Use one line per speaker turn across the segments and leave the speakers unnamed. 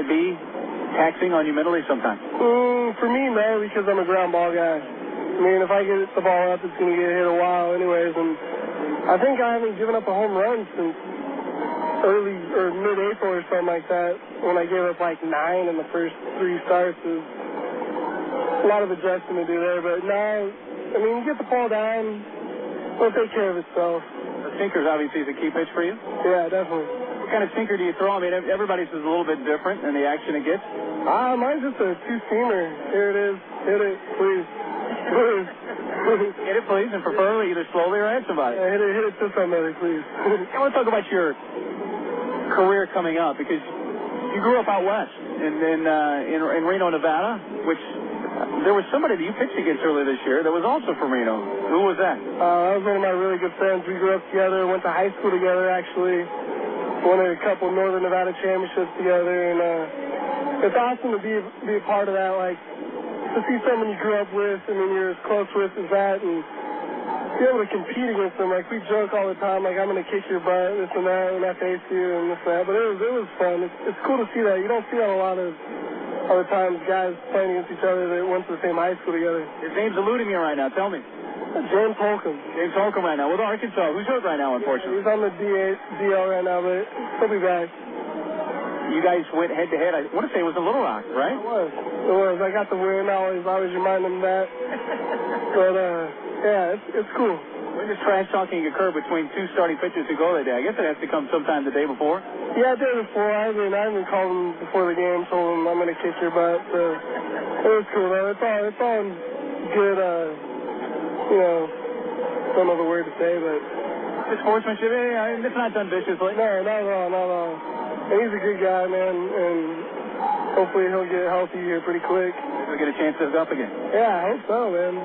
it be taxing on you mentally sometimes?
For me, no, because I'm a ground ball guy. I mean, if I get the ball up, it's going to get hit a while anyways. And I think I haven't given up a home run since early or mid-April or something like that, when I gave up like 9 in the first 3 starts. A lot of adjusting to do there, but now, I mean, you get the ball down, it'll take care of itself.
The sinker's obviously is a key pitch for you?
Yeah, definitely.
What kind of sinker do you throw? I mean, everybody's is a little bit different in the action it gets.
Mine's just a 2-seamer. Here it is. Hit it, please. Please.
Hit it, please, and preferably either slowly or at somebody.
Hit it to somebody, please.
I want to talk about your career coming up, because you grew up out west in Reno, Nevada, which there was somebody that you pitched against earlier this year that was also from Reno. Who was that?
That was one of my really good friends. We grew up together, went to high school together, actually. Won a couple Northern Nevada championships together, and it's awesome to be a part of that, like, to see someone you grew up with, I mean, you're as close with as that, and be able to compete against them. Like, we joke all the time, like, I'm going to kick your butt, this and that, and I face you, and this and that, but it was fun. It's cool to see that. You don't see that a lot of other times, guys playing against each other that went to the same high school together.
His name's eluding me right now. Tell me.
James Holcomb.
James Holcomb right now with Arkansas. Who's hurt right now, unfortunately?
He's on the DL right now, but he'll be back.
You guys went head-to-head. I want to say it was in Little Rock, right?
It was. I got the win. I always remind them that. But, yeah, it's cool.
We're just trash-talking occurred between 2 starting pitchers who go that day. I guess it has to come sometime the day before.
Yeah, the day before. I even called him before the game, told him I'm going to kick your butt. So it was cool, though. It's all good, don't know the word to say, but...
The sportsmanship, it's not done viciously.
No, not at all. And he's a good guy, man, and hopefully he'll get healthy here pretty quick.
We'll get a chance to hook up again.
Yeah, I hope so, man.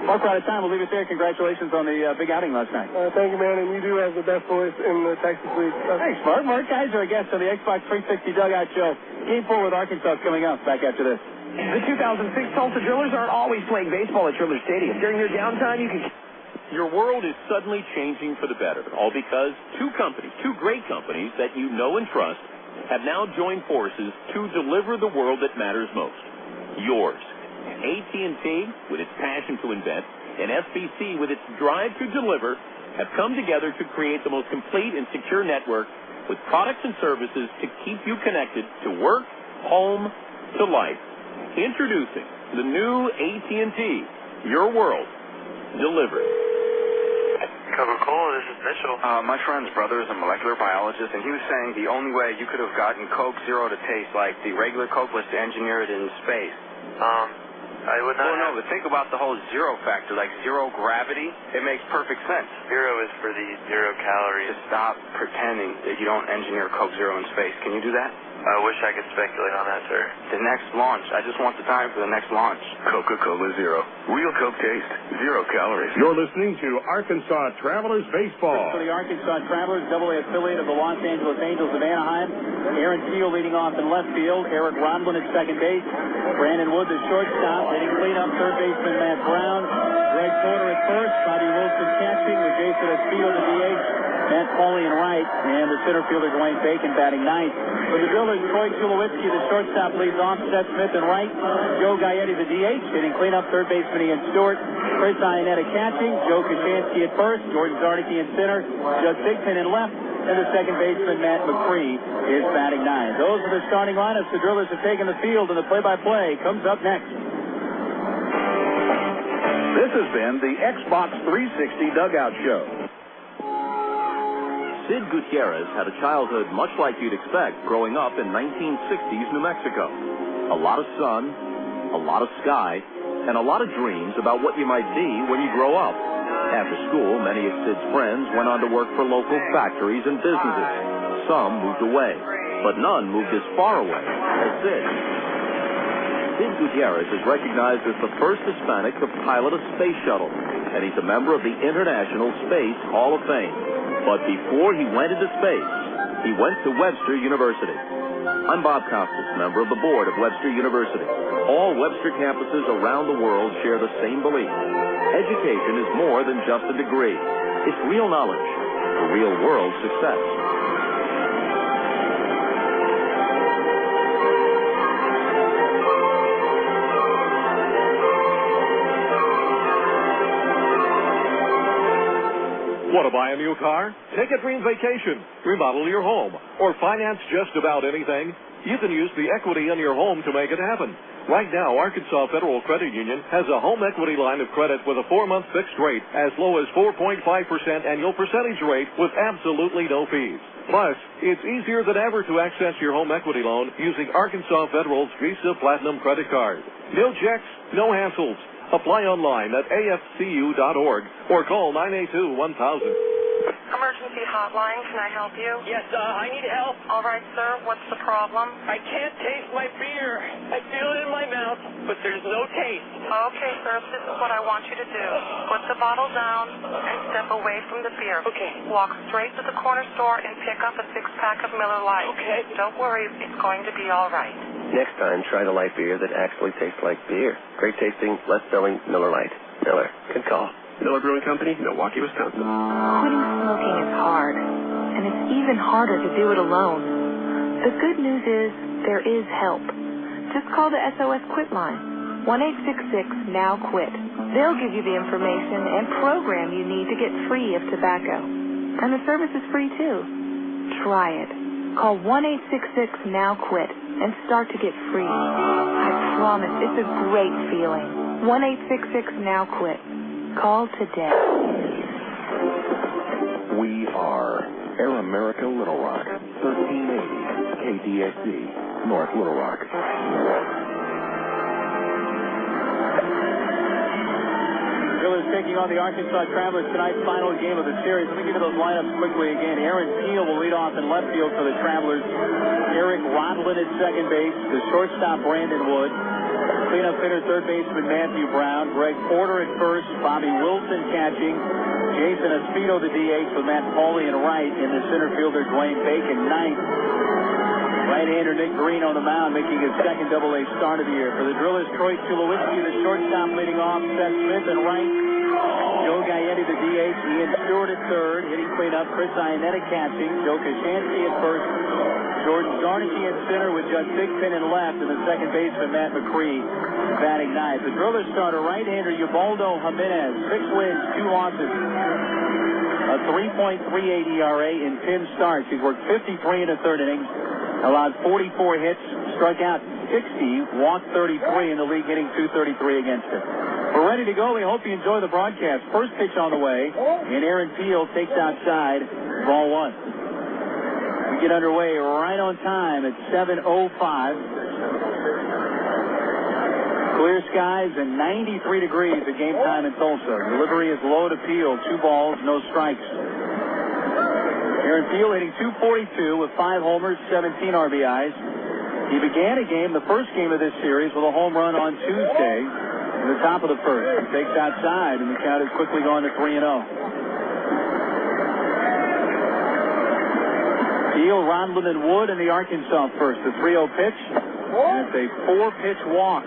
Mark, we're out of time. We'll leave it there. Congratulations on the big outing last night.
Thank you, man, and you do have the best voice in the Texas League.
Thanks, Mark. Mark Kaiser, our guest on the Xbox 360 Dugout Show. Game 4 with Arkansas coming up. Back after this.
The 2006 Tulsa Drillers aren't always playing baseball at Driller Stadium. During your downtime, you can...
Your world is suddenly changing for the better, all because 2 great companies that you know and trust, have now joined forces to deliver the world that matters most. Yours. AT&T, with its passion to invent, and SBC, with its drive to deliver, have come together to create the most complete and secure network with products and services to keep you connected to work, home, to life. Introducing the new AT&T, your world, delivered.
Coca-Cola, this is Mitchell.
My friend's brother is a molecular biologist, and he was saying the only way you could have gotten Coke Zero to taste like the regular Coke was to engineer it in space.
I would not.
Well, no, but think about the whole zero factor, like zero gravity. It makes perfect sense.
0 is for the 0 calories.
Just stop pretending that you don't engineer Coke Zero in space. Can you do that?
I wish I could speculate on that, sir.
The next launch. I just want the time for the next launch.
Coca-Cola Zero. Real Coke taste. 0 calories.
You're listening to Arkansas Travelers Baseball.
For the Arkansas Travelers, AA affiliate of the Los Angeles Angels of Anaheim. Aaron Steele leading off in left field. Eric Ronlin at second base. Brandon Wood, the shortstop. Hitting cleanup, third baseman Matt Brown. Greg Porter at first. Bobby Wilson catching with Jason Espejo the DH. Matt Foley in right. And the center fielder Dwayne Bacon batting ninth. For the Drillers, Troy Tulowitzki, the shortstop, leads off. Seth Smith in right. Joe Gaetti, the DH, hitting cleanup. Third baseman Ian Stewart. Chris Ianetta catching. Joe Koshansky at first. Jordan Zarnicki in center. Judd Thigpen in left. And the second baseman, Matt Mapri, is batting ninth. Those are the starting lineups. The Drillers have taken the field, and the play-by-play comes up next.
This has been the Xbox 360 Dugout Show.
Sid Gutierrez had a childhood much like you'd expect growing up in 1960s New Mexico. A lot of sun, a lot of sky, and a lot of dreams about what you might be when you grow up. After school, many of Sid's friends went on to work for local factories and businesses. Some moved away, but none moved as far away as Sid. Sid Gutierrez is recognized as the first Hispanic to pilot a space shuttle, and he's a member of the International Space Hall of Fame. But before he went into space, he went to Webster University. I'm Bob Costas, member of the board of Webster University. All Webster campuses around the world share the same belief. Education is more than just a degree. It's real knowledge for real-world success.
Want to buy a new car? Take a dream vacation, remodel your home, or finance just about anything? You can use the equity in your home to make it happen. Right now, Arkansas Federal Credit Union has a home equity line of credit with a 4-month fixed rate as low as 4.5% annual percentage rate with absolutely no fees. Plus, it's easier than ever to access your home equity loan using Arkansas Federal's Visa Platinum credit card. No checks, no hassles. Apply online at afcu.org or call 982-1000.
Emergency hotline, can I help you?
Yes, I need help.
All right, sir, what's the problem?
I can't taste my beer. I feel it in my mouth, but there's no taste.
Okay, sir, this is what I want you to do. Put the bottle down and step away from the beer.
Okay.
Walk straight to the corner store and pick up a 6-pack of Miller Lite.
Okay.
Don't worry, it's going to be all right.
Next time, try the light beer that actually tastes like beer. Great tasting, less filling Miller Lite. Miller, good call.
Miller Brewing Company, Milwaukee, Wisconsin.
Quitting smoking is hard, and it's even harder to do it alone. The good news is there is help. Just call the SOS Quit line, 1-866-NOW-QUIT. They'll give you the information and program you need to get free of tobacco. And the service is free, too. Try it. Call 1-866-NOW-QUIT and start to get free. I promise it's a great feeling. 1-866-NOW-QUIT. Call today.
We are Air America Little Rock, 1380 KDSC, North Little Rock.
Drillers taking on the Arkansas Travelers tonight's final game of the series. Let me give you those lineups quickly again. Aaron Peel will lead off in left field for the Travelers. Eric Rondlin at second base. The shortstop, Brandon Wood. Cleanup hitter, third baseman Matthew Brown. Greg Porter at first. Bobby Wilson catching. Jason Espino, the DH, with Matt Pauley in right. And the center fielder, Dwayne Bacon, ninth. Right-hander Nick Green on the mound, making his second Double-A start of the year. For the Drillers, Troy Tulowitzki, the shortstop, leading off. Seth Smith in right. Joe Gaetti, the DH. Ian Stewart at third. Hitting cleanup, Chris Ianetta catching. Joe Koshansky at first. Jordan Zarnicki in center with Judd Thigpen in left, and the second baseman, Matt Mapri, batting ninth. The Drillers starter, right-hander Ubaldo Jiménez, 6 wins, 2 losses, a 3.38 ERA in 10 starts. He's worked 53 in the third innings, allowed 44 hits, struck out 60, walked 33 in the league, hitting .233 against him. We're ready to go. We hope you enjoy the broadcast. First pitch on the way, and Aaron Peel takes outside, ball 1. We get underway right on time at 7:05. Clear skies and 93 degrees at game time in Tulsa. Delivery is low to Peel. 2 balls, no strikes. Aaron Peel hitting .242 with 5 homers, 17 RBIs. He began a game, the first game of this series, with a home run on Tuesday in the top of the first. He takes outside, and the count has quickly gone to 3-0. Peel, Rondlin, and Wood in the Arkansas first. The 3-0 pitch. And it's a 4-pitch walk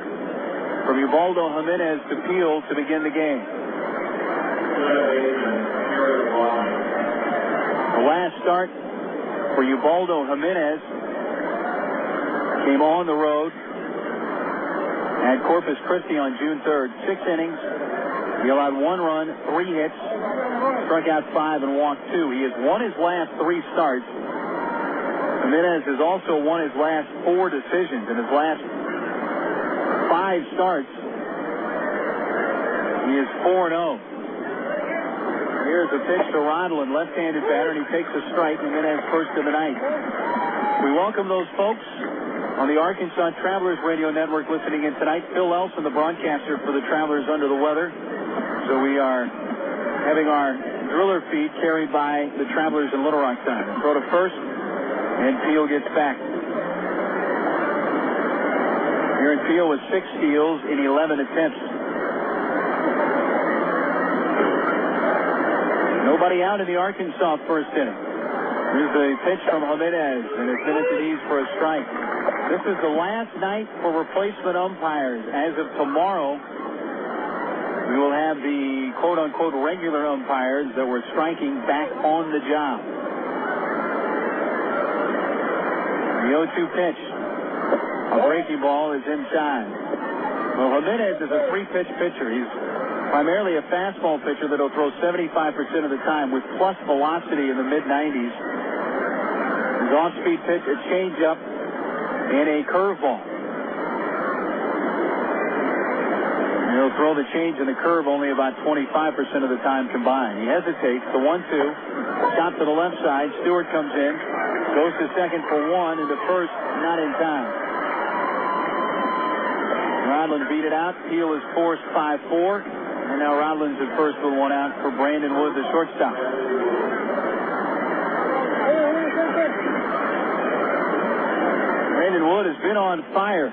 from Ubaldo Jiménez to Peel to begin the game. The last start for Ubaldo Jiménez came on the road at Corpus Christi on June 3rd. 6 innings. He allowed 1 run, 3 hits, struck out 5, and walked 2. He has won his last 3 starts. Jiménez has also won his last 4 decisions. In his last 5 starts, he is 4-0. Here's a pitch to Rondlin, left-handed batter, and he takes a strike. Jiménez first of the night. We welcome those folks on the Arkansas Travelers Radio Network listening in tonight. Phil Elson, the broadcaster for the Travelers, under the weather. So we are having our driller feed carried by the Travelers in Little Rock time. Throw to first. And Peel gets back. Aaron Peel with 6 steals in 11 attempts. Nobody out in the Arkansas first inning. Here's a pitch from Jiménez, and it's in at the knees for a strike. This is the last night for replacement umpires. As of tomorrow, we will have the quote-unquote regular umpires that were striking back on the job. The 0-2 pitch. A breaking ball is inside. Well, Jiménez is a 3-pitch pitcher. He's Primarily a fastball pitcher that will throw 75% of the time with plus velocity in the mid-90s. His off-speed pitch, a changeup, and a curveball. He'll throw the change and the curve only about 25% of the time combined. He hesitates. The 1-2. Shot to the left side. Stewart comes in. Goes to second for one, and to first, not in time. Rodland beat it out. Peel is forced 5-4. And now Rodland's at first with one out for Brandon Wood, the shortstop. Brandon Wood has been on fire.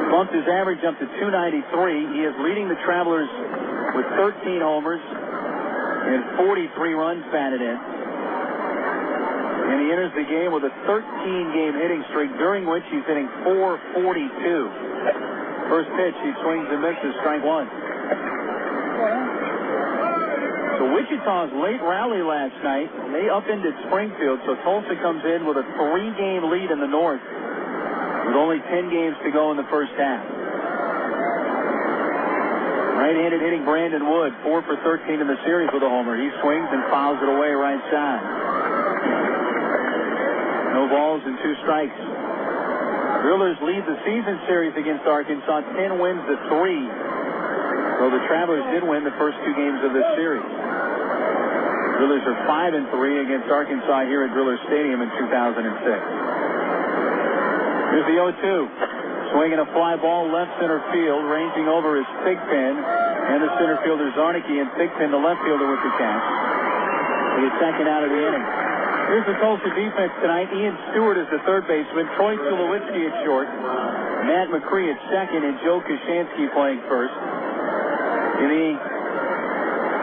Bumped his average up to 293. He is leading the Travelers with 13 homers and 43 runs batted in. And he enters the game with a 13-game hitting streak, during which he's hitting .442. First pitch, he swings and misses, strike one. So Wichita's late rally last night, they upended Springfield, so Tulsa comes in with a 3-game lead in the North with only 10 games to go in the first half. Right-handed hitting Brandon Wood, 4 for 13 in the series with a homer. He swings and fouls it away right side. No balls and 2 strikes. Drillers lead the season series against Arkansas 10 wins to 3. So the Travelers did win the first 2 games of this series. Drillers are 5-3 against Arkansas here at Driller Stadium in 2006. Here's the 0-2. Swinging a fly ball left center field. Ranging over is Thigpen and the center fielder Zarnicki, and Thigpen the left fielder with the catch. He is second out of the inning. Here's the Tulsa defense tonight. Ian Stewart is the third baseman. Troy Tulowitzki at short. Matt Mapri at second, and Joe Koshansky playing first. In the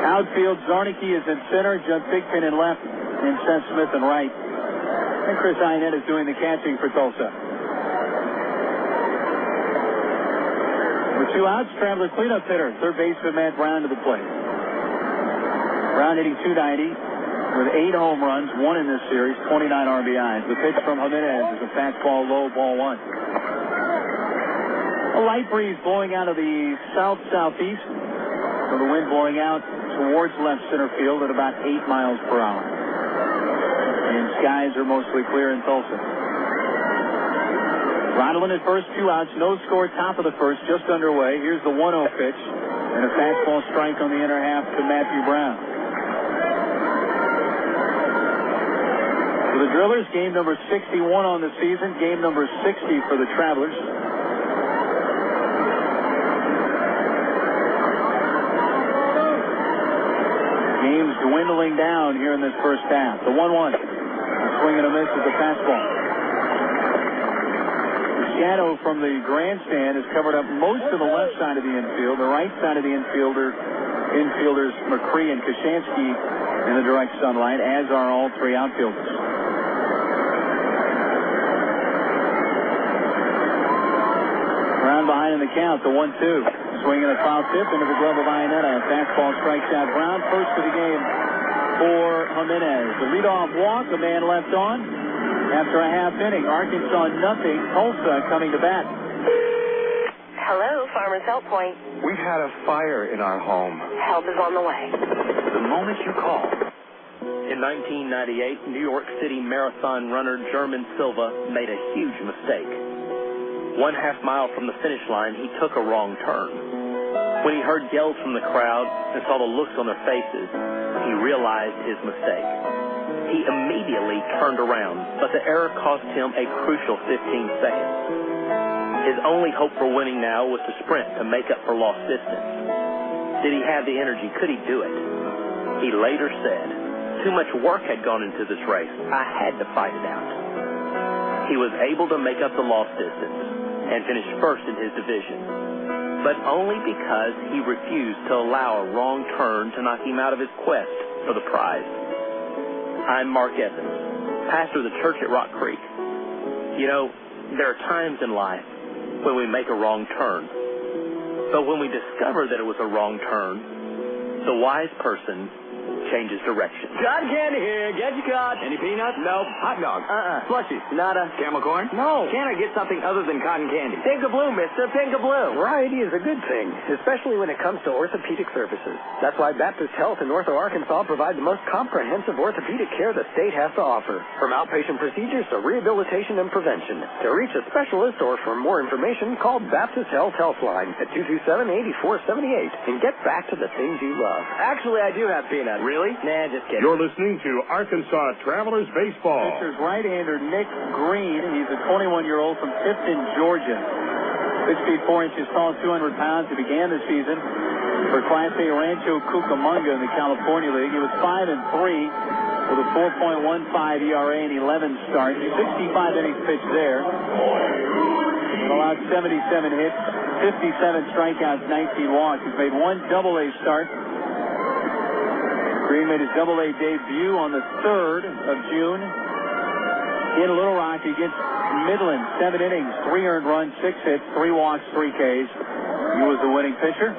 outfield, Zarnicki is in center, Judd Thigpen in left, and Seth Smith in right. And Chris Ianetta is doing the catching for Tulsa. With 2 outs, Traveler cleanup hitter, third baseman Matt Brown to the plate. Brown hitting .290 with 8 home runs, 1 in this series, 29 RBIs. The pitch from Jiménez is a fastball low, ball 1. A light breeze blowing out of the south-southeast. So the wind blowing out towards left center field at about 8 miles per hour. And skies are mostly clear in Tulsa. Rodland at first, 2 outs, no score, top of the first, just underway. Here's the 1-0 pitch, and a fastball strike on the inner half to Matthew Brown. For the Drillers, game number 61 on the season, game number 60 for the Travelers. Game's dwindling down here in this first half. The 1-1. A swing and a miss with the fastball. The shadow from the grandstand has covered up most of the left side of the infield. The right side of the infielders McCree and Koshansky in the direct sunlight, as are all 3 outfielders. Brown behind in the count, the 1-2. Swinging a foul tip into the glove of Ianetta. Fastball strikes out Brown. First of the game for Jiménez. The leadoff walk, a man left on. After a half inning, Arkansas nothing. Tulsa coming to bat.
Hello, Farmers Help Point.
We've had a fire in our home.
Help is on the way.
The moment you call.
In 1998, New York City marathon runner German Silva made a huge mistake. 1/2 mile from the finish line, he took a wrong turn. When he heard yells from the crowd and saw the looks on their faces, he realized his mistake. He immediately turned around, but the error cost him a crucial 15 seconds. His only hope for winning now was to sprint to make up for lost distance. Did he have the energy? Could he do it? He later said, "Too much work had gone into this race. I had to fight it out." He was able to make up the lost distance and finished first in his division, but only because he refused to allow a wrong turn to knock him out of his quest for the prize. I'm Mark Evans, pastor of the church at Rock Creek. You know, there are times in life when we make a wrong turn, but when we discover that it was a wrong turn, the wise person
changes direction.
Cotton candy here. Get your cotton. Any peanuts?
Nope.
Hot dog?
Slushies?
Nada. Camel corn?
No.
Can I get something other than cotton candy?
Pink-a-blue, mister. Pink-a-blue.
Variety is a good thing, especially when it comes to orthopedic services. That's why Baptist Health in Ortho, Arkansas provide the most comprehensive orthopedic care the state has to offer. From outpatient procedures to rehabilitation and prevention. To reach a specialist or for more information, call Baptist Health Healthline at 227-8478 and get back to the things you love.
Actually, I do have peanuts.
Really?
Nah, just kidding.
You're listening to Arkansas Travelers Baseball.
Pitcher's right-hander Nick Green. He's a 21-year-old from Tifton, Georgia. 6 feet 4 inches tall, 200 pounds. He began the season for Class A Rancho Cucamonga in the California League. He was 5-3 with a 4.15 ERA and 11 starts. 65 innings pitched there. Allowed 77 hits, 57 strikeouts, 19 walks. He's made one Double-A start. Green made his Double-A debut on the 3rd of June. In Little Rock against Midland, 7 innings, 3 earned runs, 6 hits, 3 walks, 3 Ks. He was the winning pitcher.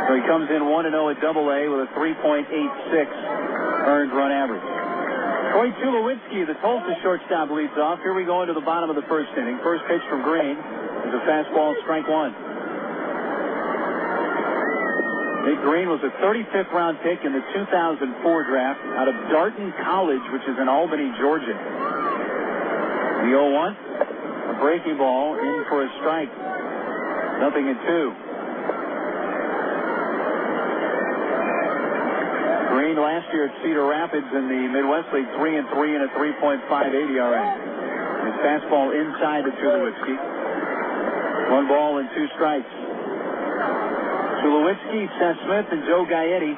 So he comes in 1-0 at Double-A with a 3.86 earned run average. Troy Tulowitzki, the Tulsa shortstop, leads off. Here we go into the bottom of the first inning. First pitch from Green is a fastball, strike one. Nick Green was a 35th round pick in the 2004 draft out of Darton College, which is in Albany, Georgia. The 0-1, a breaking ball in for a strike. 0-2. Green last year at Cedar Rapids in the Midwest League, 3-3 and a 3.58 ERA. His fastball inside to Tulowitzki. 1 ball and 2 strikes. Tulowitzki, Seth Smith, and Joe Gaetti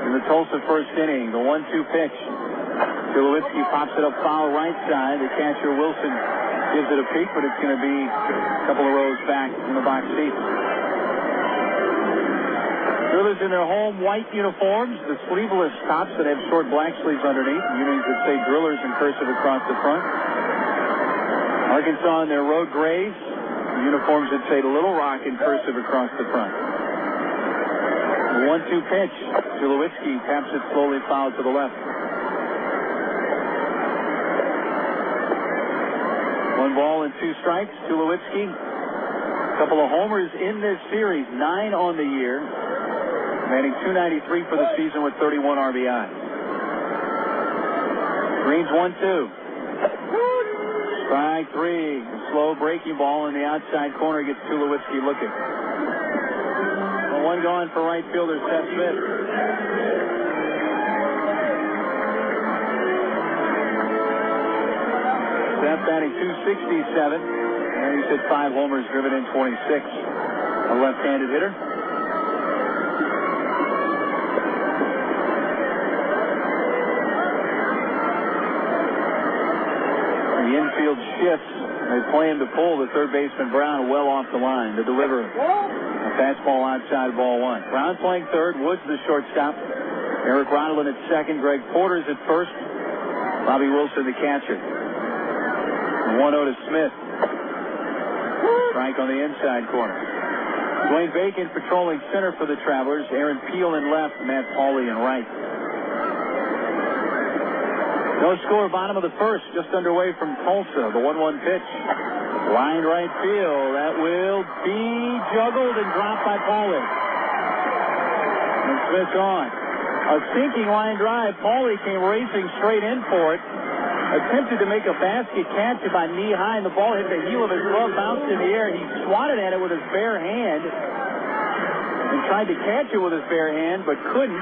in the Tulsa first inning. The 1-2 pitch. Tulowitzki pops it up foul right side. The catcher Wilson gives it a peek, but it's going to be a couple of rows back in the box seats. Drillers in their home white uniforms, the sleeveless tops that have short black sleeves underneath, units that say Drillers in cursive across the front. Arkansas in their road grays, uniforms that say Little Rock in cursive across the front. The 1-2 pitch. Tulowitzki taps it slowly foul to the left. 1 ball and 2 strikes. Tulowitzki, a couple of homers in this series, 9 on the year. Batting .293 for the season with 31 RBI. Green's 1-2. Strike 3. A slow breaking ball in the outside corner gets Tulowitzki looking. Well, 1 gone for right fielder Seth Smith. Seth batting .267. And he's hit 5 homers, driven in 26. A left-handed hitter. The infield shifts. They play him to pull the third baseman Brown well off the line to deliver a fastball outside, ball 1. Brown playing third. Woods the shortstop. Eric Rondelin at second. Greg Porter's at first. Bobby Wilson the catcher. 1-0 to Smith. Strike on the inside corner. Dwayne Bacon patrolling center for the Travelers. Aaron Peel in left. Matt Pauley in right. No score, bottom of the first, just underway from Tulsa. The 1-1 pitch. Line right field. That will be juggled and dropped by Pauley. And Smith's on. A sinking line drive. Pauley came racing straight in for it. Attempted to make a basket catch about knee high, and the ball hit the heel of his glove, bounced in the air. He swatted at it with his bare hand and tried to catch it with his bare hand, but couldn't.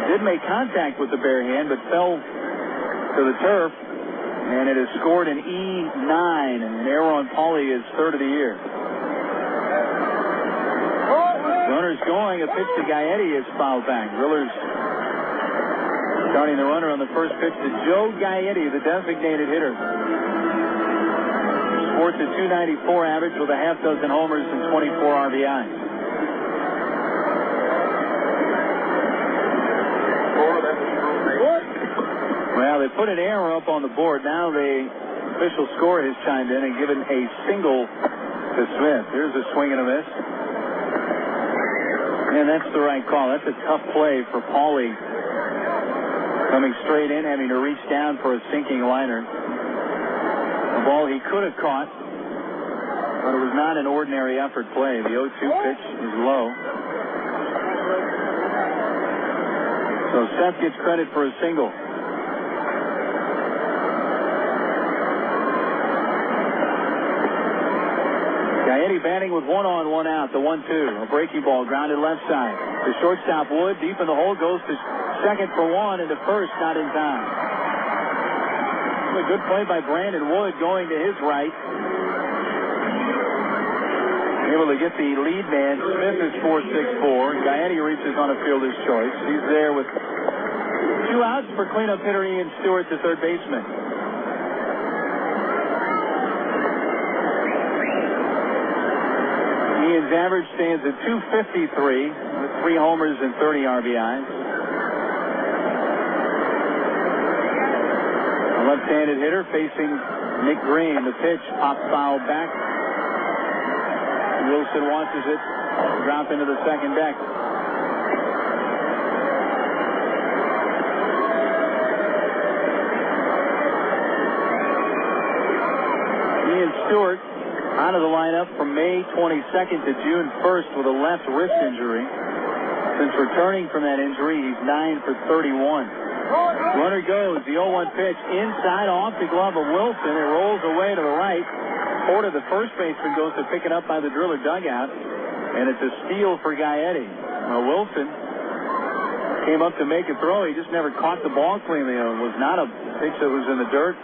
Did make contact with the bare hand, but fell to the turf, and it is scored in E9, and an error on Pauley is third of the year. Runner's going, a pitch to Gaetti is fouled back. Drillers starting the runner on the first pitch to Joe Gaetti, the designated hitter. Sports a .294 average with a half dozen homers and 24 RBIs. Well, they put an error up on the board. Now the official score has chimed in and given a single to Smith. Here's a swing and a miss. And that's the right call. That's a tough play for Paulie. Coming straight in, having to reach down for a sinking liner. A ball he could have caught, but it was not an ordinary effort play. The 0-2 pitch is low. So Seth gets credit for a single. Gaetti batting with 1 on, 1 out. The 1-2. A breaking ball grounded left side. The shortstop Wood deep in the hole goes to second for 1 and to first, not in time. A good play by Brandon Wood going to his right. Able to get the lead man. Smith is 4-6-4. Gaetti reaches on a fielder's choice. He's there with 2 outs for cleanup hitter Ian Stewart, the third baseman. Ian's average stands at .253 with 3 homers and 30 RBIs. A left-handed hitter facing Nick Green. The pitch pops foul back. Wilson watches it drop into the second deck. Ian Stewart out of the lineup from May 22nd to June 1st with a left wrist injury. Since returning from that injury, he's 9 for 31. Runner goes. The 0-1 pitch inside off the glove of Wilson. It rolls away to the right. Porter, the first baseman, goes to pick it up by the Driller dugout, and it's a steal for Gaetti. Wilson came up to make a throw. He just never caught the ball cleanly. It was not a pitch that was in the dirt.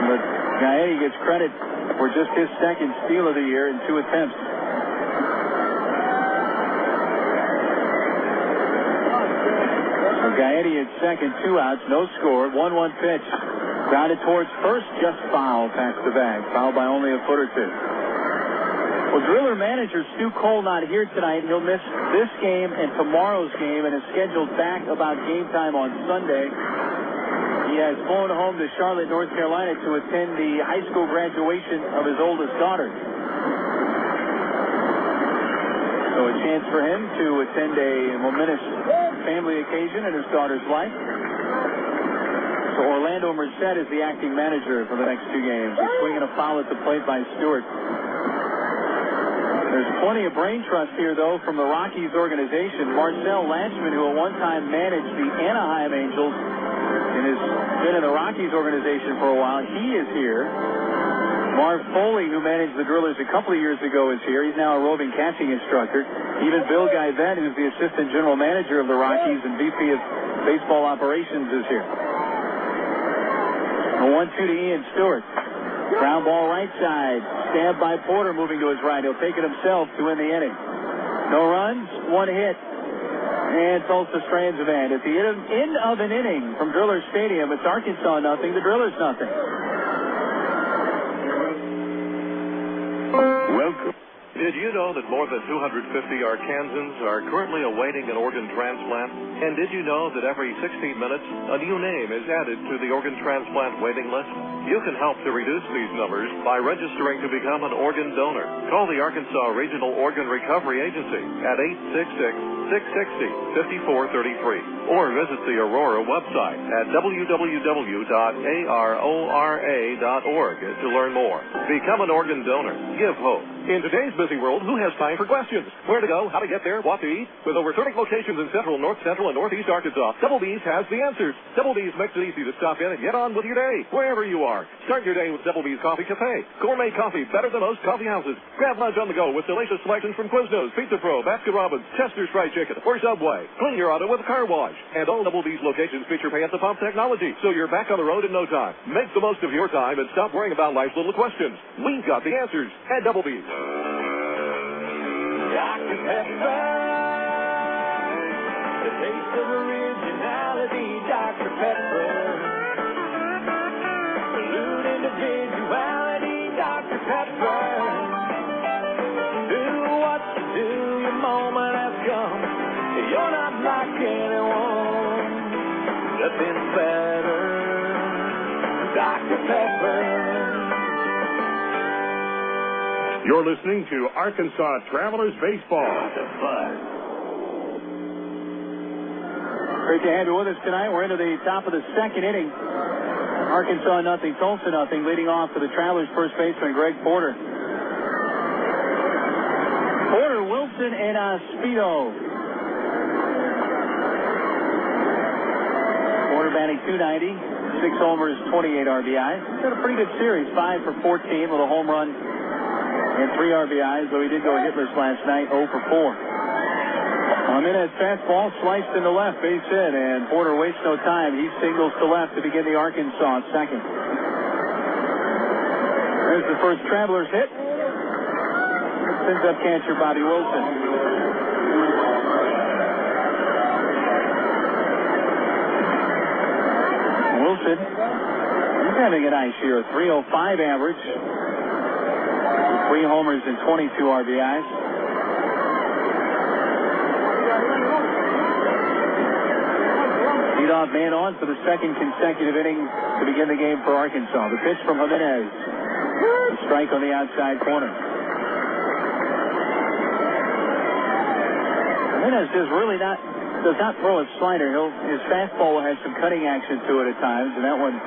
But Gaetti gets credit for just his second steal of the year in 2 attempts. So Gaetti at second, 2 outs, no score, 1-1 pitch. Grounded towards first, just foul past the bag. Foul by only a foot or 2. Well, Driller manager Stu Cole not here tonight. He'll miss this game and tomorrow's game and is scheduled back about game time on Sunday. He has flown home to Charlotte, North Carolina to attend the high school graduation of his oldest daughter. So a chance for him to attend a momentous family occasion in his daughter's life. So Orlando Merced is the acting manager for the next 2 games. He's swinging a foul at the plate by Stewart. There's plenty of brain trust here, though, from the Rockies organization. Marcel Lanchman, who at one time managed the Anaheim Angels and has been in the Rockies organization for a while, he is here. Marv Foley, who managed the Drillers a couple of years ago, is here. He's now a roving catching instructor. Even Bill Guyvet, who's the assistant general manager of the Rockies and VP of baseball operations, is here. A 1-2 to Ian Stewart. Ground ball right side. Stabbed by Porter moving to his right. He'll take it himself to win the inning. No runs, 1 hit. And Tulsa strands of end. At the end of an inning from Driller Stadium, it's Arkansas nothing, the Drillers nothing.
Welcome. Did you know that more than 250 Arkansans are currently awaiting an organ transplant? And did you know that every 16 minutes, a new name is added to the organ transplant waiting list? You can help to reduce these numbers by registering to become an organ donor. Call the Arkansas Regional Organ Recovery Agency at 866-660-5433 or visit the Aurora website at www.arora.org to learn more. Become an organ donor. Give hope. In today's busy world, who has time for questions? Where to go, how to get there, what to eat? With over 30 locations in Central, North Central, and Northeast Arkansas, Double B's has the answers. Double B's makes it easy to stop in and get on with your day, wherever you are. Start your day with Double B's Coffee Cafe. Gourmet coffee, better than most coffee houses. Grab lunch on the go with delicious selections from Quiznos, Pizza Pro, Baskin Robbins, Chester's Fried Chicken, or Subway. Clean your auto with a car wash. And all Double B's locations feature pay-at-the-pump technology, so you're back on the road in no time. Make the most of your time and stop worrying about life's little questions. We've got the answers at Double B's.
Dr. Pepper, the taste of originality, Dr. Pepper. Salute individuality, Dr. Pepper. Do what you do, your moment has come. You're not like anyone, nothing better, Dr. Pepper.
You're listening to Arkansas Travelers Baseball.
Great to have you with us tonight. We're into the top of the second inning. Arkansas nothing, Tulsa nothing. Leading off for the Travelers first baseman Greg Porter. Porter, Wilson, and Speedo. Porter batting .290, 6 homers, 28 RBIs. He's had a pretty good series, 5 for 14 with a home run and 3 RBIs, though he did go hitless last night, 0 for 4. Jiménez fastball sliced into left, base hit, and Porter wastes no time. He singles to left to begin the Arkansas second. There's the first Travelers hit. Sends up catcher Bobby Wilson. Wilson, he's having a nice year. 305 average. 3 homers and 22 RBIs. Leadoff man on for the second consecutive inning to begin the game for Arkansas. The pitch from Jiménez. The strike on the outside corner. Jiménez does not throw a slider. His fastball will have some cutting action to it at times, and that one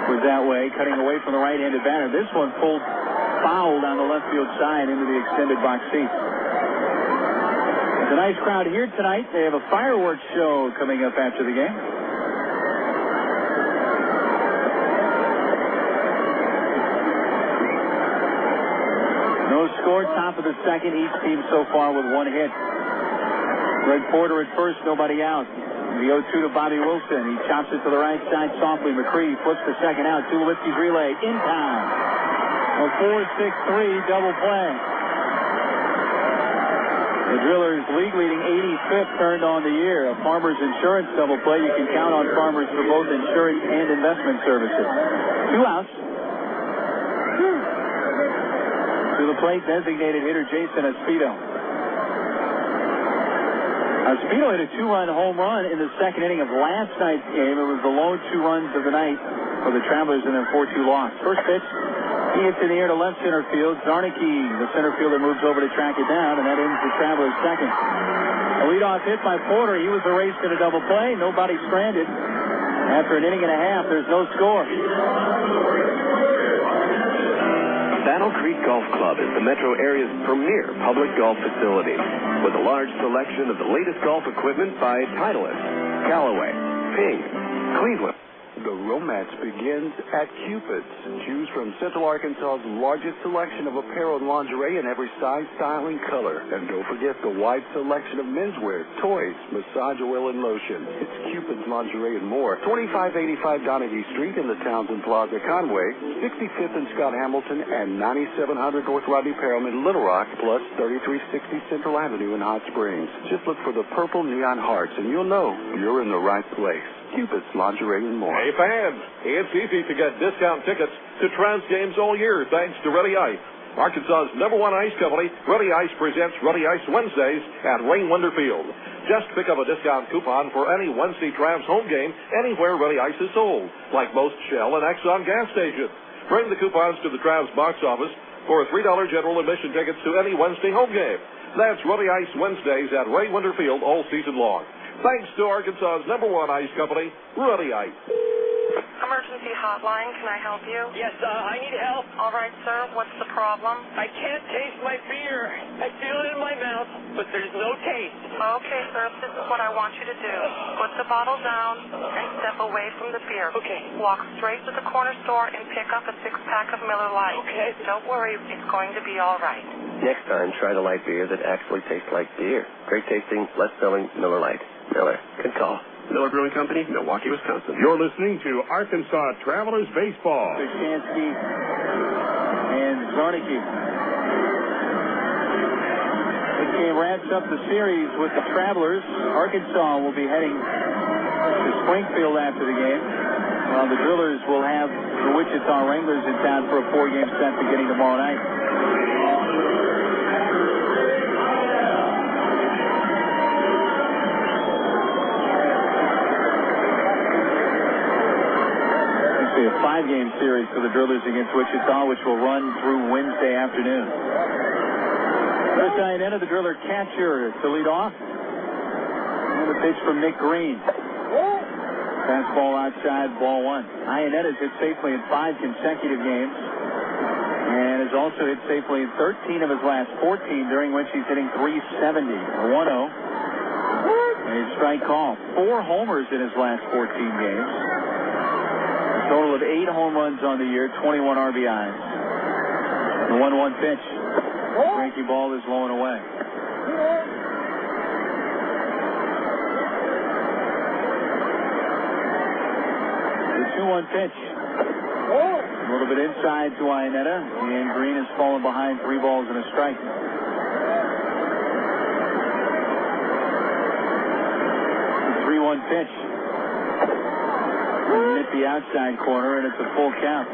was that way, cutting away from the right-handed batter. This one pulled foul down the left field side into the extended box seat. It's a nice crowd here tonight. They have a fireworks show coming up after the game. No score, top of the second. Each team so far with 1 hit. Greg Porter at first, nobody out. The 0-2 to Bobby Wilson. He chops it to the right side softly. Mapri flips the second out. Tulowitzki's relay in town. A 4-6-3 double play. The Drillers' league-leading 85th turned on the year. A Farmers Insurance double play. You can count on Farmers for both insurance and investment services. 2 outs. To the plate, designated hitter Jason Speedo. Speedo hit a 2-run home run in the second inning of last night's game. It was the lone 2 runs of the night for the Travelers in their 4-2 loss. First pitch, he hits in the air to left center field. Zarnicki, the center fielder, moves over to track it down, and that ends the Travelers' second. A leadoff hit by Porter. He was erased in a double play. Nobody stranded. After an inning and a half, there's no score.
Battle Creek Golf Club is the metro area's premier public golf facility with a large selection of the latest golf equipment by Titleist, Callaway, Ping, Cleveland.
The romance begins at Cupid's. Choose from Central Arkansas's largest selection of apparel and lingerie in every size, style, and color. And don't forget the wide selection of menswear, toys, massage oil, and lotion. It's Cupid's Lingerie and more. 2585 Donahue Street in the Townsend Plaza, Conway, 65th and Scott Hamilton, and 9700 North Rodney Perelman, Little Rock, plus 3360 Central Avenue in Hot Springs. Just look for the purple neon hearts, and you'll know you're in the right place. Cupid's Lingerie and more.
Hey, fans, it's easy to get discount tickets to Trans games all year thanks to Ready Ice. Arkansas's #1 ice company, Ready Ice presents Ready Ice Wednesdays at Wayne Wonder Field. Just pick up a discount coupon for any Wednesday Travs home game anywhere Ready Ice is sold, like most Shell and Exxon gas stations. Bring the coupons to the Travs box office for $3 general admission tickets to any Wednesday home game. That's Ready Ice Wednesdays at Ray Wonder Field all season long. Thanks to Arkansas's #1 ice company, Ready Ice.
Emergency hotline, can I help you?
Yes, I need help.
All right, sir, what's the problem?
I can't taste my beer. I feel it in my mouth, but there's no taste.
Okay, sir, this is what I want you to do. Put the bottle down and step away from the beer.
Okay.
Walk straight to the corner store and pick up a 6-pack of Miller Lite.
Okay.
Don't worry, it's going to be all right.
Next time, try the light beer that actually tastes like beer. Great tasting, less filling Miller Lite. Miller, good call.
Miller Brewing Company, Milwaukee, Wisconsin.
You're listening to Arkansas Travelers Baseball.
Koshansky and Zarnicki. This game wraps up the series with the Travelers. Arkansas will be heading to Springfield after the game, while the Drillers will have the Wichita Wranglers in town for a 4-game set beginning tomorrow night. Be a 5-game series for the Drillers against Wichita, which will run through Wednesday afternoon. Chris Ianetta, the Driller catcher, to lead off. And the pitch from Nick Green. Fastball outside, ball 1. Ianetta's hit safely in 5 consecutive games and has also hit safely in 13 of his last 14, during which he's hitting .370, a 1-0. And a strike call. 4 homers in his last 14 games. A total of 8 home runs on the year, 21 RBIs. The 1-1 pitch. Breaking ball is low and away. The 2-1 pitch. A little bit inside to Ianetta, and Green has fallen behind 3 balls and a strike. The 3-1 pitch. Hit the outside corner, and it's a full count.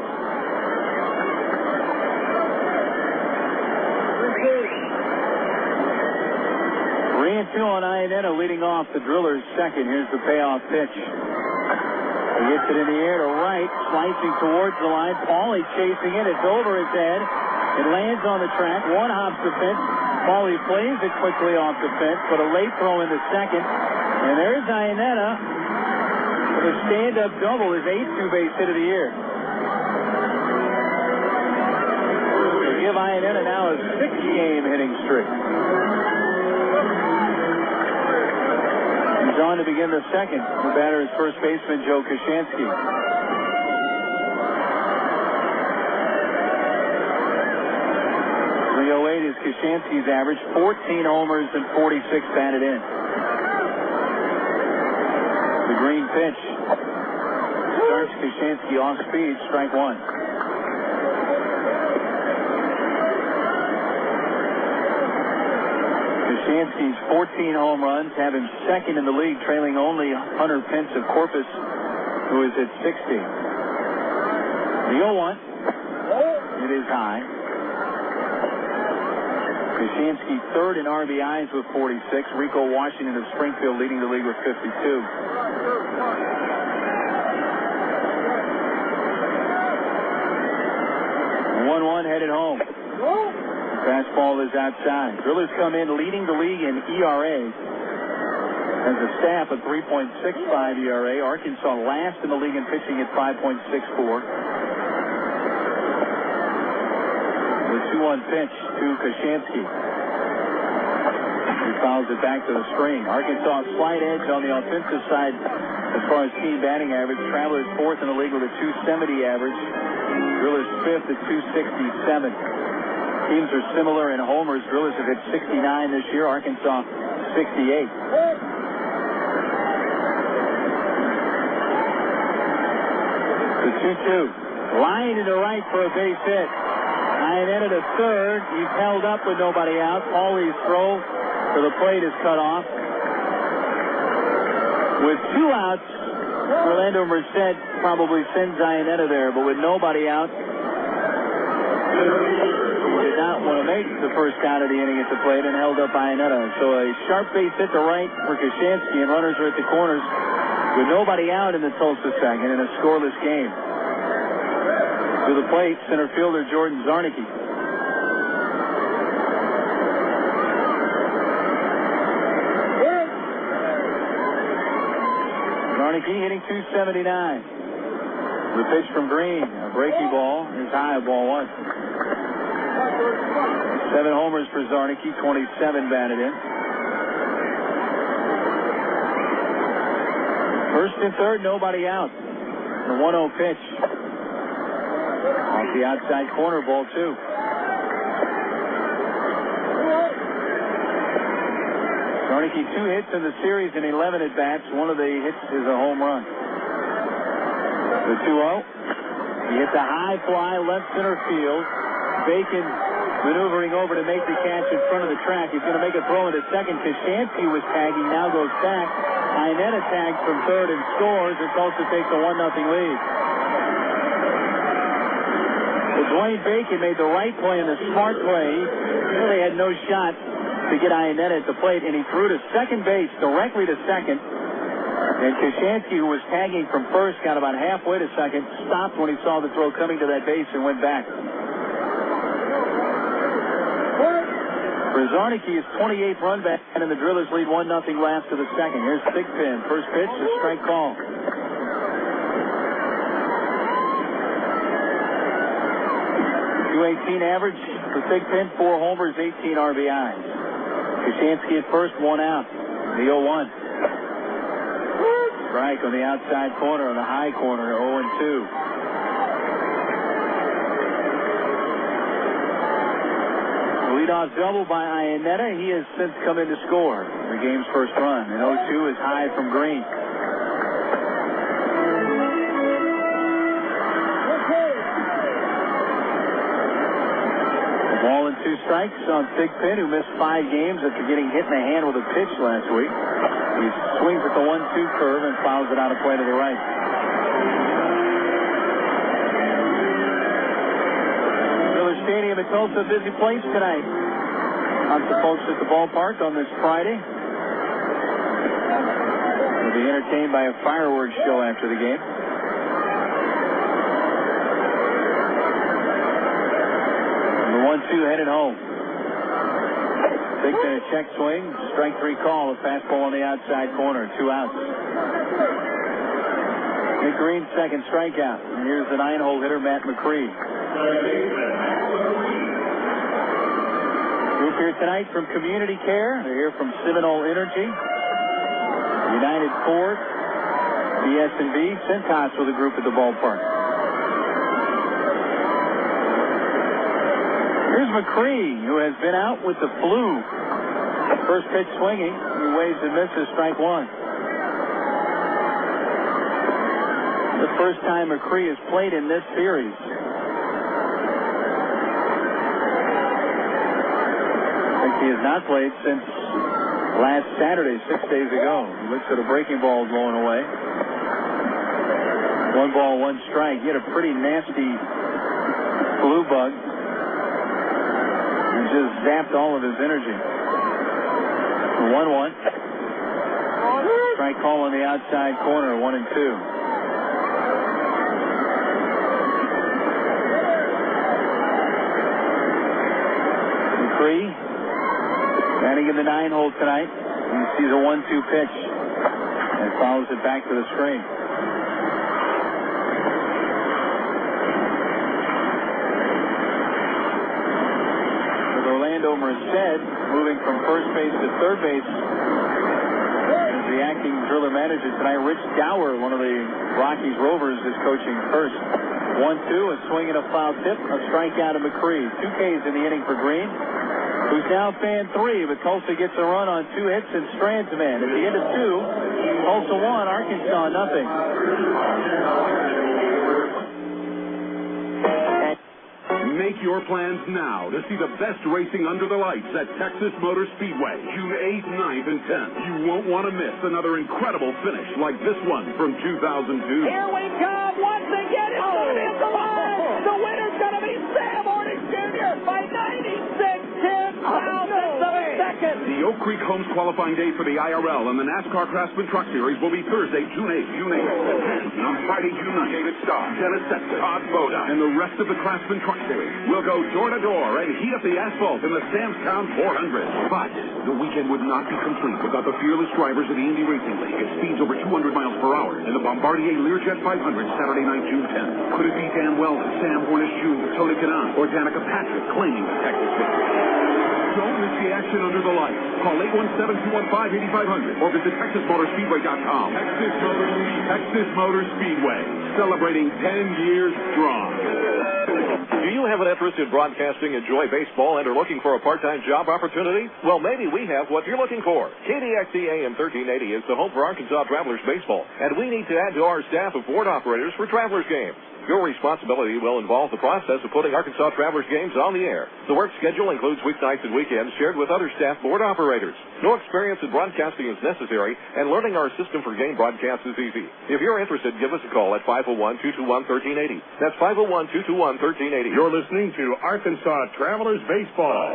Three and 2 on Ianetta, leading off the Drillers' second. Here's the payoff pitch. He gets it in the air to right, slicing towards the line. Paulie chasing it. It's over his head. It lands on the track. One hops the fence. Paulie plays it quickly off the fence, but a late throw in the second. And there's Ianetta with a stand-up double, his 8th two-base hit of the year. To give Ianetta now a 6-game hitting streak. He's on to begin the second. The batter is first baseman Joe Koshansky. .308 is Koshansky's average. 14 homers and 46 batted in. The Green pitch. Starts Koshansky off speed, strike 1. Koshansky's 14 home runs have him second in the league, trailing only Hunter Pence of Corpus, who is at 60. The 0-1. It is high. Koshansky third in RBIs with 46. Rico Washington of Springfield leading the league with 52. 1-1 headed home. Fastball is outside. Drillers come in leading the league in ERA. As a staff, a 3.65 ERA. Arkansas last in the league in pitching at 5.64. The 2-1 pitch to Koshansky. He fouls it back to the screen. Arkansas slight edge on the offensive side as far as team batting average. Travelers fourth in the league with a .270 average. Drillers fifth at .267. Teams are similar in homers. Drillers have hit 69 this year. Arkansas 68. The 2-2. Line into right for a base hit. Ianetta to third. He's held up with nobody out. Paulie's throw to the plate is cut off. With 2 outs, Orlando Merced probably sends Ianetta there, but with nobody out, did not want to make the first out of the inning at the plate and held up Ianetta. So a sharp base hit to right for Koshansky, and runners are at the corners with nobody out in the Tulsa second in a scoreless game. To the plate, center fielder Jordan Zarnicki. Zarnicki hitting .279. The pitch from Green, a breaking ball, is high, ball 1. 7 homers for Zarnicki, 27 batted in. First and third, nobody out. The 1-0 pitch. Off the outside corner, ball 2. Zarnicki 2 hits in the series in 11 at-bats. One of the hits is a home run. The 2-0. He hits a high fly left center field. Bacon maneuvering over to make the catch in front of the track. He's going to make a throw into second. Koshansky was tagging, now goes back. Ianetta tags from third and scores. It also takes a 1-0 lead. Well, Dwayne Bacon made the right play and the smart play. He really had no shot to get Ianetta at the plate, and he threw to second base, directly to second. And Koshansky, who was tagging from first, got about halfway to second, stopped when he saw the throw coming to that base and went back. Zarnicki is 28th run back, and the Drillers lead 1-0 last of the second. Here's Thigpen. First pitch, a strike call. .218 average for Thigpen, 4 homers, 18 RBIs. Koshansky at first, 1 out. The 0-1. Strike on the outside corner, on the high corner, 0-2. Leadoff double by Ianetta. He has since come in to score the game's first run. And 0-2 is high from Green. A ball and 2 strikes on Thigpen, who missed 5 games after getting hit in the hand with a pitch last week. He swings at the 1-2 curve and fouls it out of play to the right. Stadium at Tulsa, busy place tonight. Lots of folks at the ballpark on this Friday. They'll be entertained by a fireworks show after the game. And the 1-2 headed home. Thigpen a check swing, strike 3 call, a fastball on the outside corner, 2 outs. Nick Green's second strikeout. And here's the 9-hole hitter, Matt Mapri. Group here tonight from Community Care. They're here from Seminole Energy, United Ford, BS&B, Cintas with a group at the ballpark. Here's McCree, who has been out with the flu. First pitch swinging. He waves and misses, strike 1. The first time McCree has played in this series. He has not played since last Saturday, 6 days ago. He looks at a breaking ball blowing away. 1 ball, 1 strike. He had a pretty nasty flu bug and just zapped all of his energy. 1-1. Strike call on the outside corner, 1-2. McCree batting in the 9-hole tonight. He sees a 1-2 pitch and follows it back to the screen. With Orlando Merced moving from first base to third base as the acting Driller manager tonight, Rich Dower, one of the Rockies Rovers, is coaching first. 1-2, a swing and a foul tip, a strikeout of McCree. 2 Ks in the inning for Green, who's now fan 3, but Tulsa gets a run on 2 hits and Strand's man. At the end of 2, Tulsa 1, Arkansas nothing.
Make your plans now to see the best racing under the lights at Texas Motor Speedway, June 8th, 9th, and 10th. You won't want to miss another incredible finish like this one from 2002.
Here we come once again. It's going to be the line. The winner's going to be Sam Hornick Jr. by 96 thousandths of a second.
The Oak Creek Homes qualifying day for the IRL and the NASCAR Craftsman Truck Series will be Thursday, June 8th. On Friday, June 9th, David Starr, Dennis Setzer, Todd Boda, and the rest of the Craftsman Truck Series will go door to door and heat up the asphalt in the Samstown 400. But the weekend would not be complete without the fearless drivers of the Indy Racing League at speeds over 200 miles per hour and the Bombardier Learjet 500 Saturday night, June 10th. Could it be Dan Weldon, Sam Hornish Jr., Tony Kanaan, or Danica Patrick claiming the Texas victory? Don't miss the action under the lights. Call 817-215-8500 or visit TexasMotorspeedway.com. Texas Motor Speedway, celebrating 10 years strong.
Do you have an interest in broadcasting, enjoy baseball, and are looking for a part-time job opportunity? Well, maybe we have what you're looking for. KDXC AM 1380 is the home for Arkansas Travelers baseball, and we need to add to our staff of board operators for Travelers games. Your responsibility will involve the process of putting Arkansas Travelers games on the air. The work schedule includes weeknights and weekends shared with other staff board operators. No experience in broadcasting is necessary, and learning our system for game broadcasts is easy. If you're interested, give us a call at 501-221-1380. That's 501-221-1380.
You're listening to Arkansas Travelers Baseball.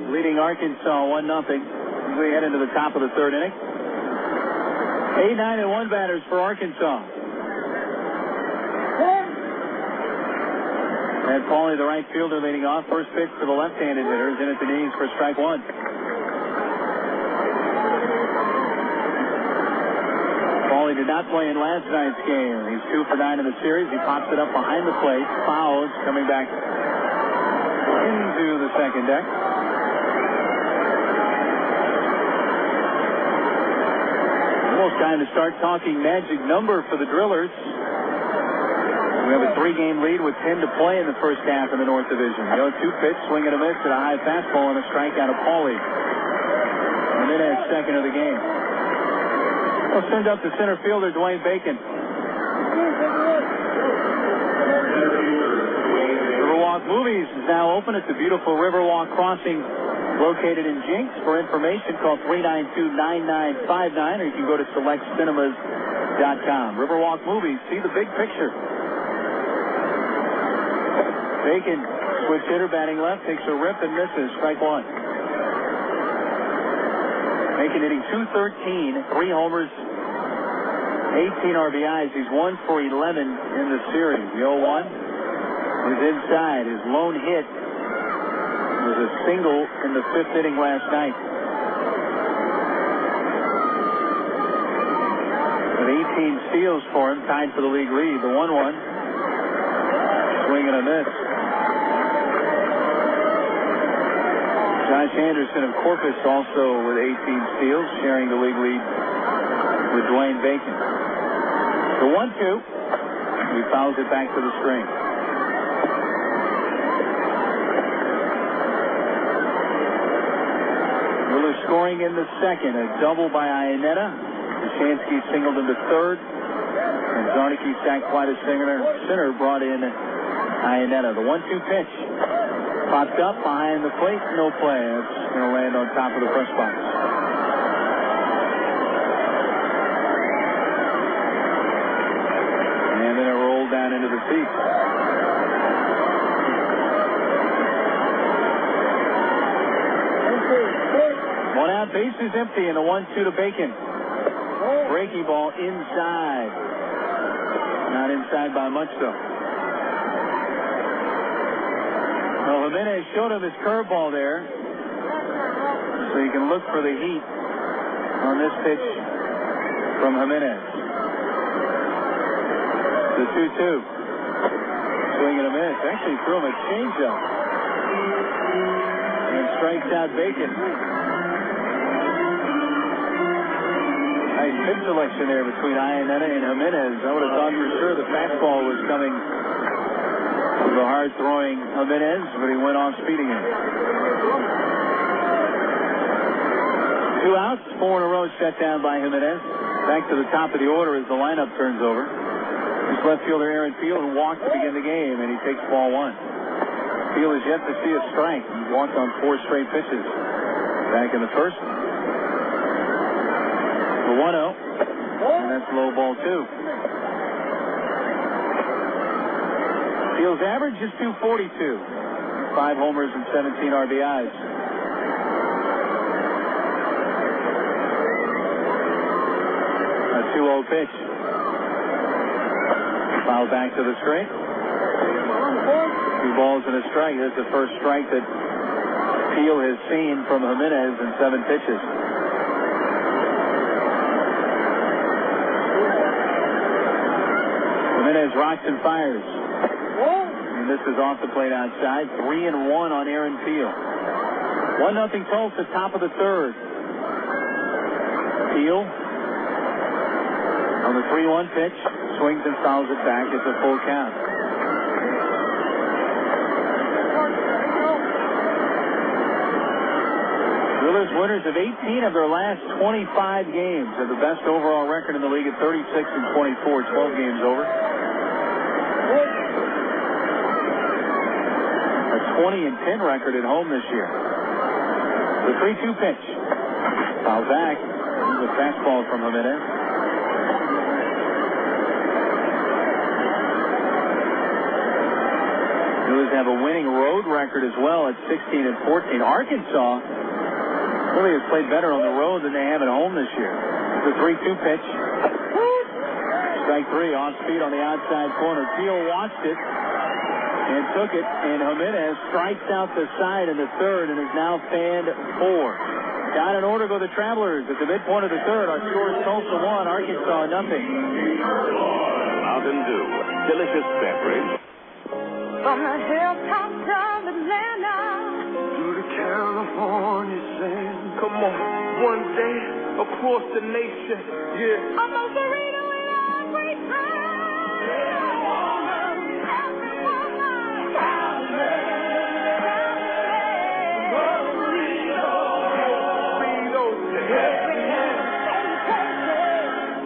Leading Arkansas 1-0 as we head into the top of the third inning. 8, 9, and 1 batters for Arkansas. And Pauly, the right fielder, leading off. First pitch to the left-handed hitter is in at the knees for strike one. Pauly did not play in last night's game. He's 2 for 9 in the series. He pops it up behind the plate. Fouls coming back into the second deck. Almost time to start talking magic number for the Drillers. We have a 3-game lead with 10 to play in the first half in the North Division. The 0-2 pitch, swing and a miss at a high fastball and a strikeout of Pauly. Jiménez, second of the game. We'll send up to center fielder Dwayne Bacon. Riverwalk Movies is now open at the beautiful Riverwalk Crossing located in Jinx. For information, call 392-9959 or you can go to selectcinemas.com. Riverwalk Movies, see the big picture. Bacon, switch hitter, batting left, takes a rip and misses. Strike one. Bacon hitting .213, 3 homers, 18 RBIs. He's 1 for 11 in the series. The 0-1 is inside. His lone hit was a single in the 5th inning last night. With 18 steals for him, tied for the league lead. The 1-1, swing and a miss. Josh Anderson of Corpus also with 18 steals, sharing the league lead with Dwayne Bacon. The 1-2, he fouls it back to the string. Miller scoring in the second, a double by Ianetta. Koshansky singled into third, and Zarnicki sacked quite a center, brought in Ianetta. The 1-2 pitch. Popped up behind the plate, no play. It's going to land on top of the press box. And then it rolled down into the seats. One out, base is empty, and the 1-2 to Bacon. Breaking ball inside. Not inside by much, though. Well, Jiménez showed him his curveball there, so you can look for the heat on this pitch from Jiménez. The 2-2. Swing and a miss. Actually threw him a changeup. And strikes out Bacon. Nice pitch selection there between Ianetta and Jiménez. I would have thought for sure the fastball was coming to the hard-throwing Jiménez, but he went off speeding it. 2 outs, 4 in a row set down by Jiménez. Back to the top of the order as the lineup turns over. This left fielder Aaron Field, who walked to begin the game, and he takes ball 1. Field is yet to see a strike. He walked on 4 straight pitches back in the first. The 1-0, and that's low ball 2. Field's average is .242. 5 homers and 17 RBIs. A 2-0 pitch. Foul back to the straight. 2 balls and a strike. That's the first strike that Peel has seen from Jiménez in 7 pitches. Jiménez rocks and fires. And this is off the plate outside. 3-1 on Aaron Field. 1-0 Tulsa, top of the third. Peel on the 3-1 pitch. Swings and fouls it back. It's a full count. Drillers winners of 18 of their last 25 games. Have the best overall record in the league at 36-24. 12 games over. A 20-10 record at home this year. The 3-2 pitch. Foul back. There's a fastball from Jiménez. Drillers have a winning road record as well at 16-14. Arkansas really has played better on the road than they have at home this year. The 3-2 pitch. Strike three, off speed on the outside corner. Teal watched it and took it, and Jiménez strikes out the side in the third and is now fanned 4. Down in order go the Travelers. At the midpoint of the third, our score is Tulsa 1, Arkansas 0.
Mountain Dew, delicious beverage.
From the hilltops of Atlanta
to the California sand. Come on, one day across the nation, yeah.
I'm a burrito in every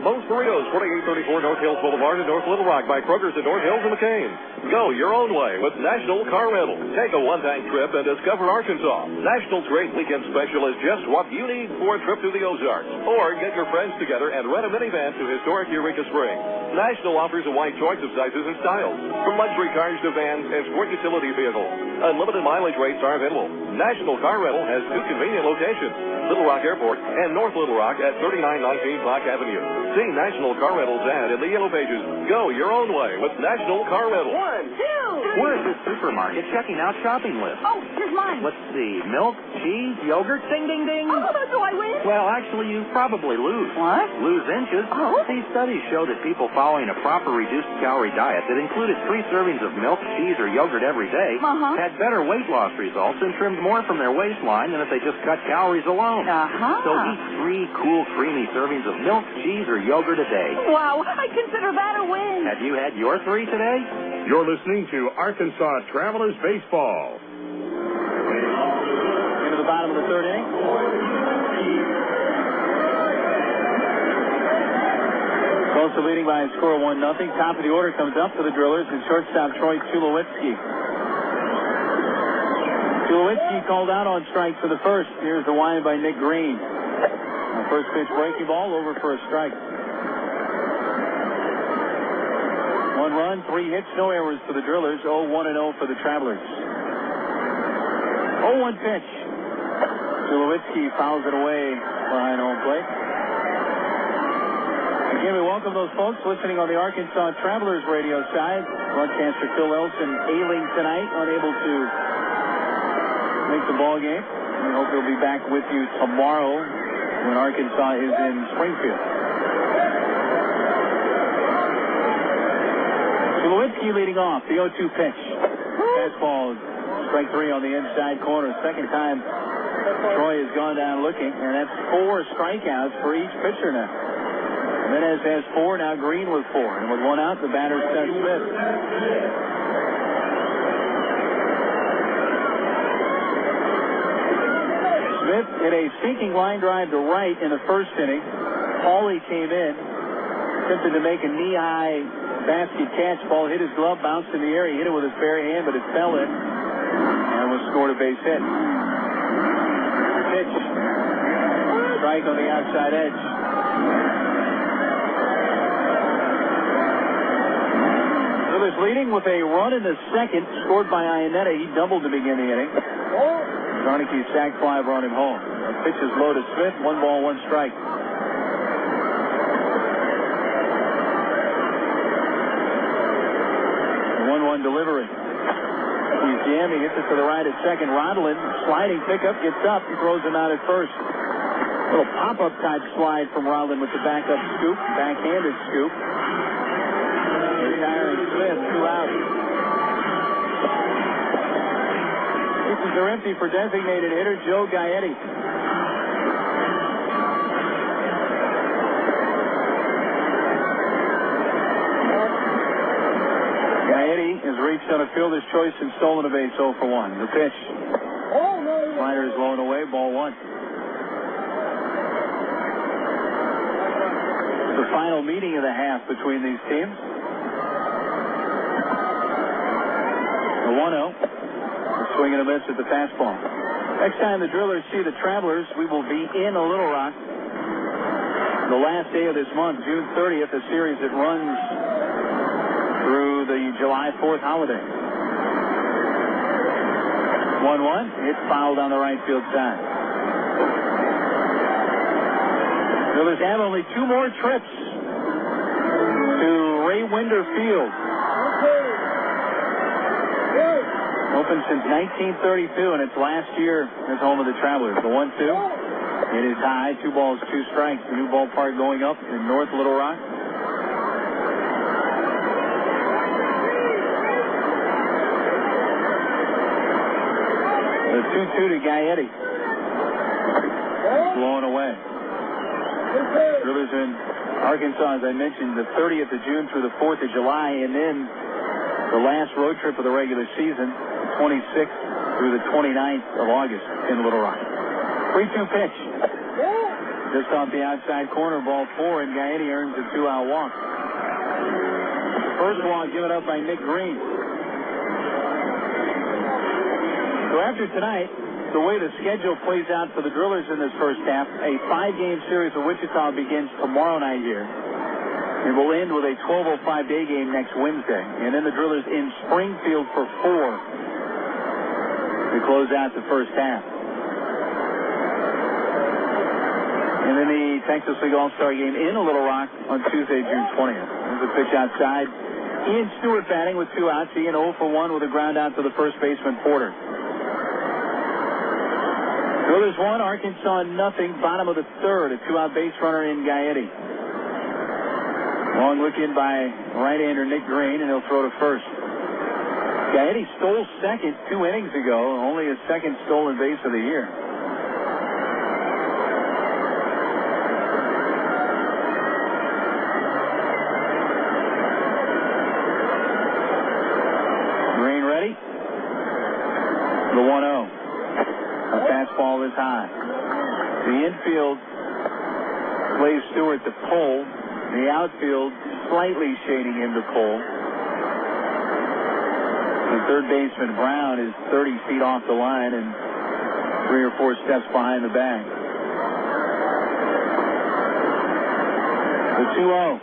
Moe's Burritos, 4834 North Hills Boulevard in North Little Rock by Kroger's at North Hills and McCain. Go your own way with National Car Rental. Take a one-time trip and discover Arkansas. National's great weekend special is just what you need for a trip to the Ozarks. Or get your friends together and rent a minivan to historic Eureka Springs. National offers a wide choice of sizes and styles, from luxury cars to vans and sport utility vehicles. Unlimited mileage rates are available. National Car Rental has 2 convenient locations, Little Rock Airport and North Little Rock at 3919 Black Avenue. See National Car Rental's ad in the yellow pages. Go your own way with National Car Rental.
1, 2.
We're at the supermarket checking out shopping lists.
Oh, here's mine.
Let's see. Milk, cheese, yogurt, ding, ding, ding.
Oh, do I win?
Well, actually, you probably lose.
What?
Lose inches.
Oh.
These studies show that people following a proper reduced calorie diet that included 3 servings of milk, cheese, or yogurt every day had better weight loss results and trimmed more from their waistline than if they just cut calories alone. So eat 3 cool, creamy servings of milk, cheese, or yogurt a day.
Wow, I consider that a win.
Have you had your 3 today?
You're listening to Arkansas Travelers Baseball.
Into the bottom of the third inning. Tulsa leading by a score of 1-0. Top of the order comes up for the Drillers and shortstop Troy Tulowitzki. Tulowitzki called out on strikes for the first. Here's the wind by Nick Green. First pitch breaking ball over for a strike. 1 run, 3 hits, no errors for the Drillers. 0-1-0 for the Travelers. 0-1 pitch. Tulowitzki fouls it away behind home plate. Again, we welcome those folks listening on the Arkansas Travelers radio side. Broadcaster Phil Elson ailing tonight, unable to make the ball game. We hope he'll be back with you tomorrow when Arkansas is in Springfield. Tulowitzki leading off, the 0-2 pitch. Fastball, strike 3 on the inside corner. Second time Troy has gone down looking, and that's 4 strikeouts for each pitcher now. Jiménez has 4, now Green with 4. And with 1 out, the batter's Seth Smith. Smith hit a sinking line drive to right in the first inning. Pauly came in, attempted to make a knee-high basket catch. Ball hit his glove, bounced in the air. He hit it with his bare hand, but it fell in and was scored a base hit. Pitch. Strike on the outside edge. Drillers leading with a run in the second, scored by Ianetta. He doubled to begin the inning. Koshansky sack fly brought him home. The pitch is low to Smith. 1 ball, 1 strike. 1-1 delivery. He's jamming, hits it to the right at second. Rondlin, sliding pickup, gets up and throws him out at first. Little pop-up type slide from Rondlin with the backup scoop, backhanded scoop. Retiring Smith, 2 out. Bases are empty for designated hitter Joe Gaetti. Gaetti has reached on a fielder's choice and stolen a base 0 for 1. The pitch. Slider is low and away, ball 1. The final meeting of the half between these teams. The 1-0. Swing and a miss at the fastball. Next time the Drillers see the Travelers, we will be in Little Rock. The last day of this month, June 30th, a series that runs through the July 4th holiday. 1-1. Hit fouled on the right field side. Drillers have only 2 more trips to Ray Winder Field. Opened since 1932, and its last year as home of the Travelers. The 1-2. It is high. 2 balls, 2 strikes. The new ballpark going up in North Little Rock. The 2-2 to Gaetti. Blown away. Drillers in Arkansas, as I mentioned, the 30th of June through the 4th of July, and then the last road trip of the regular season, 26th through the 29th of August in Little Rock. 3-2 pitch. Just off the outside corner, ball 4, and Gaetti earns a 2-out walk. First walk given up by Nick Green. So after tonight, the way the schedule plays out for the Drillers in this first half, a 5-game series of Wichita begins tomorrow night here. It will end with a 12:05 day game next Wednesday. And then the Drillers in Springfield for 4 to close out the first half. And then the Texas League All-Star game in Little Rock on Tuesday, June 20th. There's a pitch outside. Ian Stewart batting with 2 outs. Ian 0 for 1 with a ground out to the first baseman, Porter. Drillers 1, Arkansas nothing. Bottom of the 3rd, a 2-out base runner in Gaetti. Long look in by right-hander Nick Green, and he'll throw to first. Gaetti stole second 2 innings ago, only his second stolen base of the year. Green ready. The 1-0. A fastball is high. The infield plays Stewart to pull. The outfield slightly shading him to pull. The third baseman, Brown, is 30 feet off the line and 3 or 4 steps behind the bag. The 2-0.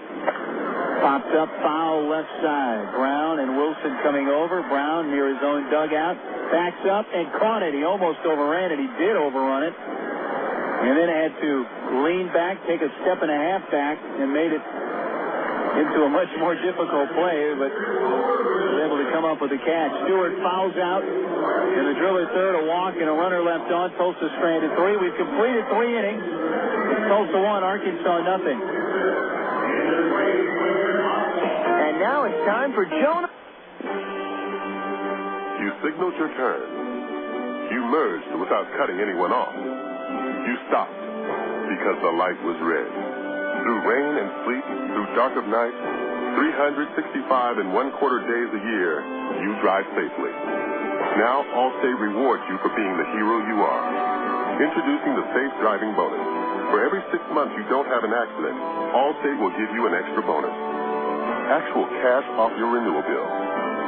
Popped up foul left side. Brown and Wilson coming over. Brown near his own dugout. Backs up and caught it. He almost overran it. He did overrun it. And then had to lean back, take a step and a half back, and made it into a much more difficult play, but was able to come up with the catch. Stewart fouls out, and the Driller third, a walk and a runner left on. Tulsa stranded 3. We've completed 3 innings. Tulsa 1, Arkansas nothing.
And now it's time for Jonah.
You signaled your turn. You merged without cutting anyone off. You stopped because the light was red. Through rain and sleet, through dark of night, 365 and 1/4 days a year, you drive safely. Now Allstate rewards you for being the hero you are. Introducing the Safe Driving Bonus. For every 6 months you don't have an accident, Allstate will give you an extra bonus. Actual cash off your renewal bill.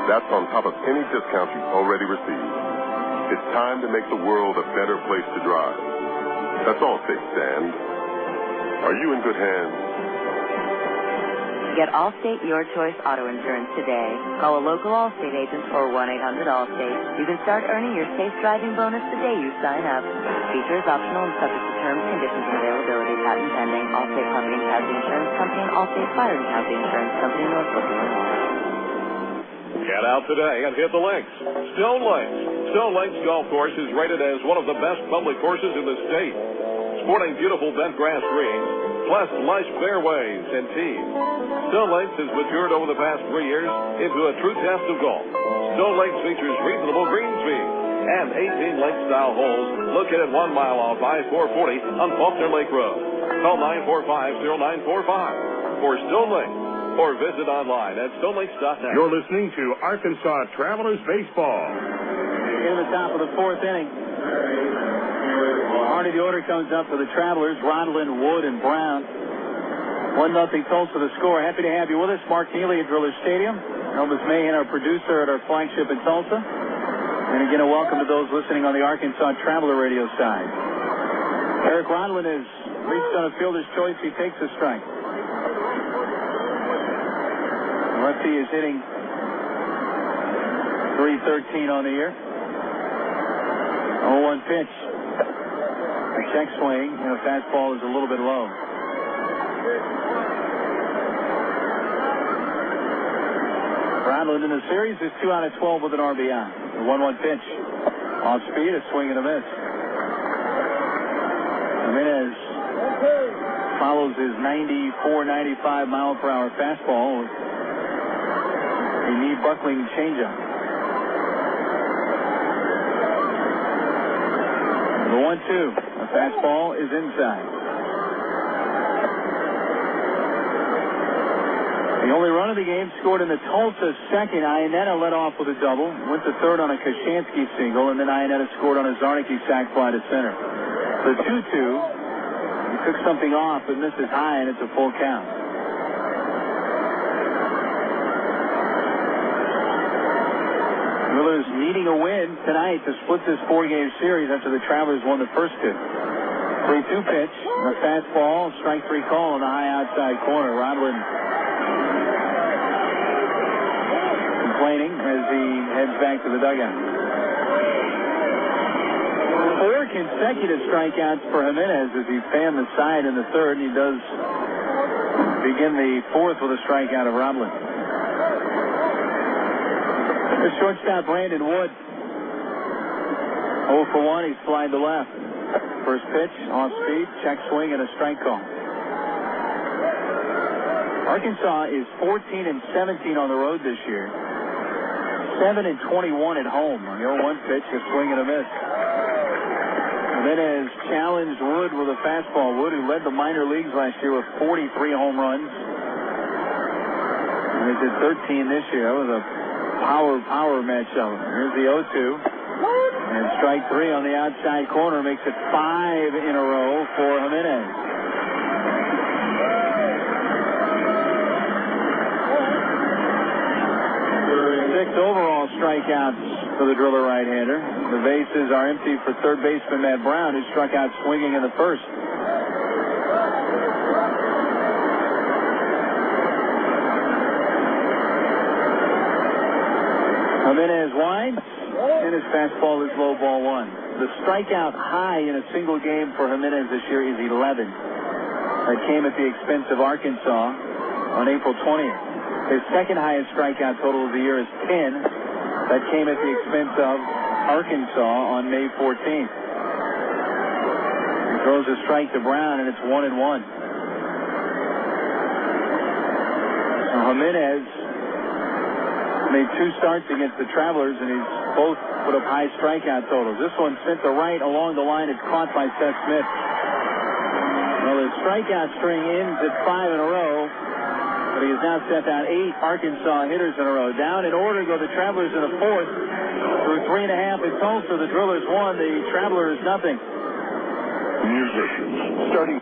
That's on top of any discount you've already received. It's time to make the world a better place to drive. That's Allstate, Stan. Are you in good hands?
Get Allstate Your Choice Auto Insurance today. Call a local Allstate agent or 1-800-ALLSTATE. You can start earning your safe driving bonus the day you sign up. Features optional and subject to terms, conditions, and availability. Patent pending. Allstate Property and Casualty Insurance Company and Allstate Fire and Casualty Insurance Company, Northbrook, Illinois.
Get out today and hit the links. Stone Links. Stone Links Golf Course is rated as one of the best public courses in the state. Sporting beautiful bent grass greens, plus lush fairways and tees. Stone Links has matured over the past 3 years into a true test of golf. Stone Links features reasonable green speed and 18 lake-style holes located 1 mile off I-440 on Faulkner Lake Road. Call 945-0945 for Stone Links or visit online at stonelinks.net.
You're listening to Arkansas Travelers Baseball.
In the top of the 4th inning. Already the order comes up for the Travelers, Rodlin, Wood, and Brown. 1-0 Tulsa the score. Happy to have you with us. Mark Neely at Driller Stadium. Elvis Mahan, our producer at our flagship in Tulsa. And again, a welcome to those listening on the Arkansas Traveler radio side. Eric Rodlin has reached on a fielder's choice. He takes a strike. Lefty is hitting .313 on the year. 0-1 pitch. A check swing, and a fastball is a little bit low. Rodland in the series is 2 out of 12 with an RBI. The 1-1 pitch. Off speed, a swing and a miss. Jiménez follows his 94, 95 mile per hour fastball with a knee buckling changeup. The 1-2. The fastball is inside. The only run of the game scored in the Tulsa second. Ianetta led off with a double, went to third on a Koshansky single, and then Ianetta scored on a Zarnicki sac fly to center. The 2-2, he took something off but misses high, and it's a full count. Miller's needing a win tonight to split this 4-game series after the Travelers won the first 2. 3-2 pitch, a fastball, strike 3 call on the high outside corner. Rodland complaining as he heads back to the dugout. 4 consecutive strikeouts for Jiménez as he fanned the side in the third, and he does begin the fourth with a strikeout of Rodland. The shortstop, Brandon Wood. 0 for 1, he's flying to left. First pitch, off speed, check swing, and a strike call. Arkansas is 14-17 on the road this year. 7-21 at home. On the 0-1 pitch, a swing and a miss. Jiménez challenged Wood with a fastball. Wood, who led the minor leagues last year with 43 home runs. And they did 13 this year. That was a power matchup. Here's the 0-2. And strike 3 on the outside corner makes it 5 in a row for Jiménez. 6 overall strikeouts for the driller right-hander. The bases are empty for third baseman Matt Brown, who struck out swinging in the first. Jiménez winds, and his fastball is low, ball 1. The strikeout high in a single game for Jiménez this year is 11. That came at the expense of Arkansas on April 20th. His second highest strikeout total of the year is 10. That came at the expense of Arkansas on May 14th. He throws a strike to Brown, and it's 1-1. So Jiménez made 2 starts against the Travelers, and he's both put up high strikeout totals. This one sent to right along the line. It's caught by Seth Smith. Well, the strikeout string ends at 5 in a row. But he has now sent out 8 Arkansas hitters in a row. Down in order go the Travelers in the fourth. Through 3.5 at Tulsa, the Drillers won. The Travelers nothing.
Musicians starting.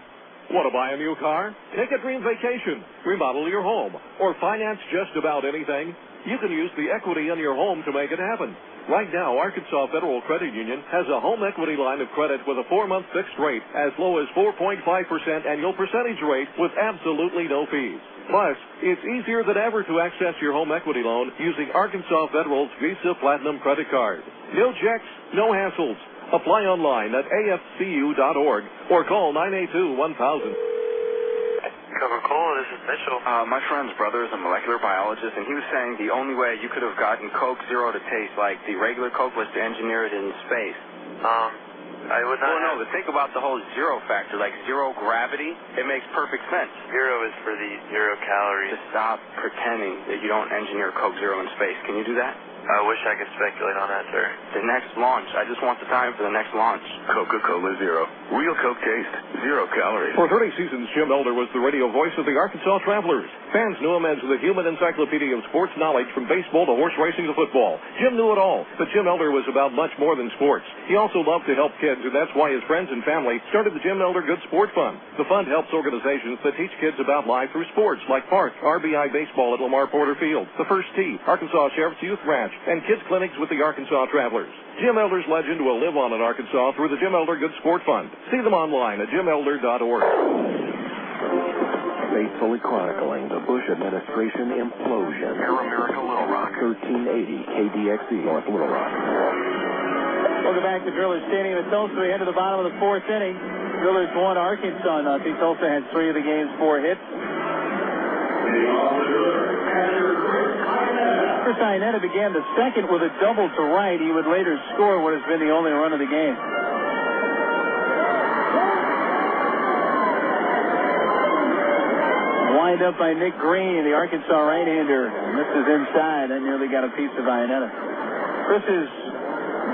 Want to buy a new car? Take a dream vacation, remodel your home, or finance just about anything? You can use the equity in your home to make it happen. Right now, Arkansas Federal Credit Union has a home equity line of credit with a 4-month fixed rate as low as 4.5% annual percentage rate with absolutely no fees. Plus, it's easier than ever to access your home equity loan using Arkansas Federal's Visa Platinum credit card. No checks, no hassles. Apply online at afcu.org or call 982-1000.
Coca-Cola, this is Mitchell.
My friend's brother is a molecular biologist, and he was saying the only way you could have gotten Coke Zero to taste like the regular Coke was to engineer it in space.
I would not.
Well, no, but think about the whole zero factor, like zero gravity. It makes perfect sense.
Zero is for the 0 calories.
Just stop pretending that you don't engineer Coke Zero in space. Can you do that?
I wish I could speculate on that, sir.
The next launch. I just want the time for the next launch.
Coca-Cola Zero. Real Coke taste. 0 calories.
For 30 seasons, Jim Elder was the radio voice of the Arkansas Travelers. Fans knew him as the human encyclopedia of sports knowledge from baseball to horse racing to football. Jim knew it all, but Jim Elder was about much more than sports. He also loved to help kids, and that's why his friends and family started the Jim Elder Good Sport Fund. The fund helps organizations that teach kids about life through sports, like Park, RBI Baseball at Lamar Porter Field, the First Tee, Arkansas Sheriff's Youth Ranch, and kids clinics with the Arkansas Travelers. Jim Elder's legend will live on in Arkansas through the Jim Elder Good Sport Fund. See them online at jimelder.org.
Faithfully chronicling the Bush administration implosion.
Air America Little Rock.
1380 KDXE North Little Rock.
Welcome back to Driller Stadium at Tulsa. We head to the bottom of the fourth inning. Drillers won, Arkansas nothing. Tulsa had 3 of the game's 4 hits. Chris Ianetta began the second with a double to right. He would later score what has been the only run of the game. Wind up by Nick Green, the Arkansas right-hander. Misses inside and nearly got a piece of Ianetta. Chris is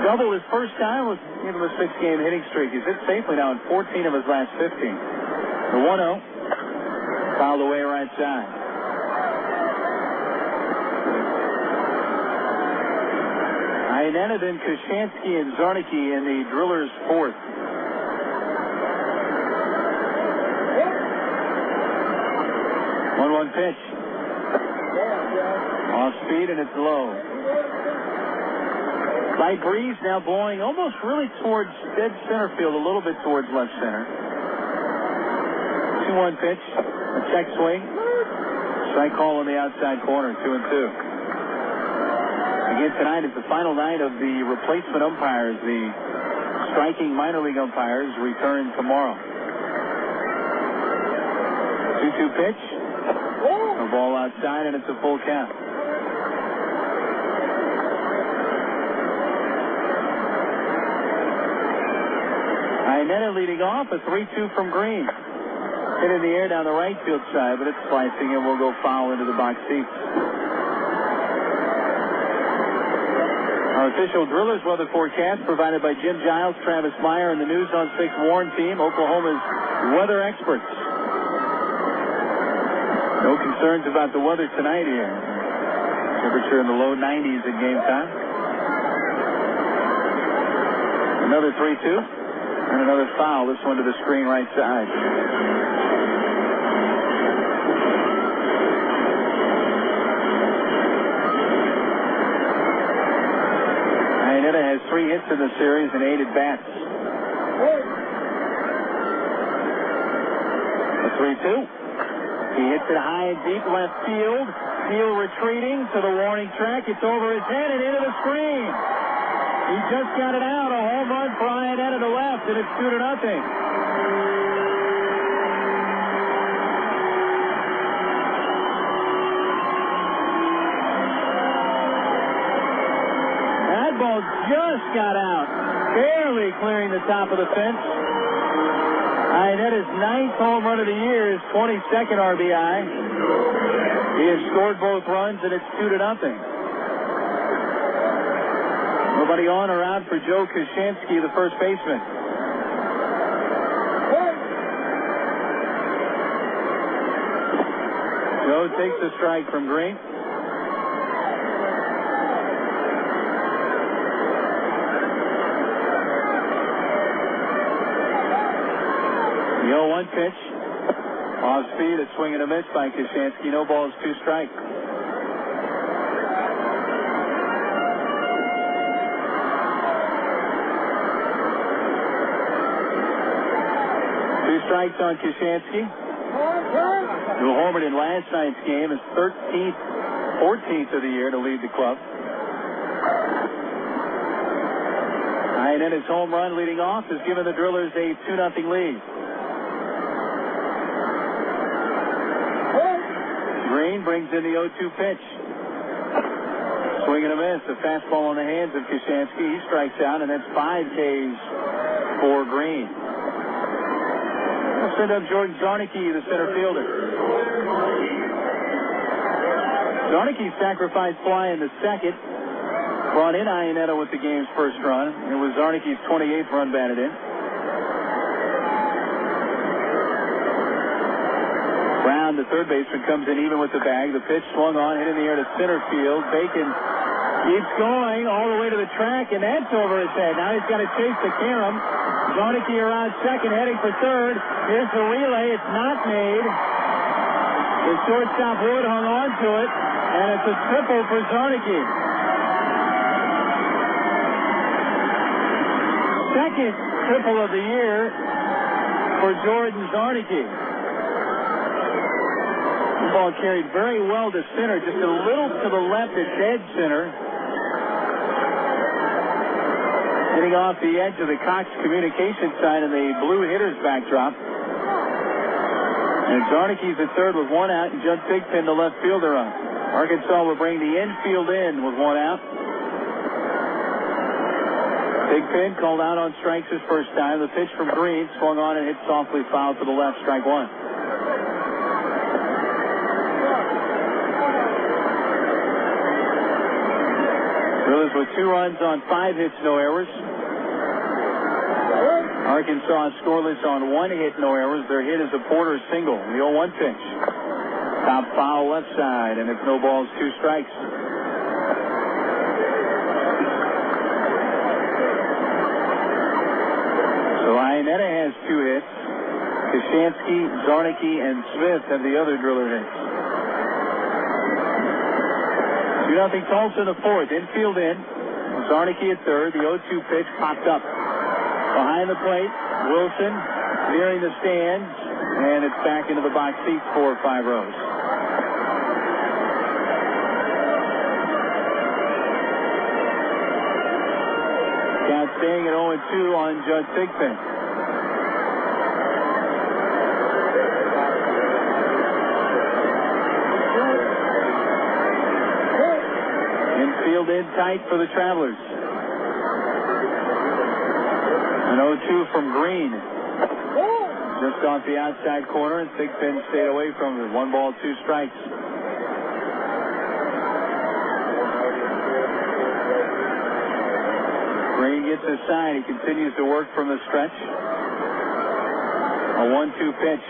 doubled his first time with gave him a 6-game hitting streak. He's hit safely now in 14 of his last 15. The 1-0 fouled away right side. Ianetta, then Koshansky and Zarnicki in the Drillers' 4th. One pitch. Off speed and it's low. Light breeze now blowing almost really towards dead center field, a little bit towards left center. 2-1 pitch. A check swing. Strike call on the outside corner. 2-2. Again tonight is the final night of the replacement umpires. The striking minor league umpires return tomorrow. 2-2 pitch. A ball outside and it's a full count. Ianetta leading off, a 3-2 from Green. Hit in the air down the right field side, but it's slicing and will go foul into the box seats. Our official Drillers weather forecast provided by Jim Giles, Travis Meyer, and the News on 6 Warren team, Oklahoma's weather experts. No concerns about the weather tonight here. Temperature in the low 90s at game time. Another 3-2 and another foul. This one to the screen right side. Ianetta has 3 hits in the series and 8 at bats. A 3-2. He hits it high and deep left field. Field retreating to the warning track. It's over his head and into the screen. He just got it out. A home run for Ianetta to left, and it's 2-0. That ball just got out, barely clearing the top of the fence. Ianetta's 9th home run of the year, his 22nd RBI. He has scored both runs, and it's 2-0. Nobody on or out for Joe Koshansky, the first baseman. Joe takes a strike from Green. The 0-1 pitch. Off speed, a swing and a miss by Koshansky. No balls, 2 strikes. 2 strikes on Koshansky. Who homered in last night's game, his 14th of the year to lead the club. Ianetta's home run leading off has given the Drillers a 2-0 lead. Green brings in the 0-2 pitch. Swing and a miss. A fastball on the hands of Koshansky. He strikes out, and that's 5 Ks for Green. We'll send up Jordan Zarnicki, the center fielder. Zarnicki sacrificed fly in the second. Brought in Ianetta with the game's first run. It was Zarnicki's 28th run batted in. Brown, the third baseman, comes in even with the bag. The pitch swung on, hit in the air to center field. Bacon keeps going all the way to the track, and that's over his head. Now he's got to chase the carom. Zarnicki around second, heading for third. Here's the relay. It's not made. The shortstop Wood hung on to it, and it's a triple for Zarnicki. Second triple of the year for Jordan Zarnicki. The ball carried very well to center, just a little to the left at dead center. Hitting off the edge of the Cox communication sign in the blue hitter's backdrop. And Zarnicki's at third with one out, and Judd Thigpen, the left fielder, up. Arkansas will bring the infield in with one out. Thigpen called out on strikes his first time. The pitch from Green swung on and hit softly foul to the left, strike one. Drillers with 2 runs on 5 hits, no errors. Arkansas scoreless on 1 hit, no errors. Their hit is a Porter single. The 0-1 pitch. Top foul left side, and it's no balls, 2 strikes. So Ianetta has 2 hits. Koshansky, Zarnicki, and Smith have the other Driller hits. 2-0 Tulsa in the fourth. Infield in. Zarnicki at third. The 0-2 pitch popped up. Behind the plate, Wilson nearing the stands, and it's back into the box seats 4 or 5 rows. Count staying at 0-2 on Judd Thigpen. Infield in tight for the Travelers. An 0-2 from Green. Just off the outside corner, and Thigpen stayed away from it. 1 ball, 2 strikes. Green gets his sign. He continues to work from the stretch. A 1-2 pitch.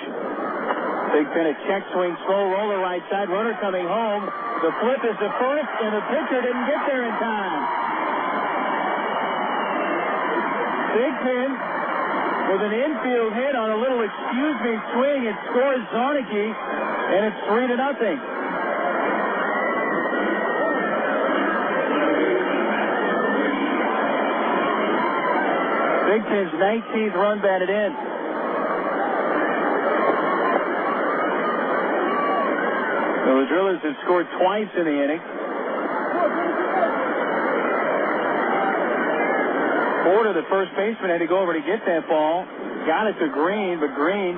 Thigpen a check swing, slow roller right side. Runner coming home. The flip is to first, and the pitcher didn't get there in time. Thigpen with an infield hit on a little excuse me swing. It scores Zarnicki, and it's 3-0. Thigpen's 19th run batted in. So the Drillers have scored twice in the inning. Porter, the first baseman, had to go over to get that ball. Got it to Green, but Green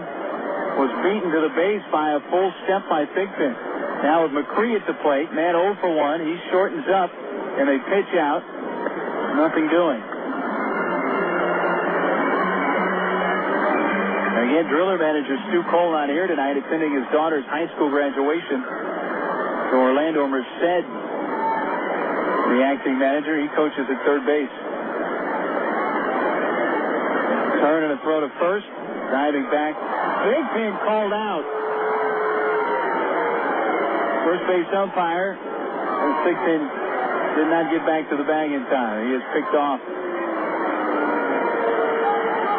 was beaten to the base by a full step by Thigpen. Now with Mapri at the plate, man 0 for 1. He shortens up, and they pitch out. Nothing doing. Again, Driller manager Stu Cole not here tonight, attending his daughter's high school graduation. So Orlando Merced, the acting manager, he coaches at third base. Turn and a throw to first. Diving back. Thigpen called out. First base umpire. And Thigpen did not get back to the bag in time. He is picked off.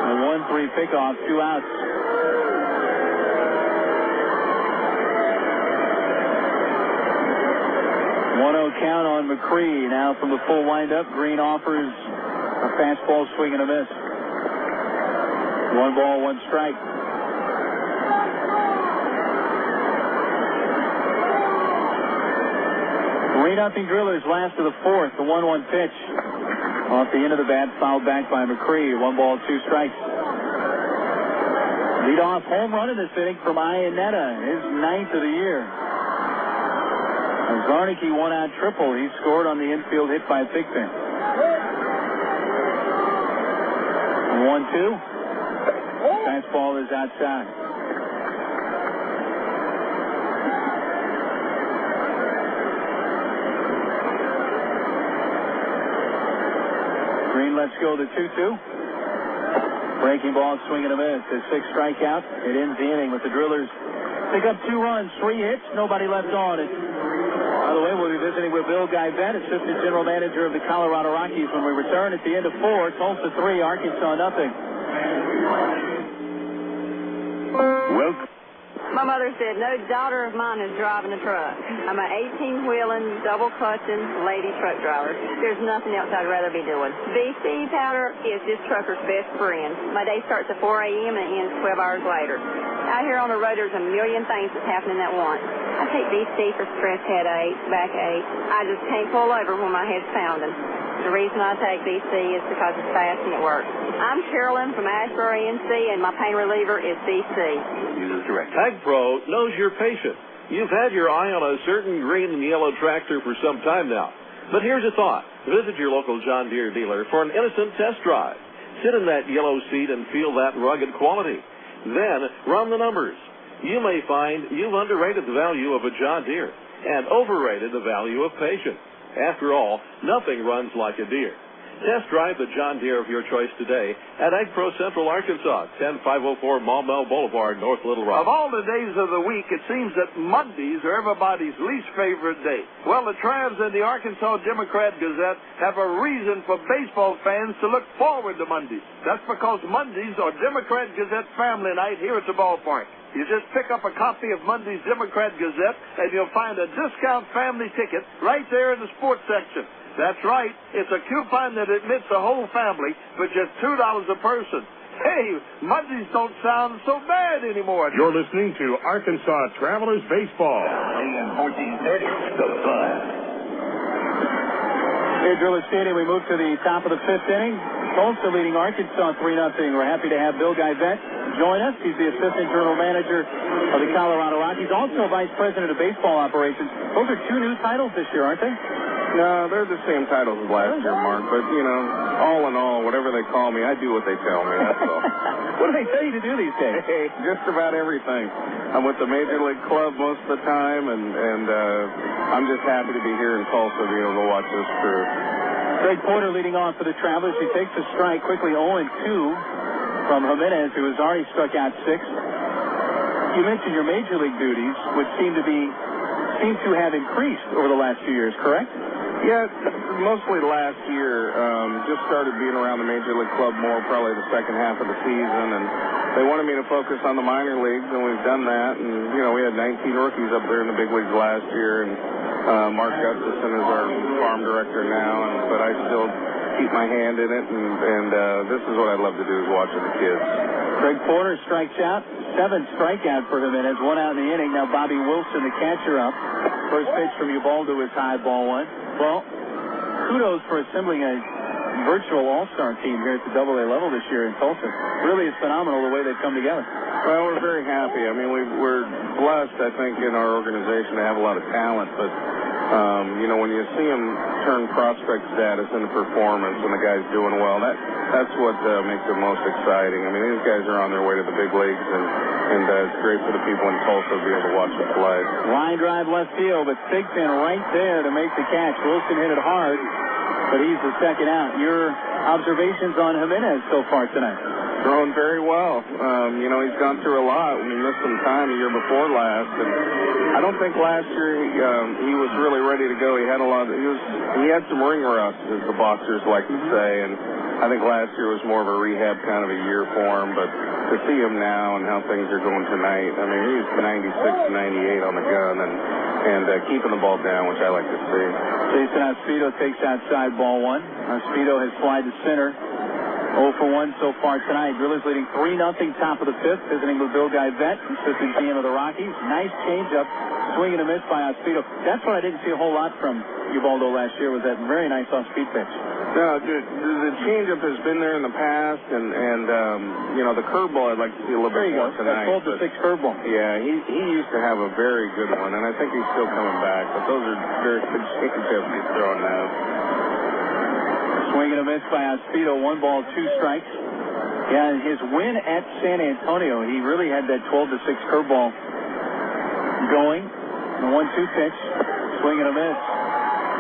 A 1-3 pickoff, 2 outs. 1-0 count on Mapri. Now from the full windup, Green offers a fastball swing and a miss. 1 ball, 1 strike. 3-0 Drillers, last of the fourth. The 1-1 pitch off the end of the bat, fouled back by Mapri. 1 ball, 2 strikes. Leadoff home run in this inning from Ianetta, his 9th of the year. Zarnicki 1-out triple. He scored on the infield hit by Thigpen. 1-2. Fastball is outside. Green lets go the 2-2. Breaking ball, swing and a miss. His 6th strikeout. It ends the inning with the Drillers pick up 2 runs, 3 hits, nobody left on it. By the way, we'll be visiting with Bill Guyvette, Assistant General Manager of the Colorado Rockies, when we return at the end of 4. Tulsa 3, Arkansas nothing.
Welcome.
My mother said, no daughter of mine is driving a truck. I'm an 18-wheeling, double-clutching lady truck driver. There's nothing else I'd rather be doing. VC powder is this trucker's best friend. My day starts at 4 a.m. and ends 12 hours later. Out here on the road, there's a million things that's happening at once. I take VC for stress headaches, backache. I just can't pull over when my head's pounding. The reason I take BC is because it's fast and it works. I'm Carolyn from Asheboro, NC, and my pain reliever is BC.
Use as directed.
AgPro knows you're patient. You've had your eye on a certain green and yellow tractor for some time now. But here's a thought. Visit your local John Deere dealer for an innocent test drive. Sit in that yellow seat and feel that rugged quality. Then run the numbers. You may find you've underrated the value of a John Deere and overrated the value of patience. After all, nothing runs like a Deere. Test drive the John Deere of your choice today at AgPro Central Arkansas, 10504 Maumelle Boulevard, North Little Rock.
Of all the days of the week, it seems that Mondays are everybody's least favorite day. Well, the Travs and the Arkansas Democrat Gazette have a reason for baseball fans to look forward to Mondays. That's because Mondays are Democrat Gazette family night here at the ballpark. You just pick up a copy of Monday's Democrat Gazette, and you'll find a discount family ticket right there in the sports section. That's right. It's a coupon that admits the whole family for just $2 a person. Hey, Mondays don't sound so bad anymore.
You're listening to Arkansas Travelers Baseball.
AM 1430, The Buzz.
Here at Driller Stadium, we move to the top of the fifth inning. Tulsa leading Arkansas 3-0. We're happy to have Bill Guyvette join us. He's the assistant general manager of the Colorado Rockies, also vice president of baseball operations. Those are two new titles this year, aren't they?
No, they're the same titles as last year, Mark. But, you know, all in all, whatever they call me, I do what they tell me. That's all.
What do they tell you to do these days?
Hey, just about everything. I'm with the Major League Club most of the time, and I'm just happy to be here in Tulsa to be able to watch this crew.
Greg Porter leading off for the Travelers. He takes a strike quickly, 0-2 from Jiménez, who has already struck out 6. You mentioned your Major League duties, which seem to have increased over the last few years, correct?
Yeah, mostly last year. Just started being around the Major League Club more probably the second half of the season, and they wanted me to focus on the minor leagues, and we've done that. And, you know, we had 19 rookies up there in the big leagues last year, and Mark Gustafson is our farm director now, but I still keep my hand in it, and this is what I love to do is watching the kids.
Greg Porter strikes out. 7 strikeout for Jiménez, 1 out in the inning. Now Bobby Wilson, the catcher, up. First pitch from Ubaldo is high, ball 1. Well, kudos for assembling a virtual all-star team here at the AA level this year in Tulsa. Really is phenomenal the way they've come together.
Well, we're very happy. I mean, we're blessed, I think, in our organization to have a lot of talent, but you know, when you see them turn prospect status into performance and the guy's doing well, that's what makes it most exciting. I mean, these guys are on their way to the big leagues, and it's great for the people in Tulsa to be able to watch them play.
Line drive left field, but Thigpen right there to make the catch. Wilson hit it hard, but he's the second out. Your observations on Jiménez so far tonight?
Throwing very well. You know, he's gone through a lot. We missed some time the year before last, and I don't think last year he was really ready to go. He had he had some ring rust, as the boxers like to say, and I think last year was more of a rehab kind of a year for him. But to see him now and how things are going tonight, I mean, he's 96, 98 on the gun, and keeping the ball down, which I like to see.
Jason Ospito takes outside, ball 1. Ospito has flied to center. 0 for 1 so far tonight. Drillers leading 3-0, top of the 5th. Visiting with Bill Guyvette, assistant GM of the Rockies. Nice changeup, swing and a miss by Ospito. That's what I didn't see a whole lot from Ubaldo last year, was that very nice off-speed pitch.
No, the changeup has been there in the past, and you know, the curveball I'd like to see a little bit more tonight.
That's 12-6 curveball.
Yeah, he used to have a very good one, and I think he's still coming back. But those are very good changeups he's throwing now.
Swing and a miss by Ospito. 1 ball, 2 strikes. Yeah, and his win at San Antonio, he really had that 12-6 curveball going. The 1-2 pitch. Swing and a miss.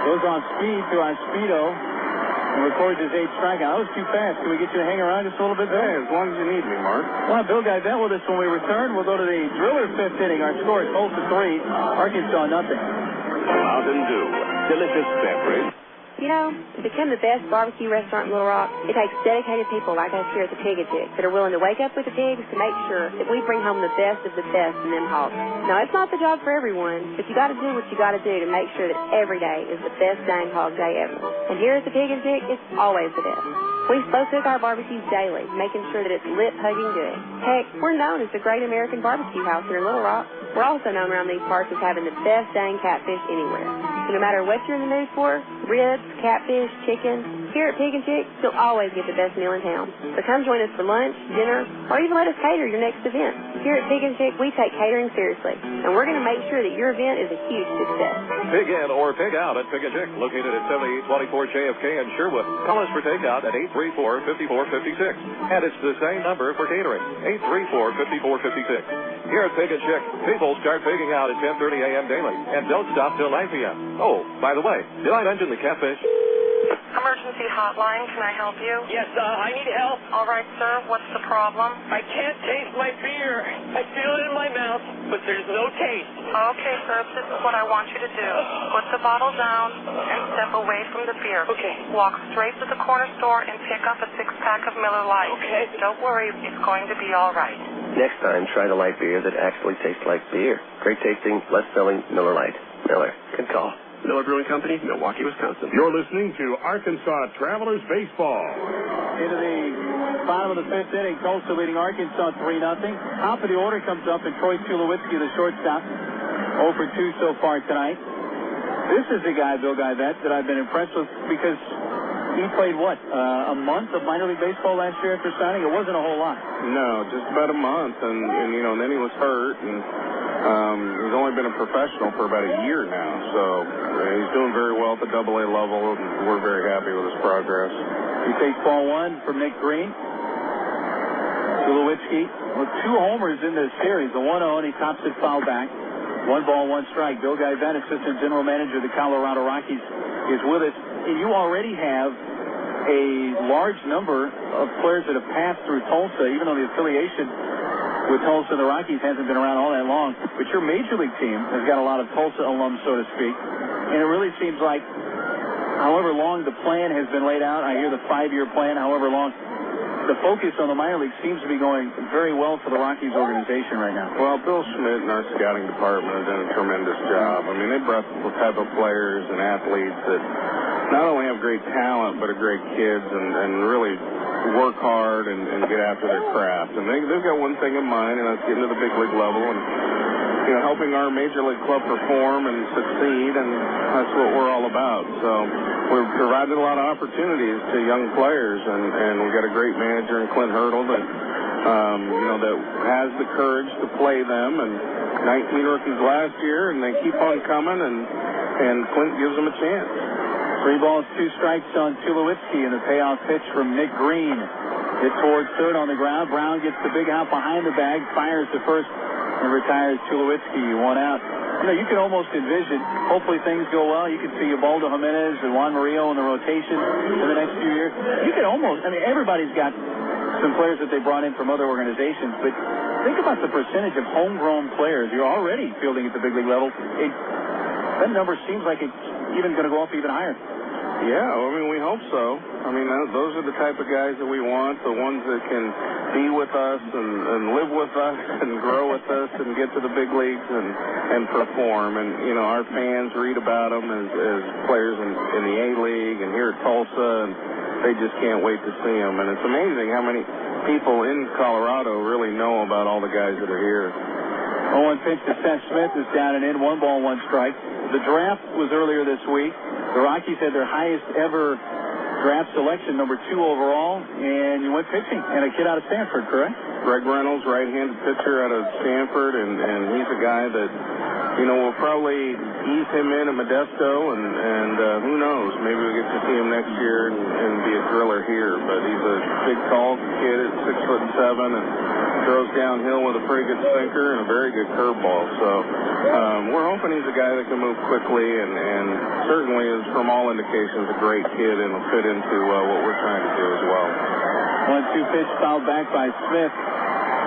Goes off speed to Ospito and records his 8th strikeout. That was too fast. Can we get you to hang around just a little bit there?
Yeah, as long as you need me, Mark.
Well, Bill Guyvette with us when we return. We'll go to the Driller 5th inning. Our score is Tulsa 3, Arkansas 0.
Mountain Dew, delicious beverage.
You know, to become the best barbecue restaurant in Little Rock, it takes dedicated people like us here at the Pig and Chick that are willing to wake up with the pigs to make sure that we bring home the best of the best in them hogs. Now, it's not the job for everyone, but you got to do what you got to do to make sure that every day is the best dang hog day ever. And here at the Pig and Chick, it's always the best. We slow cook our barbecues daily, making sure that it's lip-hugging good. Heck, we're known as the Great American Barbecue House here in Little Rock. We're also known around these parts as having the best dang catfish anywhere. So no matter what you're in the mood for, ribs, catfish, chicken. Here at Pig and Chick, you'll always get the best meal in town. So come join us for lunch, dinner, or even let us cater your next event. Here at Pig and Chick, we take catering seriously, and we're going to make sure that your event is a huge success.
Pig in or pig out at Pig and Chick, located at 7824 JFK in Sherwood. Call us for takeout at 834-5456. And it's the same number for catering, 834-5456. Here at Pig and Chick, people start pigging out at 10:30 a.m. daily and don't stop till 9 p.m. Oh, by the way, did I mention the catfish?
Emergency hotline, can I help you?
Yes, I need help.
All right, sir, what's the problem?
I can't taste my beer. I feel it in my mouth, but there's no taste.
Okay, sir, this is what I want you to do. Put the bottle down and step away from the beer.
Okay.
Walk straight to the corner store and pick up a 6-pack of Miller Lite.
Okay.
Don't worry, it's going to be all right.
Next time, try the light beer that actually tastes like beer. Great tasting, less selling Miller Lite. Miller, good call.
Miller Brewing Company, Milwaukee, Wisconsin.
You're listening to Arkansas Travelers Baseball.
Into the bottom of the 5th inning, Tulsa leading Arkansas 3-0. Top of the order comes up, and Troy Tulowitzki, the shortstop, 0 for 2 so far tonight. This is the guy, Bill Guyvet, that I've been impressed with because he played, a month of minor league baseball last year after signing? It wasn't a whole lot.
No, just about a month, and then he was hurt, and he's only been a professional for about a year now, so he's doing very well at the AA level, and we're very happy with his progress.
He takes ball 1 from Nick Green. Tulowitzki with 2 homers in this series. The 1-0, and he tops it foul back. 1 ball, 1 strike. Bill Guyvet, assistant general manager of the Colorado Rockies, is with us. And you already have a large number of players that have passed through Tulsa, even though the affiliation with Tulsa and the Rockies hasn't been around all that long. But your major league team has got a lot of Tulsa alums, so to speak. And it really seems like however long the plan has been laid out, I hear the 5-year plan, however long, the focus on the minor league seems to be going very well for the Rockies organization right now.
Well, Bill Schmidt and our scouting department have done a tremendous job. I mean, they brought the type of players and athletes that not only have great talent, but are great kids and really work hard and get after their craft. And they've got one thing in mind, and that's getting to the big league level and helping our major league club perform and succeed, and that's what we're all about. So we've provided a lot of opportunities to young players, and we've got a great manager in Clint Hurdle that that has the courage to play them, and 19 rookies last year, and they keep on coming, and Clint gives them a chance.
3 balls, 2 strikes on Tulowitzki, and the payoff pitch from Nick Green. Hit towards third on the ground. Brown gets the big hop behind the bag, fires to first, and retires Tulowitzki. 1 out. You can almost envision, hopefully things go well, you can see Ubaldo Jiménez and Juan Murillo in the rotation in the next few years. You can almost, everybody's got some players that they brought in from other organizations, but think about the percentage of homegrown players you're already fielding at the big league level. That number seems like it's even going to go up even higher.
Yeah, we hope so. Those are the type of guys that we want, the ones that can be with us and live with us and grow with us and get to the big leagues and perform. And, our fans read about them as players in the A-League and here at Tulsa, and they just can't wait to see them. And it's amazing how many people in Colorado really know about all the guys that are here.
0-1 pitch to Seth Smith is down and in. 1 ball, 1 strike. The draft was earlier this week. The Rockies had their highest ever draft selection, number 2 overall, and you went pitching, and a kid out of Stanford, correct?
Greg Reynolds, right-handed pitcher out of Stanford, and he's a guy that, we'll probably ease him in at Modesto, and who knows, maybe we'll get to see him next year and be a driller here. But he's a big, tall kid at 6'7", and throws downhill with a pretty good sinker and a very good curveball. So we're hoping he's a guy that can move quickly, and certainly is, from all indications, a great kid and will fit into what we're trying to do as well.
1-2 pitch fouled back by Smith.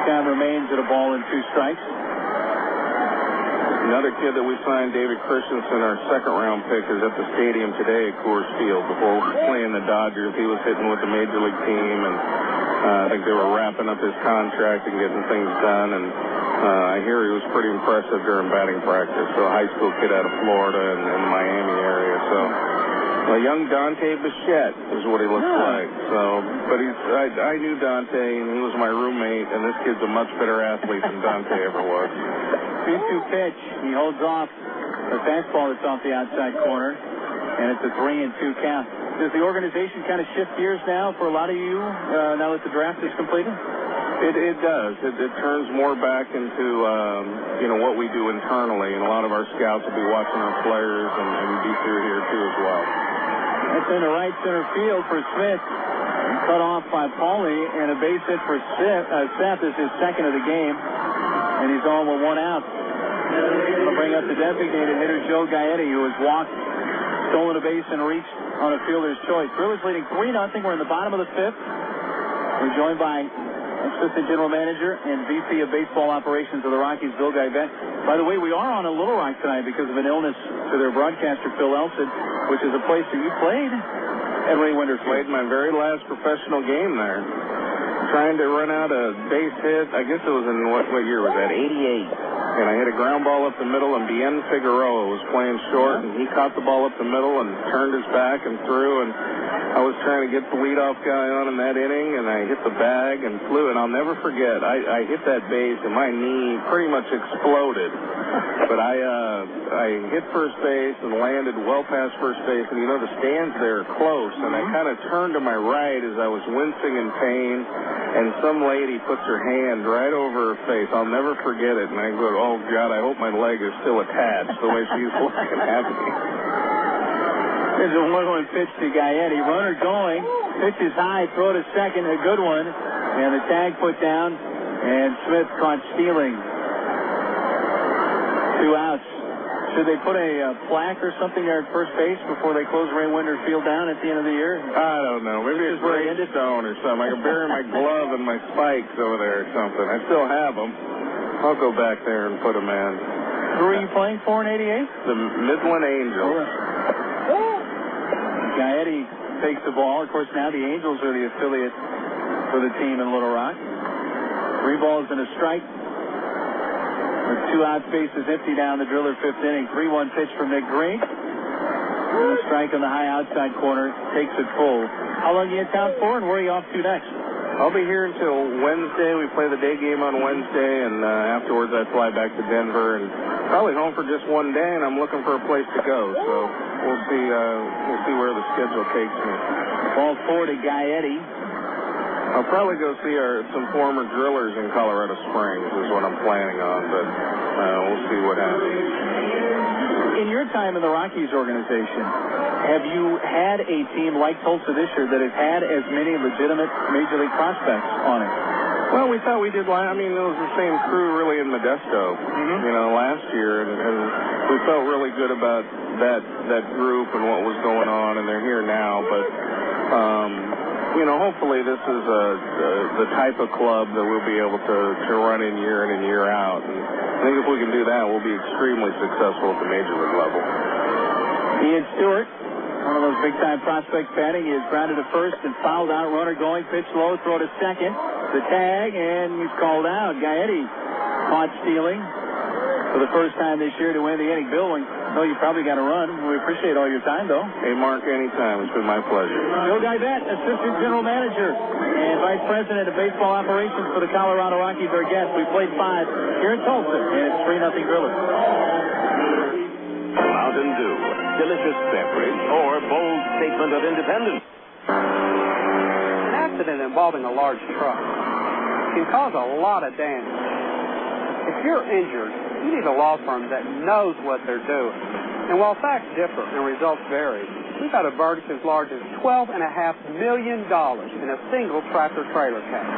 Count remains at a ball and 2 strikes.
Another kid that we signed, David Christensen, our second-round pick, is at the stadium today at Coors Field. Before playing the Dodgers, he was hitting with the Major League team, and I think they were wrapping up his contract and getting things done, and I hear he was pretty impressive during batting practice. So a high school kid out of Florida and the Miami area. So a young Dante Bichette is what he looks like. So, but I knew Dante, and he was my roommate, and this kid's a much better athlete than Dante ever was.
2-2 pitch. He holds off a fastball that's off the outside corner. And it's a 3-2 count. Does the organization kind of shift gears now for a lot of you now that the draft is completed?
It does. It turns more back into, what we do internally, and a lot of our scouts will be watching our players and be through here, too, as well.
That's into right center field for Smith. Cut off by Paulie, and a base hit for Seth is his second of the game, and he's on with one out. We'll bring up the designated hitter, Joe Gaetti, who has walked, stolen a base, and reached on a fielder's choice. Brewers leading 3-0. We're in the bottom of the fifth. We're joined by Assistant General Manager and VP of Baseball Operations of the Rockies, Bill Geivett. By the way, we are on a Little Rock tonight because of an illness to their broadcaster, Phil Elson, which is a place that you played at Ray Winder.
Played my very last professional game there. Trying to run out a base hit. I guess it was in, what year was that? 88. And I hit a ground ball up the middle, and Bien Figueroa was playing short, and he caught the ball up the middle and turned his back and threw, and I was trying to get the leadoff guy on in that inning, and I hit the bag and flew, and I'll never forget, I hit that base, and my knee pretty much exploded. But I hit first base and landed well past first base, and the stands there are close, and I kind of turned to my right as I was wincing in pain, and some lady puts her hand right over her face. I'll never forget it, and I go, oh, God, I hope my leg is still attached the way she's looking at me.
There's a 1-1 pitch to Gaetti. Runner going. Pitch is high. Throw to second. A good one. And the tag put down. And Smith caught stealing. 2 outs. Should they put a plaque or something there at first base before they close Ray Winder Field down at the end of the year?
I don't know. Maybe it's gravestone or something. I can bury my glove and my spikes over there or something. I still have them. I'll go back there and put them in.
Who are you playing for in 88?
The Midland Angels.
Gaetti takes the ball. Of course, now the Angels are the affiliate for the team in Little Rock. 3 balls and a strike. With 2 outs, bases empty down the Driller 5th inning. 3-1 pitch from Nick Green. And a strike on the high outside corner. Takes it full. How long are you in town for, and where are you off to next?
I'll be here until Wednesday. We play the day game on Wednesday, and afterwards I fly back to Denver, and probably home for just 1 day, and I'm looking for a place to go. So we'll see where the schedule takes me.
Ball 4 to Gaetti.
I'll probably go see some former drillers in Colorado Springs is what I'm planning on, but we'll see what happens.
In your time in the Rockies organization, have you had a team like Tulsa this year that has had as many legitimate Major League prospects on it?
Well, we thought we did. I mean, it was the same crew really in Modesto, last year, and we felt really good about that group and what was going on, and they're here now. But hopefully this is the type of club that we'll be able to run in and year out. And I think if we can do that, we'll be extremely successful at the Major League level.
Ian Stewart, one of those big-time prospects batting. He is grounded to first and fouled out. Runner going, pitch low, throw to second. The tag, and he's called out. Gaetti caught stealing for the first time this year to win the inning. Bill, you probably got to run. We appreciate all your time, though.
Hey, Mark, anytime. It's been my pleasure.
Bill Geivett, Assistant General Manager and Vice President of Baseball Operations for the Colorado Rockies, our guest. We played 5 here in Tulsa, and it's 3-0 Drillers.
Mountain Dew, delicious beverage, or bold statement of independence.
An accident involving a large truck can cause a lot of damage. If you're injured, you need a law firm that knows what they're doing. And while facts differ and results vary, we've got a verdict as large as $12.5 million in a single tractor-trailer case.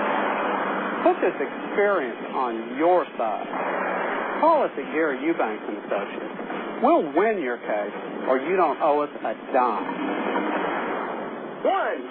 Put this experience on your side. Call us at Gary Eubanks & Associates. We'll win your case, or you don't owe us a dime.
1, 2,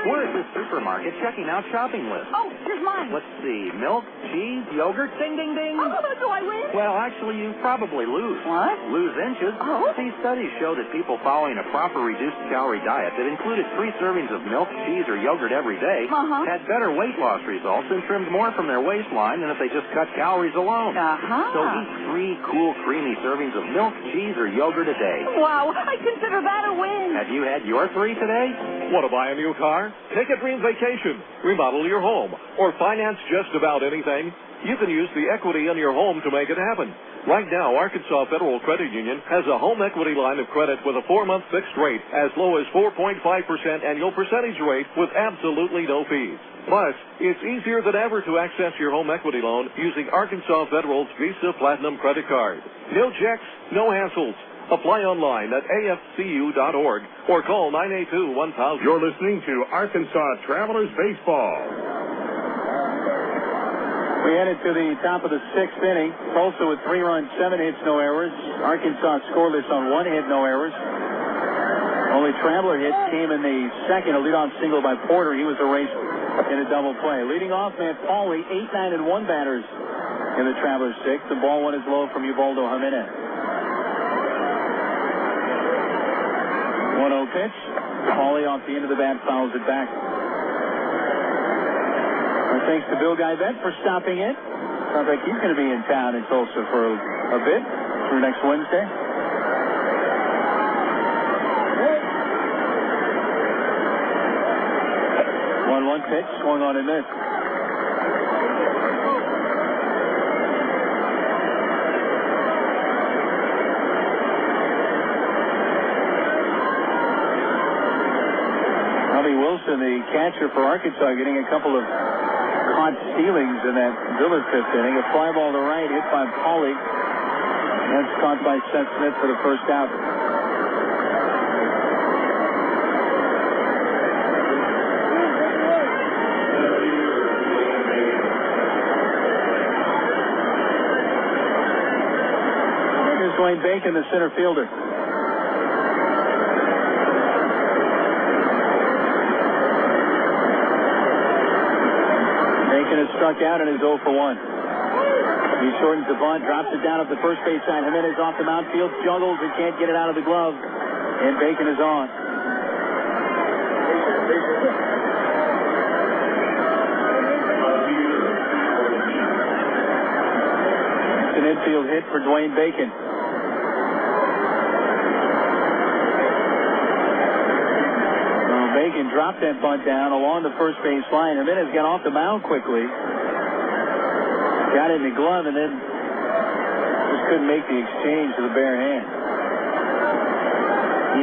3.
We're at the supermarket checking out shopping lists.
Oh, here's mine.
Let's see. Milk, cheese, yogurt, ding, ding, ding.
Oh, do I win?
Well, actually, you probably lose.
What?
Lose inches.
Oh.
These studies show that people following a proper reduced-calorie diet that included 3 servings of milk, cheese, or yogurt every day had better weight loss results and trimmed more from their waistline than if they just cut calories alone. So eat 3 cool, creamy servings of milk, cheese, or yogurt a day.
Wow, I consider that a win.
Have you had your 3 today?
Want to buy a new car? Take a dream vacation, remodel your home, or finance just about anything? you can use the equity in your home to make it happen. Right now, Arkansas Federal Credit Union has a home equity line of credit with a 4-month fixed rate as low as 4.5% annual percentage rate with absolutely no fees. Plus, it's easier than ever to access your home equity loan using Arkansas Federal's Visa Platinum credit card. No checks, no hassles. Apply online at afcu.org or call 982-1000.
You're listening to Arkansas Travelers Baseball.
We headed to the top of the 6th inning. Tulsa with 3 runs, 7 hits, no errors. Arkansas scoreless on 1 hit, no errors. Only Traveler hit came in the second, a leadoff single by Porter. He was erased in a double play. Leading off, Matt Pauley, 8, 9, and 1 batters in the Travelers 6th. The ball one is low from Ubaldo Jiménez. 1-0 pitch. Pauley off the end of the bat fouls it back. Thanks to Bill Guyvette for stopping in. Sounds like he's going to be in town in Tulsa for a bit through next Wednesday. 1-1 pitch, swung on and missed. Wilson, the catcher for Arkansas, getting a couple of caught stealings in that Villard 5th inning. A fly ball to right, hit by Pauley. That's caught by Seth Smith for the first out. Here's Dwayne Bacon, the center fielder. Struck out and is 0 for 1. He shortens the bunt, drops it down up the first base side. Jiménez off the mound field, juggles and can't get it out of the glove. And Bacon is on. It's an infield hit for Dwayne Bacon. Bacon dropped that bunt down along the first base line. Jiménez got off the mound quickly. Got it in the glove and then just couldn't make the exchange with the bare hand.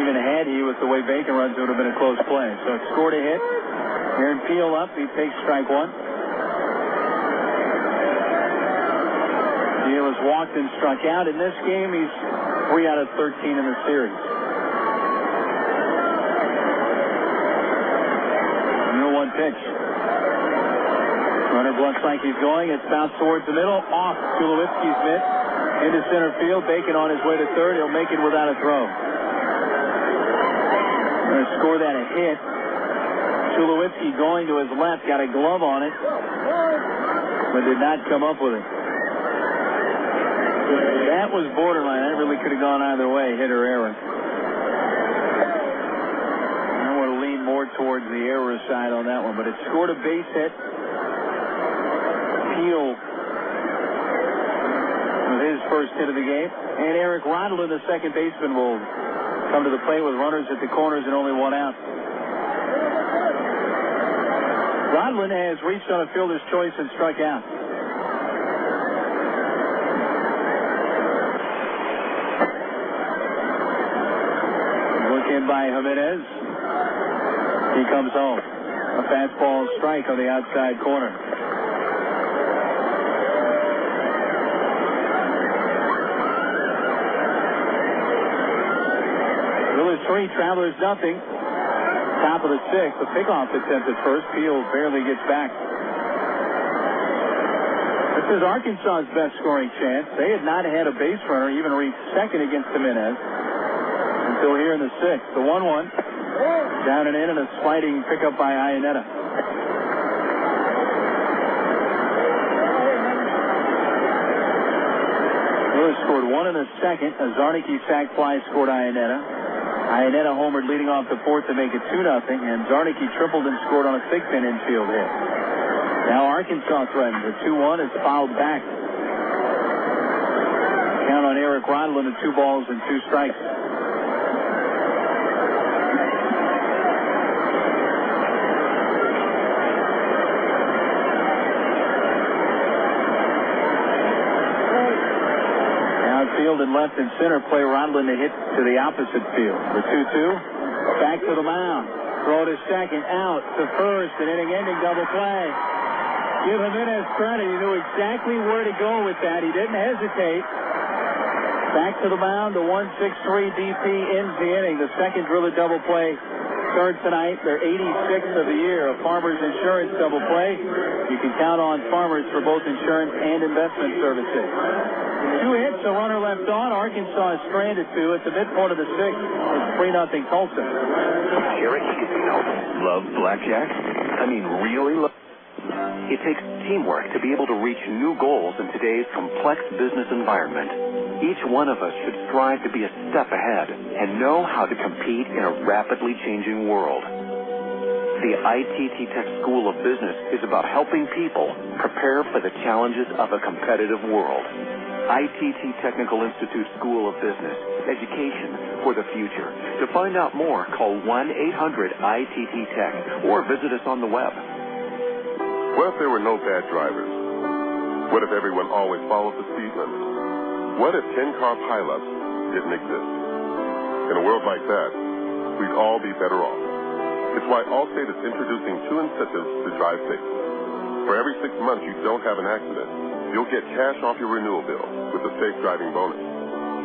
Even had he, with the way Bacon runs, it would have been a close play. So it scored a hit. Aaron Peel up. He takes strike 1. Peel has walked and struck out. In this game, he's 3 out of 13 in the series. 0-1 pitch. Runner blocks like he's going. It's bounced towards the middle. Off Tulowitzki's mitt. Into center field. Bacon on his way to third. He'll make it without a throw. Going to score that a hit. Tulowitzki going to his left. Got a glove on it. But did not come up with it. That was borderline. That really could have gone either way. Hit or error. I want to lean more towards the error side on that one. But it scored a base hit. Peel with his first hit of the game. And Eric Rondlin, the second baseman, will come to the plate with runners at the corners and only 1 out. Rondlin has reached on a fielder's choice and struck out. Look in by Jiménez. He comes home. A fastball strike on the outside corner. Brewers 3, Travelers nothing. Top of the 6th. The pickoff attempt at first. Peel barely gets back. This is Arkansas's best scoring chance. They had not had a base runner even reach second against Jiménez until here in the 6th. The 1-1. Down and in, and a sliding pickup by Ianetta. Brewers scored 1 in the 2nd. A Zarnicki sac fly scored Ianetta. Ianetta homered leading off the 4th to make it 2-0, and Zarnicki tripled and scored on a 6th infield hit. Now Arkansas threatens. The 2-1 is fouled back. Count on Eric Rondlin at 2 balls and 2 strikes. and left and center. Play Rondlin to hit to the opposite field. The 2-2. Back to the mound. Throw to second. Out to first. An inning-ending double play. Give Jiménez credit. He knew exactly where to go with that. He didn't hesitate. Back to the mound. The 1-6-3 BP ends the inning. The second Driller double play starts tonight. Their 86th of the year. A Farmers Insurance double play. You can count on Farmers for both insurance and investment services. 2 hits, a runner left on. Arkansas is stranded 2 at the midpoint of the 6th. It's 3-0 Tulsa.
Cherokee Casino. Love blackjack? I mean, really love. It takes teamwork to be able to reach new goals in today's complex business environment. Each one of us should strive to be a step ahead and know how to compete in a rapidly changing world. The ITT Tech School of Business is about helping people prepare for the challenges of a competitive world. ITT Technical Institute School of Business, education for the future. To find out more, call 1-800-ITT-TECH or visit us on the web.
What if there were no bad drivers? What if everyone always followed the speed limit? What if 10-car pileups didn't exist? In a world like that, we'd all be better off. It's why Allstate is introducing 2 incentives to drive safe. For every 6 months you don't have an accident, you'll get cash off your renewal bill with the Safe Driving Bonus.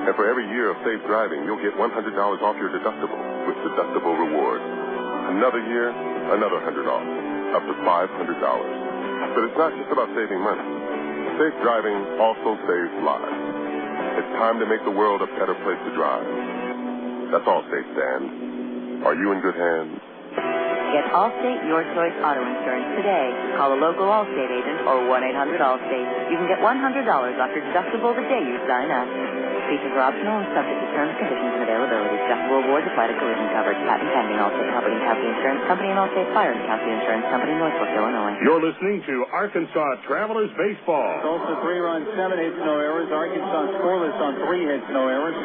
And for every year of safe driving, you'll get $100 off your deductible with Deductible Rewards. Another year, another $100 off, up to $500. But it's not just about saving money. Safe driving also saves lives. It's time to make the world a better place to drive. That's Allstate, Dan. Are you in good hands?
Get Allstate Your Choice Auto Insurance today. Call a local Allstate agent or 1-800-ALLSTATE. You can get $100 off your deductible the day you sign up. Features are optional and subject to terms, conditions, and availability. Deductible awards apply to collision coverage. Patent pending. Allstate Property and Casualty Insurance Company and Allstate Fire and Casualty Insurance Company, Northbrook, Illinois.
You're listening to Arkansas Travelers Baseball.
Tulsa 3 runs, 7 hits, no errors. Arkansas scoreless on 3 hits, no errors.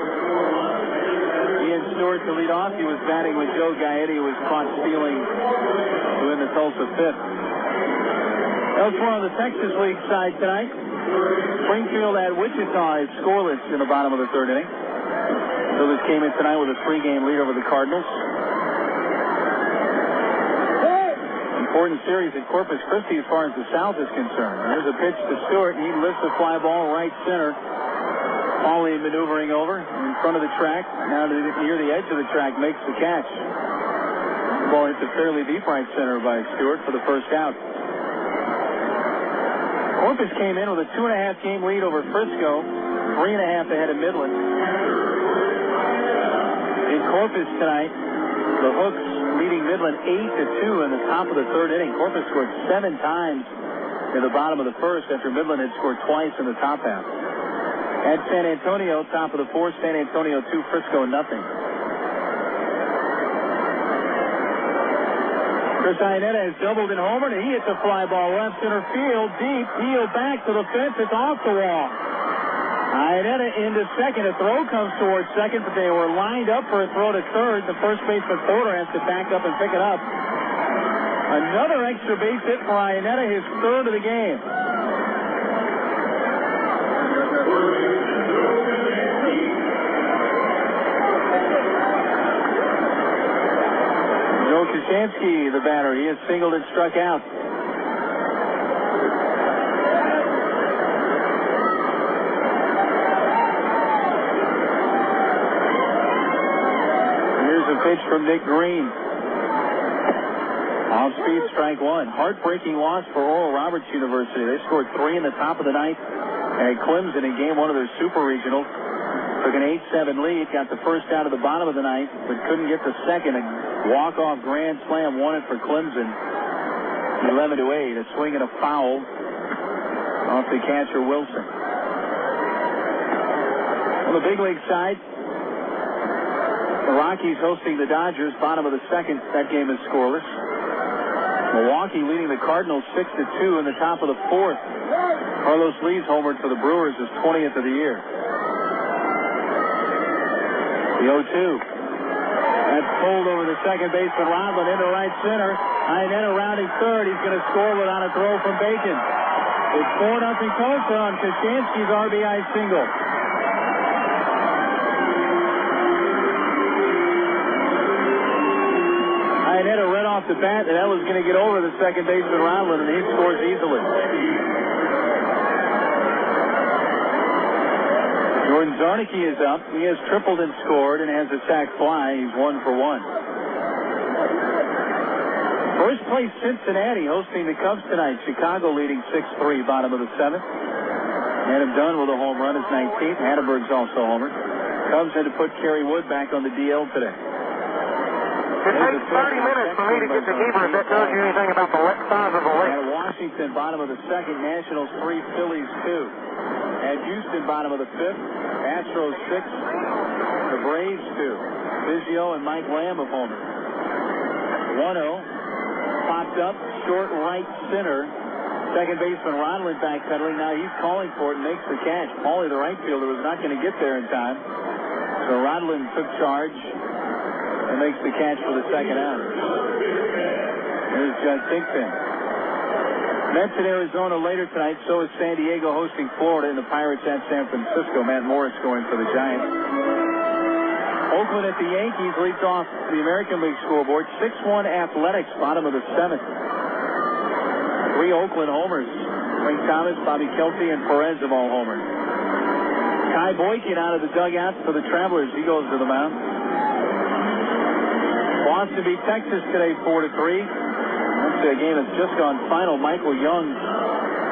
Ian Stewart to lead off. He was batting with Joe Gaetti, who was caught stealing to win the Tulsa 5th. Elsewhere on the Texas League side tonight, Springfield at Wichita is scoreless in the bottom of the 3rd inning. Phillies came in tonight with a 3-game lead over the Cardinals. Important series at Corpus Christi as far as the South is concerned. There's a pitch to Stewart, and he lifts the fly ball right center. Paulie maneuvering over in front of the track. Now near the edge of the track, makes the catch. The ball hits it fairly deep right center by Stewart for the first out. Corpus came in with a 2.5 game lead over Frisco, 3.5 ahead of Midland. In Corpus tonight, the Hooks leading Midland 8-2 in the top of the 3rd inning. Corpus scored 7 times in the bottom of the 1st after Midland had scored twice in the top half. At San Antonio, top of the 4th, San Antonio 2, Frisco 0. Chris Ianetta has doubled and homered, and he hits a fly ball left center field, deep, heel back to the fence. It's off the wall. Ianetta into second. A throw comes towards second, but they were lined up for a throw to third. The first baseman Porter has to back up and pick it up. Another extra base hit for Ianetta, his 3rd of the game. Koshansky, the batter, he has singled and struck out. Here's a pitch from Nick Green. Off speed, strike 1. Heartbreaking loss for Oral Roberts University. They scored 3 in the top of the 9th at Clemson in game 1 of their super regional. Took an 8-7 lead, got the first out of the bottom of the 9th, but couldn't get the second. A walk-off grand slam won it for Clemson. 11-8. A swing and a foul off the catcher Wilson. On the big league side, the Rockies hosting the Dodgers, bottom of the 2nd. That game is scoreless. Milwaukee leading the Cardinals 6-2 in the top of the 4th. Carlos Lee's homered for the Brewers, his 20th of the year. The 0-2. That's pulled over the second baseman Rodman into right center. Ianetta rounding third. He's going to score without a throw from Bacon. It's 4-0 Tulsa on Koshansky's RBI single. off the bat, and that was going to get over the second baseman Ronlin, and he scores easily. Jordan Zarnicki is up. He has tripled and scored and has a sac fly. He's 1 for 1. First place Cincinnati hosting the Cubs tonight. Chicago leading 6-3, bottom of the 7th. Adam Dunn with a home run is 19th. Hatterberg's also homered. Cubs had to put Kerry Wood back on the DL today.
It takes 30 minutes for me to get the keeper. If that tells you anything about the size of the lake.
At Washington, bottom of the 2nd. Nationals 3, Phillies 2. At Houston, bottom of the 5th. Astros 6. The Braves 2. Biggio and Mike Lamb have homered. 1-0. Popped up, short right center. Second baseman Ronlin backpedaling. Now he's calling for it and makes the catch. Paulie, the right fielder, was not going to get there in time. So Ronlin took charge and makes the catch for the second out. There's Judd Thigpen. Mets in Arizona later tonight. So is San Diego hosting Florida, and the Pirates at San Francisco. Matt Morris going for the Giants. Oakland at the Yankees leads off the American League scoreboard. 6-1 Athletics, bottom of the 7th. 3 Oakland homers. Frank Thomas, Bobby Kelty, and Perez have all homered. Kai Boykin out of the dugout for the Travelers. He goes to the mound. Boston beat Texas today 4-3. That's a game that's just gone final. Michael Young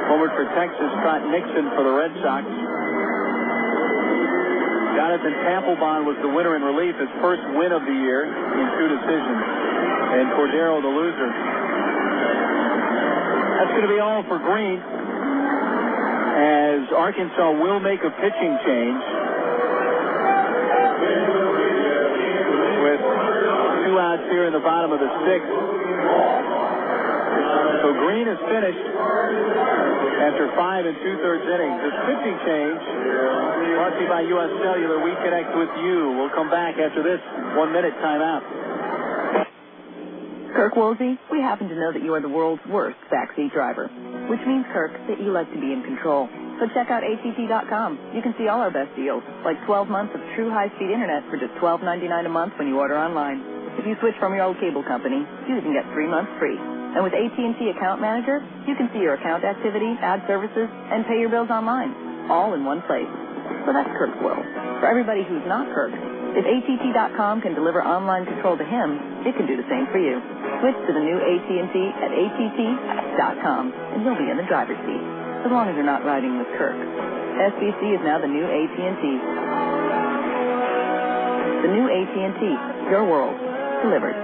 homered for Texas. Scott Nixon for the Red Sox. Jonathan Papelbon was the winner in relief, his first win of the year in 2 decisions. And Cordero the loser. That's going to be all for Green, as Arkansas will make a pitching change with 2 outs here in the bottom of the 6th. So Green is finished after 5 2/3 innings. This pitching change brought to you by U.S. Cellular. We connect with you. We'll come back after this 1-minute timeout.
Kirk Woolsey, we happen to know that you are the world's worst backseat driver, which means, Kirk, that you like to be in control. So check out ATT.com. You can see all our best deals, like 12 months of true high-speed internet for just $12.99 a month when you order online. If you switch from your old cable company, you even get 3 months free. And with AT&T Account Manager, you can see your account activity, add services, and pay your bills online, all in one place. So that's Kirk's world. For everybody who's not Kirk, if ATT.com can deliver online control to him, it can do the same for you. Switch to the new AT&T at ATT.com, and you'll be in the driver's seat, as long as you're not riding with Kirk. SBC is now the new AT&T. The new AT&T, your world, delivered.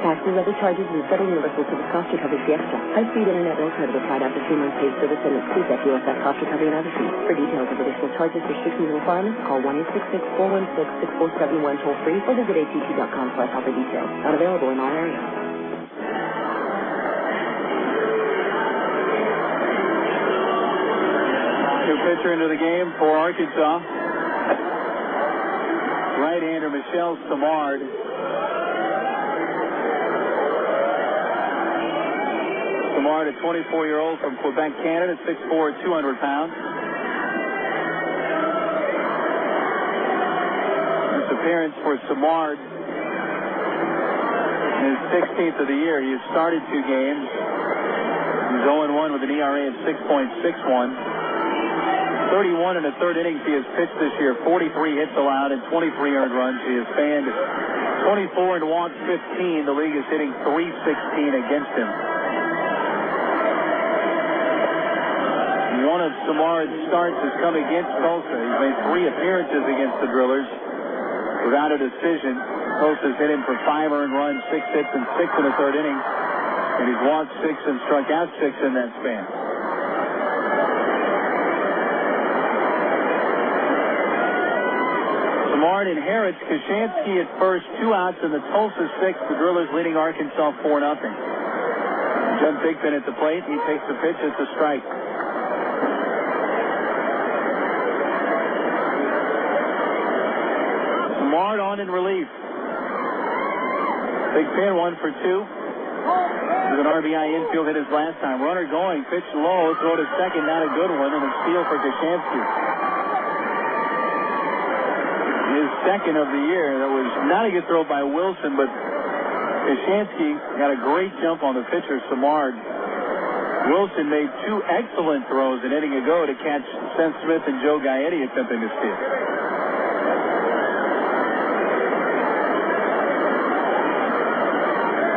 Taxes, other charges, and federal universal service cost recovery fee extra. High-speed internet bill credit applied after 3 months paid service and excludes FUSF cost recovery and other fees. For details of additional charges, restrictions, and requirements, call 1-866-416-6471 toll-free or visit att.com/offer details. Not available in all areas.
New pitcher into the game for Arkansas. Right-hander Michelle Samard. Samard, a 24-year-old from Quebec, Canada, 6'4", 200 pounds. This appearance for Samard, his 16th of the year. He has started 2 games. He's 0-1 with an ERA of 6.61. 31 in the 3rd innings he has pitched this year. 43 hits allowed and 23 earned runs. He has fanned 24 and walked 15. The league is hitting .316 against him. One of Samar's starts has come against Tulsa. He's made 3 appearances against the Drillers without a decision. Tulsa's hit him for 5 earned runs, 6 hits, and 6 in the 3rd inning. And he's walked 6 and struck out 6 in that span. Samard inherits Koshansky at first, 2 outs in the Tulsa 6th. The Drillers leading Arkansas 4-0. Judd Thigpen at the plate. He takes the pitch. It's a strike. Samard on in relief. Thigpen 1 for 2. With an RBI infield hit his last time. Runner going, pitch low, throw to second, not a good one, and a steal for Koshansky. His 2nd of the year. That was not a good throw by Wilson, but Koshansky got a great jump on the pitcher, Samard. Wilson made 2 excellent throws an inning ago to catch Seth Smith and Joe Gaetti attempting to steal.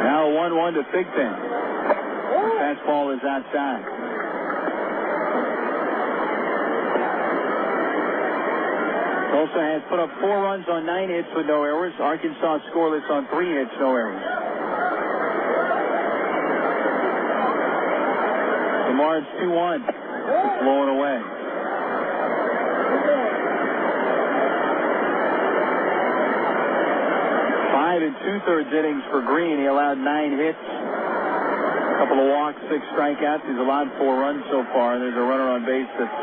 Now 1-1 to Thigpen. Fastball is outside. Tulsa has put up 4 runs on 9 hits with no errors. Arkansas scoreless on 3 hits, no errors. Samar's 2-1. It's blowing away. Five and 2/3 innings for Green. He allowed 9 hits, a couple of walks, 6 strikeouts. He's allowed 4 runs so far, and there's a runner on base that's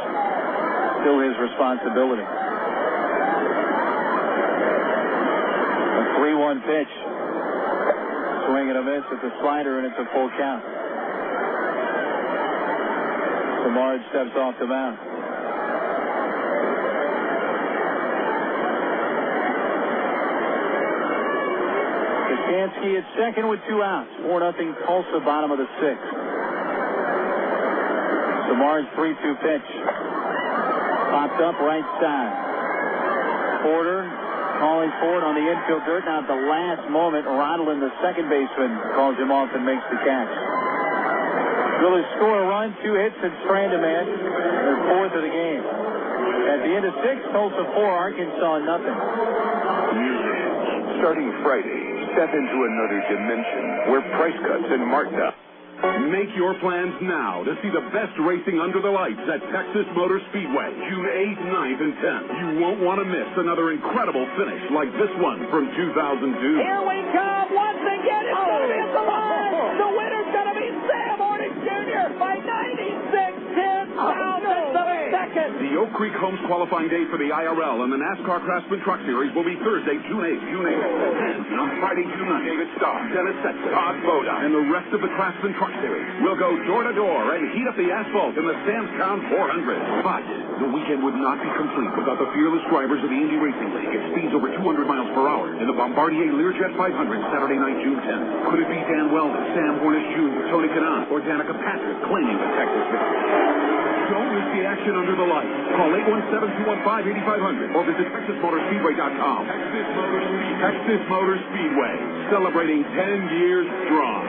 still his responsibility. A 3-1 pitch. Swing and a miss at the slider, and it's a full count. Samard steps off the mound. Koshansky at second with 2 outs. 4-0 Tulsa, bottom of the 6th. Samard's 3-2 pitch. Popped up right side. Porter calling for it on the infield dirt. Now at the last moment, Rodlin, the second baseman, calls him off and makes the catch. Will score a run, 2 hits, and strand a man. The 4th of the game. At the end of 6, Tulsa 4, Arkansas 0.
Starting Friday, step into another dimension where price cuts and markdowns.
Make your plans now to see the best racing under the lights at Texas Motor Speedway, June 8th, 9th, and 10th. You won't want to miss another incredible finish like this one from 2002.
Here we come once again. It's going to be at the line. The winner's going to be Sam Hornick Jr. by 96/10 thousandths of a second.
The Oak Creek Homes qualifying day for the IRL and the NASCAR Craftsman Truck Series will be Thursday, June 8th. And on Friday, June 9th, David Starr, Dennis Setz, Todd Boda, and the rest of the Craftsman Truck Series will go door to door and heat up the asphalt in the Samstown 400. But the weekend would not be complete without the fearless drivers of the Indy Racing League at speeds over 200 miles per hour in the Bombardier Learjet 500 Saturday night, June 10th. Could it be Dan Weldon, Sam Hornish Jr., Tony Kanaan, or Danica Patrick claiming the Texas victory? Don't miss the action under the lights. Call 817-215-8500 or visit TexasMotorspeedway.com. Texas Motor Speedway, celebrating 10 years strong.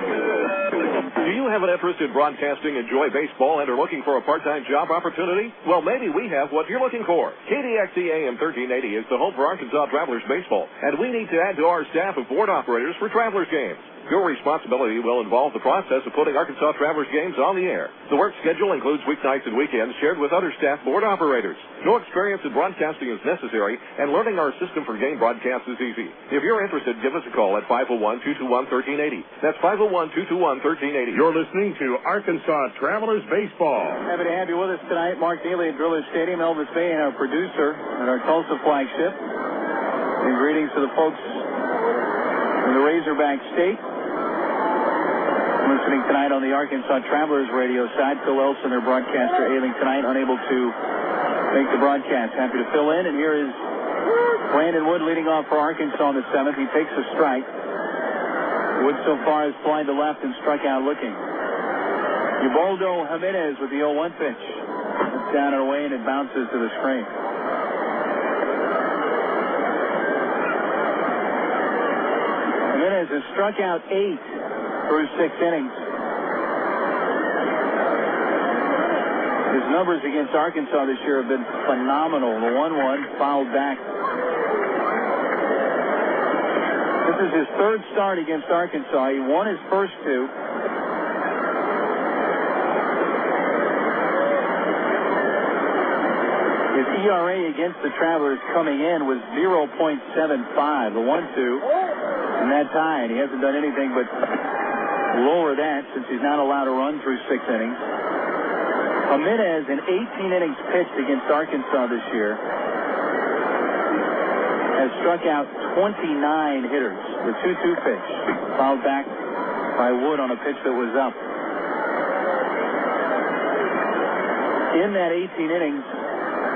Do you have an interest in broadcasting, enjoy baseball, and are looking for a part-time job opportunity? Well, maybe we have what you're looking for. KDXE AM 1380 is the home for Arkansas Travelers baseball, and we need to add to our staff of board operators for Travelers games. Your responsibility will involve the process of putting Arkansas Travelers games on the air. The work schedule includes weeknights and weekends shared with other staff board operators. No experience in broadcasting is necessary, and learning our system for game broadcasts is easy. If you're interested, give us a call at 501-221-1380. That's 501-221-1380.
You're listening to Arkansas Travelers Baseball.
Happy to have you with us tonight. Mark Neely at Driller Stadium, Elvis Bay, and our producer at our Tulsa flagship. And greetings to the folks in the Razorback State. Listening tonight on the Arkansas Travelers radio side. Phil Elson, their broadcaster, ailing tonight, unable to make the broadcast. Happy to fill in, and here is Brandon Wood leading off for Arkansas on the 7th. He takes a strike. Wood so far has flied to left and struck out looking. Ubaldo Jiménez with the 0-1 pitch. It's down and away, and it bounces to the screen. Jiménez has struck out 8 through 6 innings. His numbers against Arkansas this year have been phenomenal. The 1-1 fouled back. This is his 3rd start against Arkansas. He won his first 2. His ERA against the Travelers coming in was 0.75. The 1-2, and that's high. He hasn't done anything but lower that since he's not allowed to run through 6 innings. Jiménez, in 18 innings pitched against Arkansas this year, has struck out 29 hitters. The 2-2 pitch fouled back by Wood on a pitch that was up. In that 18 innings,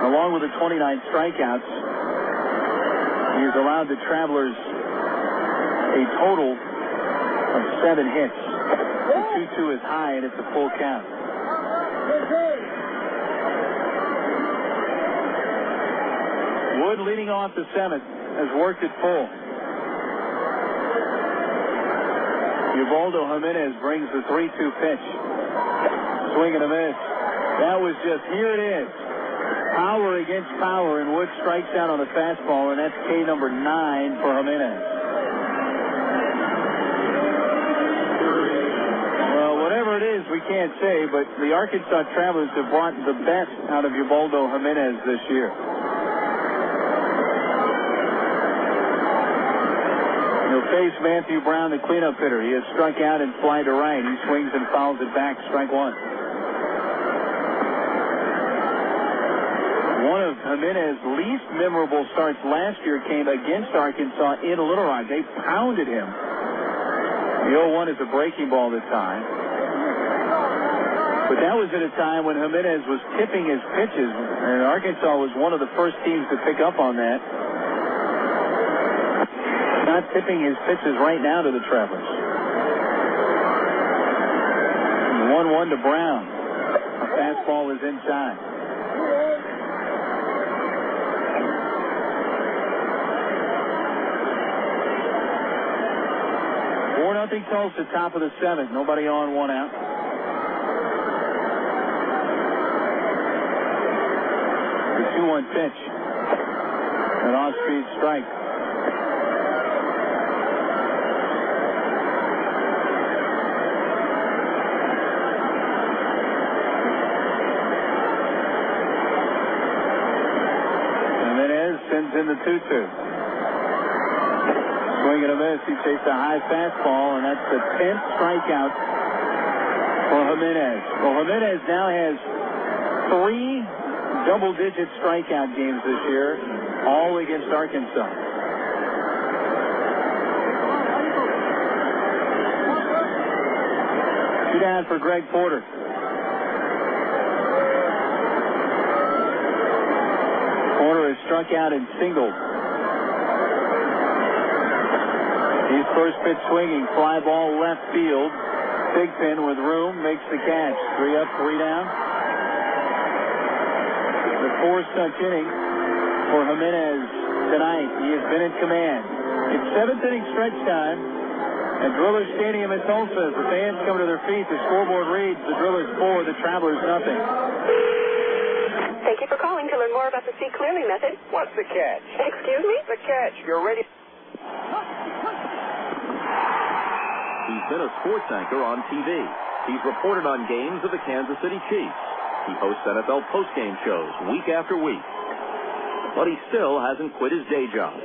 along with the 29 strikeouts, he has allowed the Travelers a total of 7 hits. The 2-2 is high, and it's a full count. Wood leading off the 7th has worked it full. Ubaldo Jiménez brings the 3-2 pitch. Swing and a miss. That was just, here it is. Power against power, and Wood strikes out on a fastball, and that's K number 9 for Jiménez. Well, whatever it is, we can't say, but the Arkansas Travelers have brought the best out of Ubaldo Jiménez this year. He'll face Matthew Brown, the cleanup hitter. He has struck out and fly to right. He swings and fouls it back, strike 1. One of Jiménez's least memorable starts last year came against Arkansas in Little Rock. They pounded him. The 0-1 is a breaking ball this time. But that was at a time when Jiménez was tipping his pitches, and Arkansas was one of the first teams to pick up on that. Not tipping his pitches right now to the Travelers. 1-1 to Brown. A fastball is inside. Nothing Tulsa, top of the 7th. Nobody on, 1 out. The 2-1 pitch. An off-speed strike. Jiménez sends in the 2-2. Swing and a miss. He chased a high fastball, and that's the 10th strikeout for Jiménez. Well, Jiménez now has 3 double-digit strikeout games this year, all against Arkansas. Two down for Greg Porter. Porter has struck out and singled. He's first pitch swinging, fly ball left field. Bigpin with room, makes the catch. 3 up, 3 down. The 4th such inning for Jiménez tonight. He has been in command. It's 7th inning stretch time at Driller Stadium in Tulsa. As the fans come to their feet, the scoreboard reads the Drillers 4, the Travelers nothing.
Thank you for calling to learn more about the See Clearly method.
What's the catch?
Excuse me?
The catch. You're ready.
He's been a sports anchor on TV. He's reported on games of the Kansas City Chiefs. He hosts NFL postgame shows week after week. But he still hasn't quit his day job.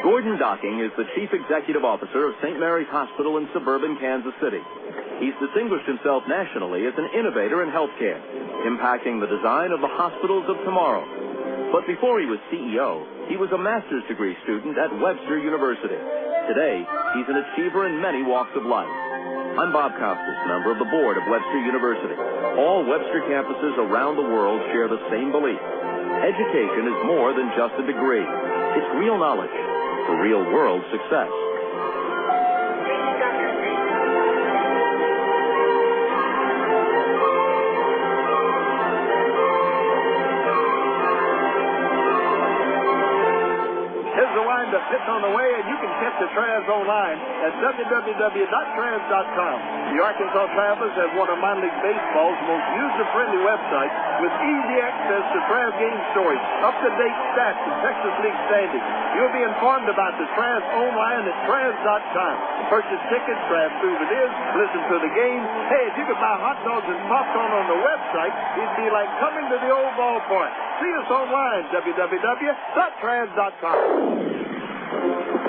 Gordon Docking is the Chief Executive Officer of St. Mary's Hospital in suburban Kansas City. He's distinguished himself nationally as an innovator in healthcare, impacting the design of the hospitals of tomorrow. But before he was CEO, he was a master's degree student at Webster University. Today, he's an achiever in many walks of life. I'm Bob Costas, member of the board of Webster University. All Webster campuses around the world share the same belief. Education is more than just a degree. It's real knowledge for real-world success.
Hitting on the way, and you can catch the Traz online at www.traz.com. The Arkansas Travelers have one of minor league baseball's most user-friendly websites with easy access to Traz game stories, up-to-date stats, and Texas League standings. You'll be informed about the Traz online at Traz.com. Purchase tickets, grab souvenirs, listen to the game. Hey, if you could buy hot dogs and popcorn on the website, it'd be like coming to the old ballpark. See us online, www.traz.com.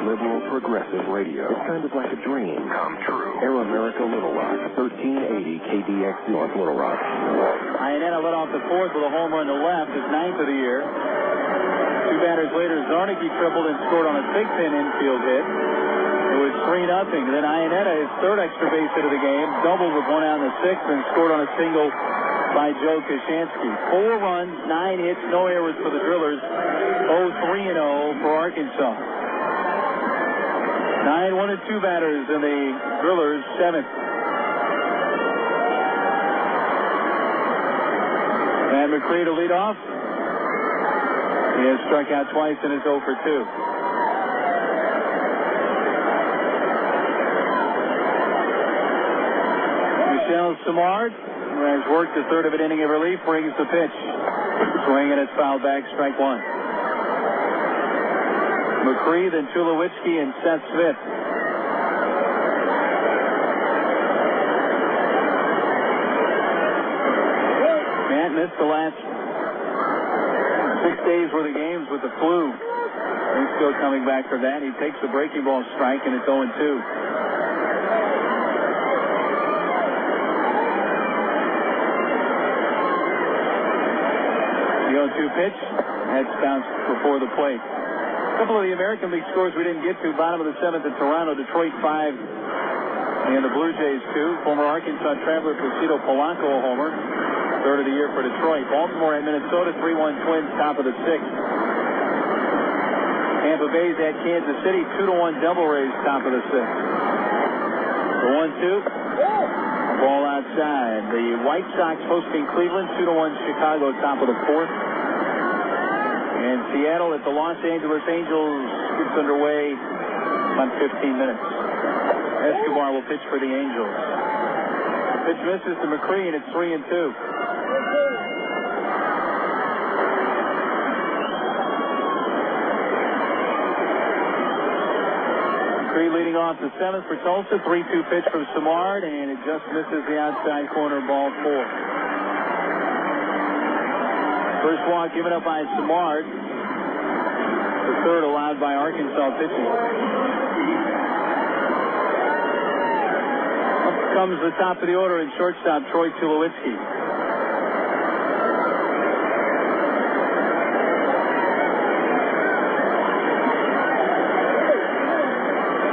Liberal progressive radio. It's kind of like a dream come true. Air America Little Rock, 1380 KDX North Little Rock.
Ianetta led off the 4th with a home run to left, his 9th of the year. 2 batters later, Zarnicki tripled and scored on a Bigpin infield hit. It was 3-0. Then Ianetta, his 3rd extra base hit of the game, doubled with 1 out in the 6th and scored on a single by Joe Koshansky. 4 runs, 9 hits, no errors for the Drillers. 0-3-0 for Arkansas. 9, 1 and 2 batters in the Drillers' 7th. And McCree to lead off. He has struck out twice and is 0 for 2. Michel Simard, who has worked a third of an inning of relief, brings the pitch. Swing and it's fouled back, strike 1. McCree, then Tulowitzki and Seth Smith. Matt missed the last 6 days worth of games with the flu. He's still coming back from that. He takes the breaking ball strike, and it's 0-2. The 0-2 pitch. Heads bounced before the plate. A couple of the American League scores we didn't get to. Bottom of the 7th in Toronto, Detroit 5, and the Blue Jays 2. Former Arkansas Traveler Placido Polanco a homer. Third of the year for Detroit. Baltimore at Minnesota, 3-1 Twins, top of the 6th. Tampa Bay's at Kansas City, 2-1 Devil Rays, top of the 6th. The 1-2. Ball outside. The White Sox hosting Cleveland, 2-1 Chicago, top of the 4th. And Seattle at the Los Angeles Angels gets underway about 15 minutes. Escobar will pitch for the Angels. The pitch misses to McCree, and it's 3-2. McCree leading off the 7th for Tulsa. 3-2 pitch from Simard, and it just misses the outside corner, ball 4. First walk given up by Simard. The third allowed by Arkansas pitching. Up comes the top of the order in shortstop, Troy Tulowitzki.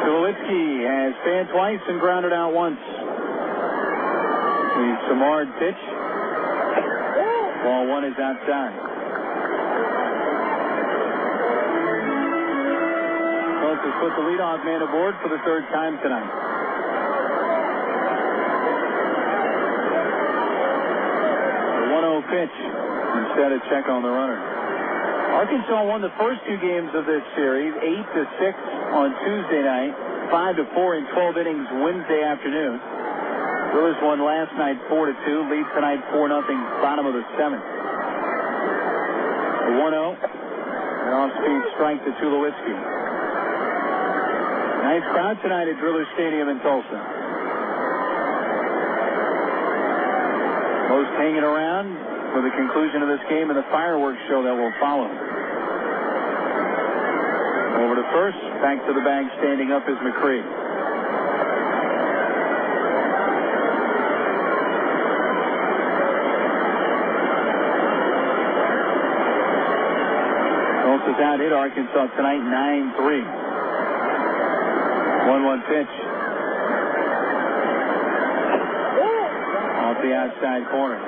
Tulowitzki has fanned twice and grounded out once. The Simard pitch. Ball 1 is outside. Tulsa's put the leadoff man aboard for the third time tonight. The 1-0 pitch instead of check on the runner. Arkansas won the first 2 games of this series, 8-6 on Tuesday night, 5-4 in 12 innings Wednesday afternoon. Drillers won last night 4-2, lead tonight 4-0, bottom of the 7th. The 1-0, an off-speed strike to Tulowitzki. Nice crowd tonight at Driller Stadium in Tulsa. Most hanging around for the conclusion of this game and the fireworks show that will follow. Over to first, back to the bag, standing up is McCree. Tulsa's out hit Arkansas tonight 9-3. 1-1 pitch. Off the outside corner.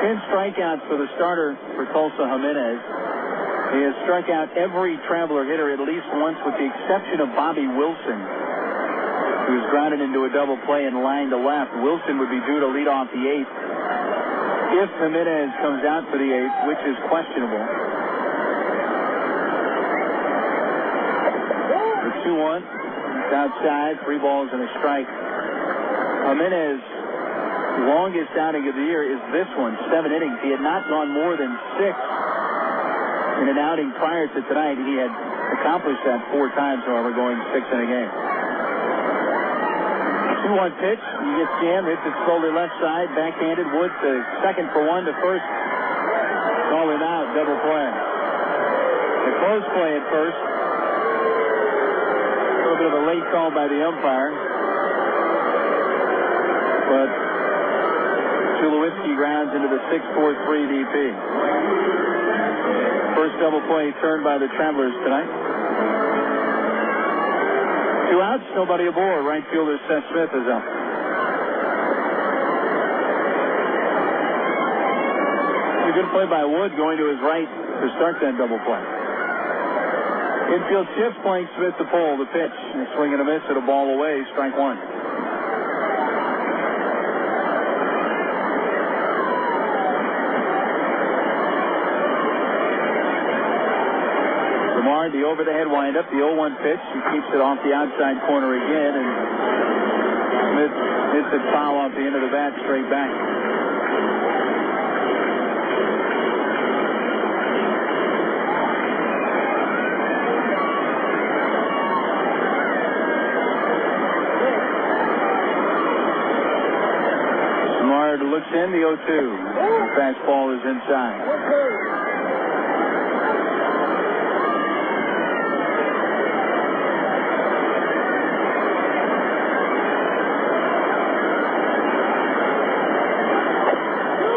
10 strikeouts for the starter for Tulsa, Jiménez. He has struck out every Traveler hitter at least once, with the exception of Bobby Wilson, who's grounded into a double play and line to left. Wilson would be due to lead off the 8th if Jiménez comes out for the 8th, which is questionable. The 2-1. It's outside. 3 balls and a strike. Jiménez's longest outing of the year is this one, 7 innings. He had not gone more than 6 in an outing prior to tonight. He had accomplished that 4 times, however, going 6 in a game. 2-1 pitch. He gets jammed, hits it slowly left side, backhanded. Wood to second for 1 to first. Call him out, double play. The close play at first. A little bit of a late call by the umpire. But Tulowitzki grounds into the 6-4-3 DP. First double play turned by the Travelers tonight. 2 outs, nobody aboard. Right fielder Seth Smith is up. A good play by Wood going to his right to start that double play. Infield shift playing Smith to pull. The pitch. A swing and a miss at a ball away. Strike one. Samard, the over-the-head windup. The 0-1 pitch. He keeps it off the outside corner again. And Smith hits it foul off the end of the bat straight back. Looks in, the 0-2. The fastball is inside.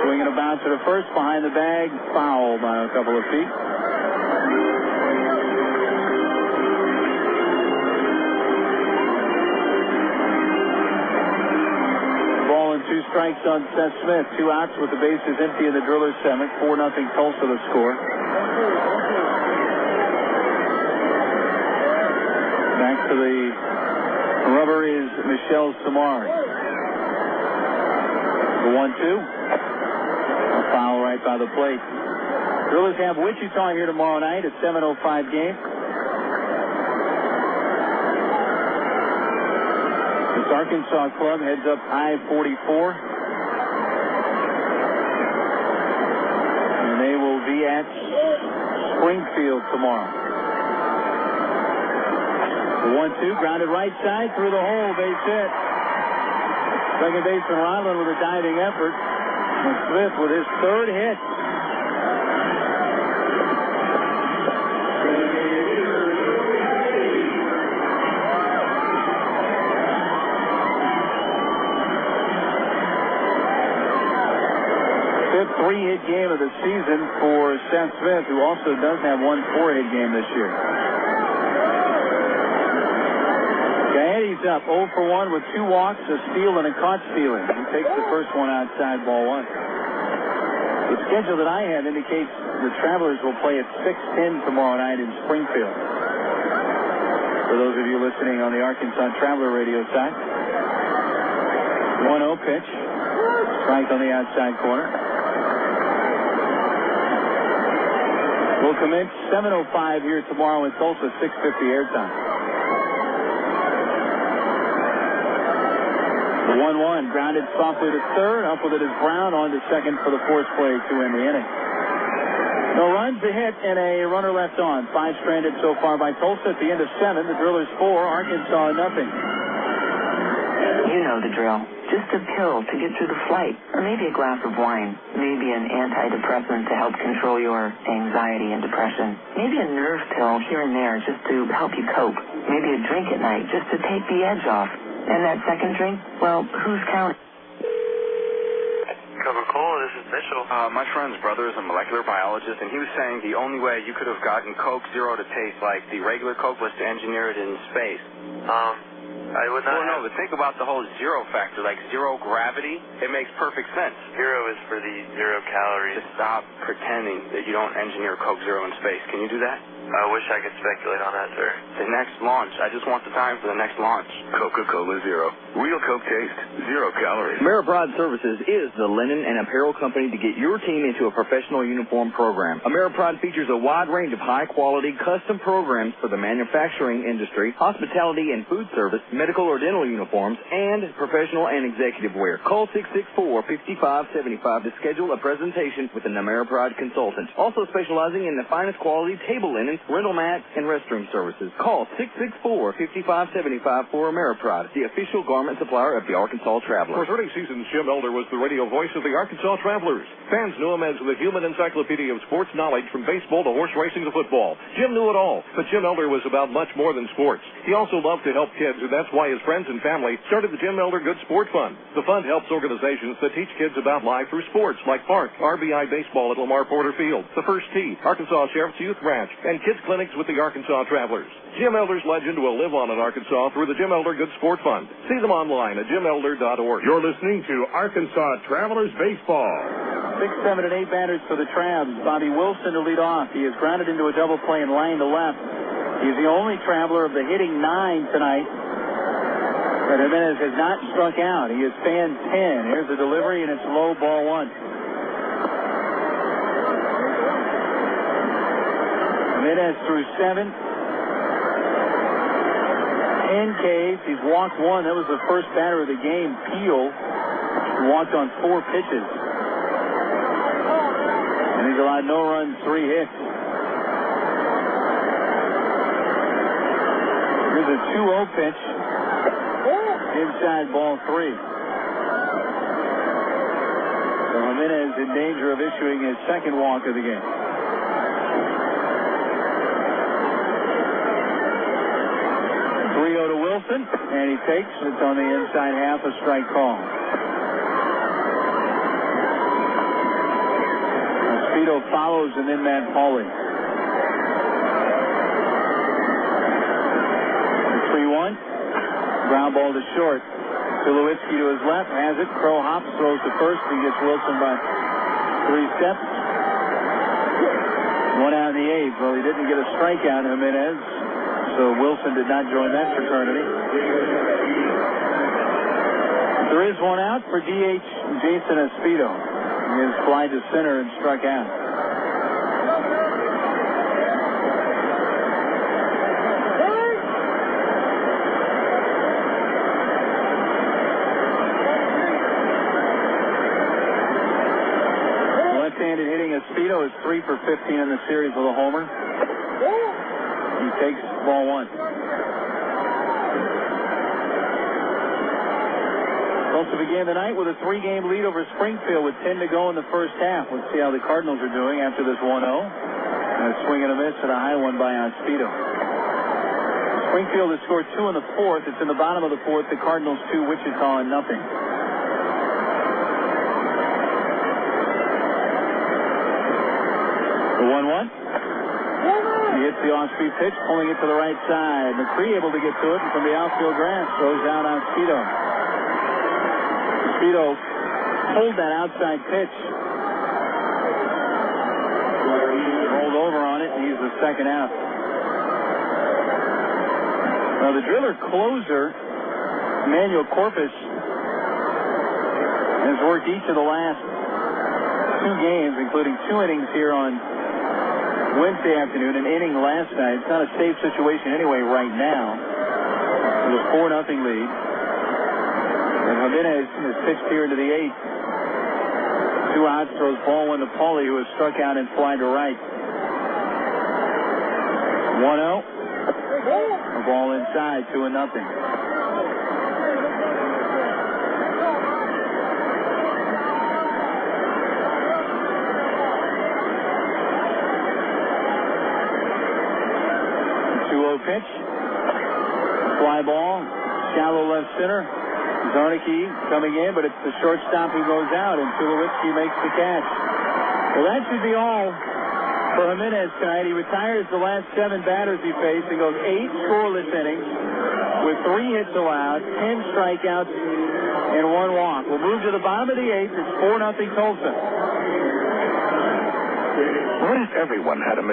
Swinging a bounce to the first, behind the bag, foul by a couple of feet. Two strikes on Seth Smith. 2 outs with the bases empty in the Drillers' 7th. 4-0 Tulsa the score. Back to the rubber is Michel Samard. The 1-2. A foul right by the plate. Drillers have Wichita here tomorrow night at 7:05 game. This Arkansas club heads up I-44. And they will be at Springfield tomorrow. The 1-2 grounded right side through the hole. Base hit. Second baseman Ronlin with a diving effort. And Smith with his third hit. Three-hit game of the season for Seth Smith, who also does have one 4-hit game this year. Gaetti's up 0 for 1 with 2 walks, a steal, and a caught stealing. He takes the first one outside, ball 1. The schedule that I have indicates the Travelers will play at 6:10 tomorrow night in Springfield. For those of you listening on the Arkansas Traveler radio side. 1-0 pitch. Strike on the outside corner. We'll commence 7:05 here tomorrow in Tulsa, 6:50 airtime. 1-1, grounded softly to third. Up with it is Brown, on to second for the force play to end the inning. No runs, a hit, and a runner left on. 5 stranded so far by Tulsa. At the end of 7, the Drillers 4, Arkansas 0.
You know the drill. Just a pill to get through the flight, or maybe a glass of wine, maybe an antidepressant to help control your anxiety and depression, maybe a nerve pill here and there just to help you cope, maybe a drink at night just to take the edge off. And that second drink, well, who's counting?
Coca-Cola, this is Mitchell.
My friend's brother is a molecular biologist, and he was saying the only way you could have gotten Coke Zero to taste like the regular Coke was to engineer it in space.
I would not.
Well, no, but think about the whole zero factor, like zero gravity. It makes perfect sense.
Zero is for the 0 calories.
Just stop pretending that you don't engineer Coke Zero in space. Can you do that?
I wish I could speculate on that, sir.
The next launch. I just want the time for the next launch.
Coca-Cola Zero. Real Coke taste. 0 calories.
Ameripride Services is the linen and apparel company to get your team into a professional uniform program. Ameripride features a wide range of high-quality custom programs for the manufacturing industry, hospitality and food service, medical or dental uniforms, and professional and executive wear. Call 664-5575 to schedule a presentation with an Ameripride consultant. Also specializing in the finest quality table linen, rental mats, and restroom services. Call 664-5575 for Ameripride, the official garment supplier of the Arkansas Traveler.
For 30 seasons, Jim Elder was the radio voice of the Arkansas Travelers. Fans knew him as the human encyclopedia of sports knowledge from baseball to horse racing to football. Jim knew it all, but Jim Elder was about much more than sports. He also loved to help kids, and that's why his friends and family started the Jim Elder Good Sport Fund. The fund helps organizations that teach kids about life through sports like Park, RBI Baseball at Lamar Porter Field, the First Tee, Arkansas Sheriff's Youth Ranch, and kids clinics with the Arkansas Travelers. Jim Elder's legend will live on in Arkansas through the Jim Elder Good Sport Fund. See them online at jimelder.org.
You're listening to Arkansas Travelers Baseball.
6, 7, and 8 batters for the Travs. Bobby Wilson to lead off. He is grounded into a double play and line to left. He's the only Traveler of the hitting 9 tonight. But Jimenez has not struck out. He has fanned 10. Here's the delivery, and it's low, ball 1. Jimenez threw 7. 10 Ks. He's walked 1. That was the first batter of the game, Peel. He walked on 4 pitches. And he's allowed no runs, 3 hits. Here's a 2-0 pitch. Inside, ball 3. So Jimenez in danger of issuing his second walk of the game. To Wilson, and he takes. It's on the inside half, a strike call. Speedo follows, and then Matt Pauley. 3-1. Ground ball to short. Tulowitzki to his left, has it. Crow hops, throws to first. He gets Wilson by 3 steps. 1 out in the 8th. Well, he didn't get a strikeout, Jimenez. So Wilson did not join that fraternity. There is 1 out for DH Jason Espedo. He has fly to center and struck out. Left-handed hitting Espedo is 3 for 15 in the series with a homer. He takes ball 1. Tulsa began the night with a 3-game lead over Springfield with 10 to go in the first half. Let's see how the Cardinals are doing after this 1-0. And a swing and a miss and a high one by Espedo. Springfield has scored 2 in the 4th. It's in the bottom of the 4th. The Cardinals 2, Wichita and nothing. The 1-1. He hits the off-speed pitch, pulling it to the right side. Mapri able to get to it, and from the outfield grass, throws out on Speedo. Speedo pulled that outside pitch. Rolled over on it, and he's the second out. Now, the Driller closer, Manuel Corpus, has worked each of the last 2 games, including 2 innings here on Wednesday afternoon, an inning last night. It's not a safe situation anyway right now. It was a 4-0 lead. And Jimenez has pitched here into the 8th. 2 outs, throws ball 1 to Pauley, who has struck out and fly to right. 1-0. A ball inside, 2-0. Pitch. Fly ball. Shallow left center. Zarnicki coming in, but it's the shortstop who goes out, and Tulowitzki makes the catch. Well, that should be all for Jimenez tonight. He retires the last 7 batters he faced and goes 8 scoreless innings with 3 hits allowed, 10 strikeouts, and 1 walk. We'll move to the bottom of the 8th. It's 4-0 Tulsa.
What if everyone had a...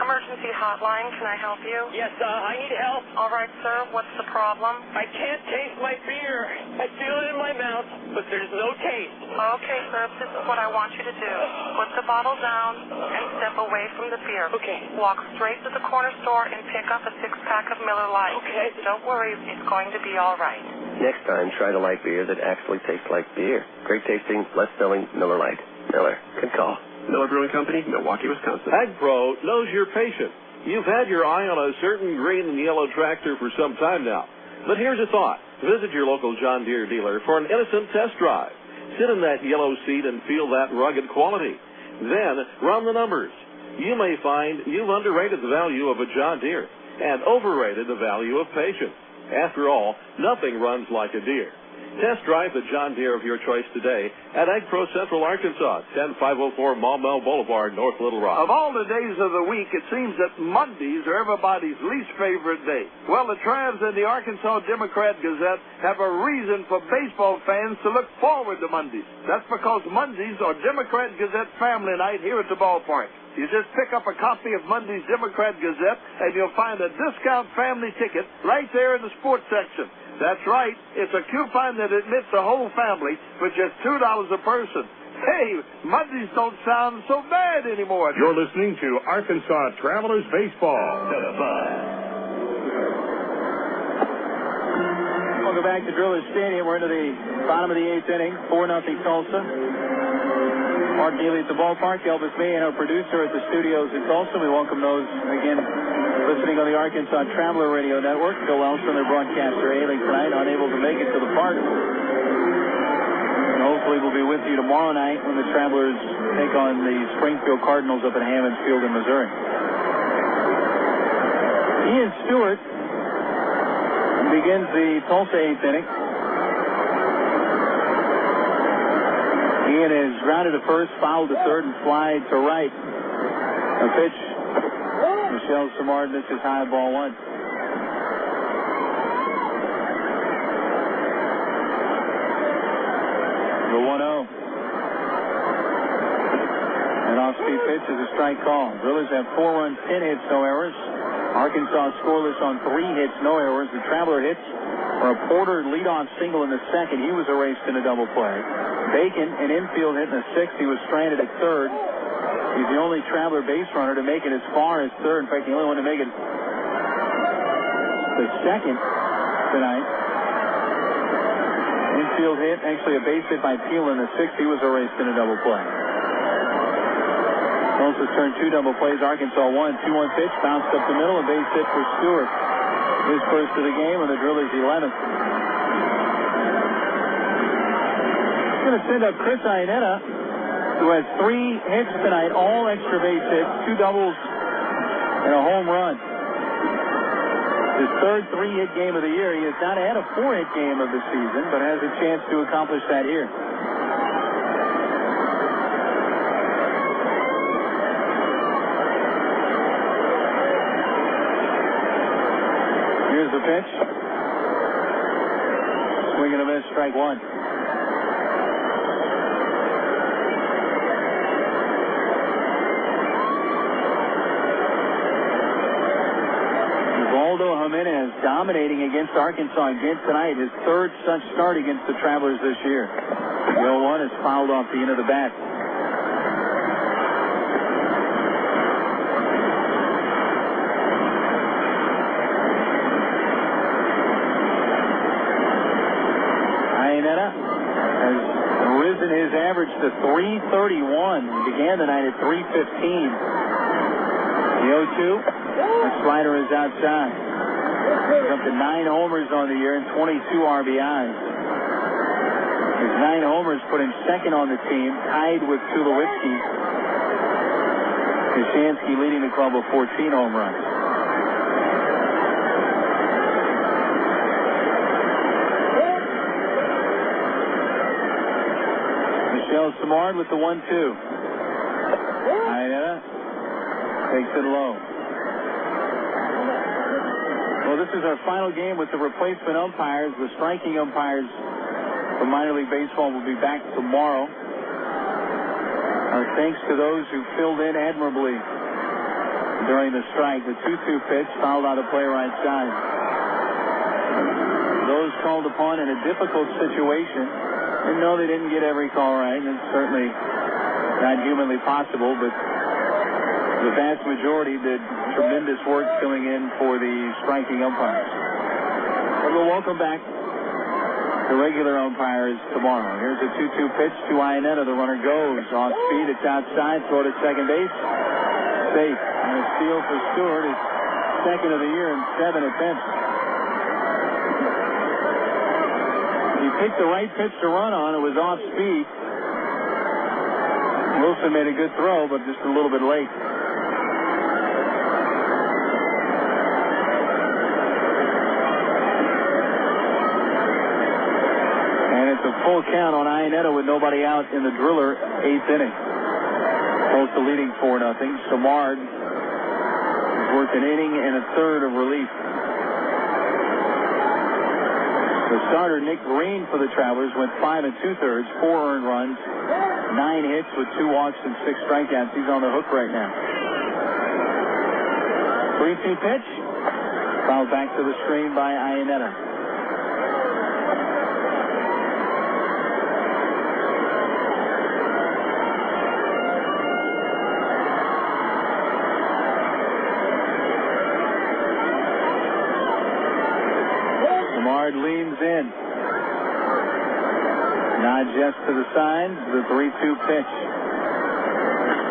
Emergency hotline, can I help you?
Yes, I need help.
All right, sir, what's the problem?
I can't taste my beer. I feel it in my mouth, but there's no taste.
Okay, sir, this is what I want you to do. Put the bottle down and step away from the beer.
Okay.
Walk straight to the corner store and pick up a 6-pack of Miller Lite.
Okay.
Don't worry, it's going to be all right.
Next time, try to like beer that actually tastes like beer. Great tasting, less filling, Miller Lite. Miller, good call. Miller Brewing Company, Milwaukee, Wisconsin.
AgPro knows you're patient. You've had your eye on a certain green and yellow tractor for some time now. But here's a thought. Visit your local John Deere dealer for an innocent test drive. Sit in that yellow seat and feel that rugged quality. Then run the numbers. You may find you've underrated the value of a John Deere and overrated the value of patience. After all, nothing runs like a Deere. Test drive the John Deere of your choice today at AgPro Central Arkansas, 10504 Maumelle Boulevard, North Little Rock.
Of all the days of the week, it seems that Mondays are everybody's least favorite day. Well, the Travs and the Arkansas Democrat-Gazette have a reason for baseball fans to look forward to Mondays. That's because Mondays are Democrat-Gazette family night here at the ballpark. You just pick up a copy of Monday's Democrat Gazette, and you'll find a discount family ticket right there in the sports section. That's right. It's a coupon that admits the whole family for just $2 a person. Hey, Mondays don't sound so bad anymore.
You're listening to Arkansas Travelers Baseball.
Welcome back to Drillers Stadium. We're into the bottom of the 8th inning. 4-0 Tulsa. Mark Neely at the ballpark. Elvis May and our producer at the studios in Tulsa. We welcome those, again, listening on the Arkansas Traveler Radio Network. Phil Elson, their broadcaster, ailing tonight, unable to make it to the park. And hopefully we'll be with you tomorrow night when the Travelers take on the Springfield Cardinals up at Hammons Field in Missouri. Ian Stewart begins the Tulsa 8th inning. Ian is grounded to first, fouled to third, and fly to right. A pitch. Michelle Samard misses high, ball one. The 1-0. An off-speed pitch is a strike call. Drillers have 4 runs, 10 hits, no errors. Arkansas scoreless on 3 hits, no errors. The Traveler hits for a Porter leadoff single in the second. He was erased in a double play. Bacon, an infield hit in the 6th. He was stranded at third. He's the only Traveler base runner to make it as far as third. In fact, the only one to make it the second tonight. Infield hit, actually a base hit by Peel in the 6th. He was erased in a double play. Tulsa's turned 2 double plays. Arkansas 1. 2-1 pitch, bounced up the middle, a base hit for Stewart. His first of the game, and the Drillers' 11th. Going to send up Chris Ianetta, who has 3 hits tonight, all extra base hits, 2 doubles, and a home run. His third 3-hit game of the year. He has not had a 4-hit game of the season, but has a chance to accomplish that here. Here's the pitch. Swing and a miss, strike one. Ubaldo Jiménez dominating against Arkansas again tonight. His third such start against the Travelers this year. The 0-1 is fouled off the end of the bat. Ianetta has risen his average to .331. He began the night at .315. The 0-2. The slider is outside. He's up to 9 homers on the year and 22 RBIs. His 9 homers put him second on the team, tied with Tulowitzki. Koshansky leading the club with 14 home runs. Michelle Samard with the 1-2. Ianetta takes it low. Well, this is our final game with the replacement umpires. The striking umpires from minor league baseball will be back tomorrow. Our thanks to those who filled in admirably during the strike. The 2-2 pitch fouled out of play right side. Those called upon in a difficult situation, and no, they didn't get every call right. It's certainly not humanly possible, but the vast majority did tremendous work filling in for the striking umpires. And we'll welcome back the regular umpires tomorrow. Here's a 2-2 pitch to Ianetta. The runner goes off speed. It's outside. Throw to second base. Safe. And a steal for Stewart. His second of the year and 7 attempts. He picked the right pitch to run on. It was off speed. Wilson made a good throw, but just a little bit late. It's a full count on Ianetta with nobody out in the Driller 8th inning. Tulsa leading 4-0. Samard has worked an inning and a third of relief. The starter, Nick Green, for the Travelers, went 5 2/3, 4 earned runs, 9 hits with 2 walks and 6 strikeouts. He's on the hook right now. 3-2 pitch. Fouled back to the screen by Ianetta. Leans in. Nod just to the sign. The 3-2 pitch.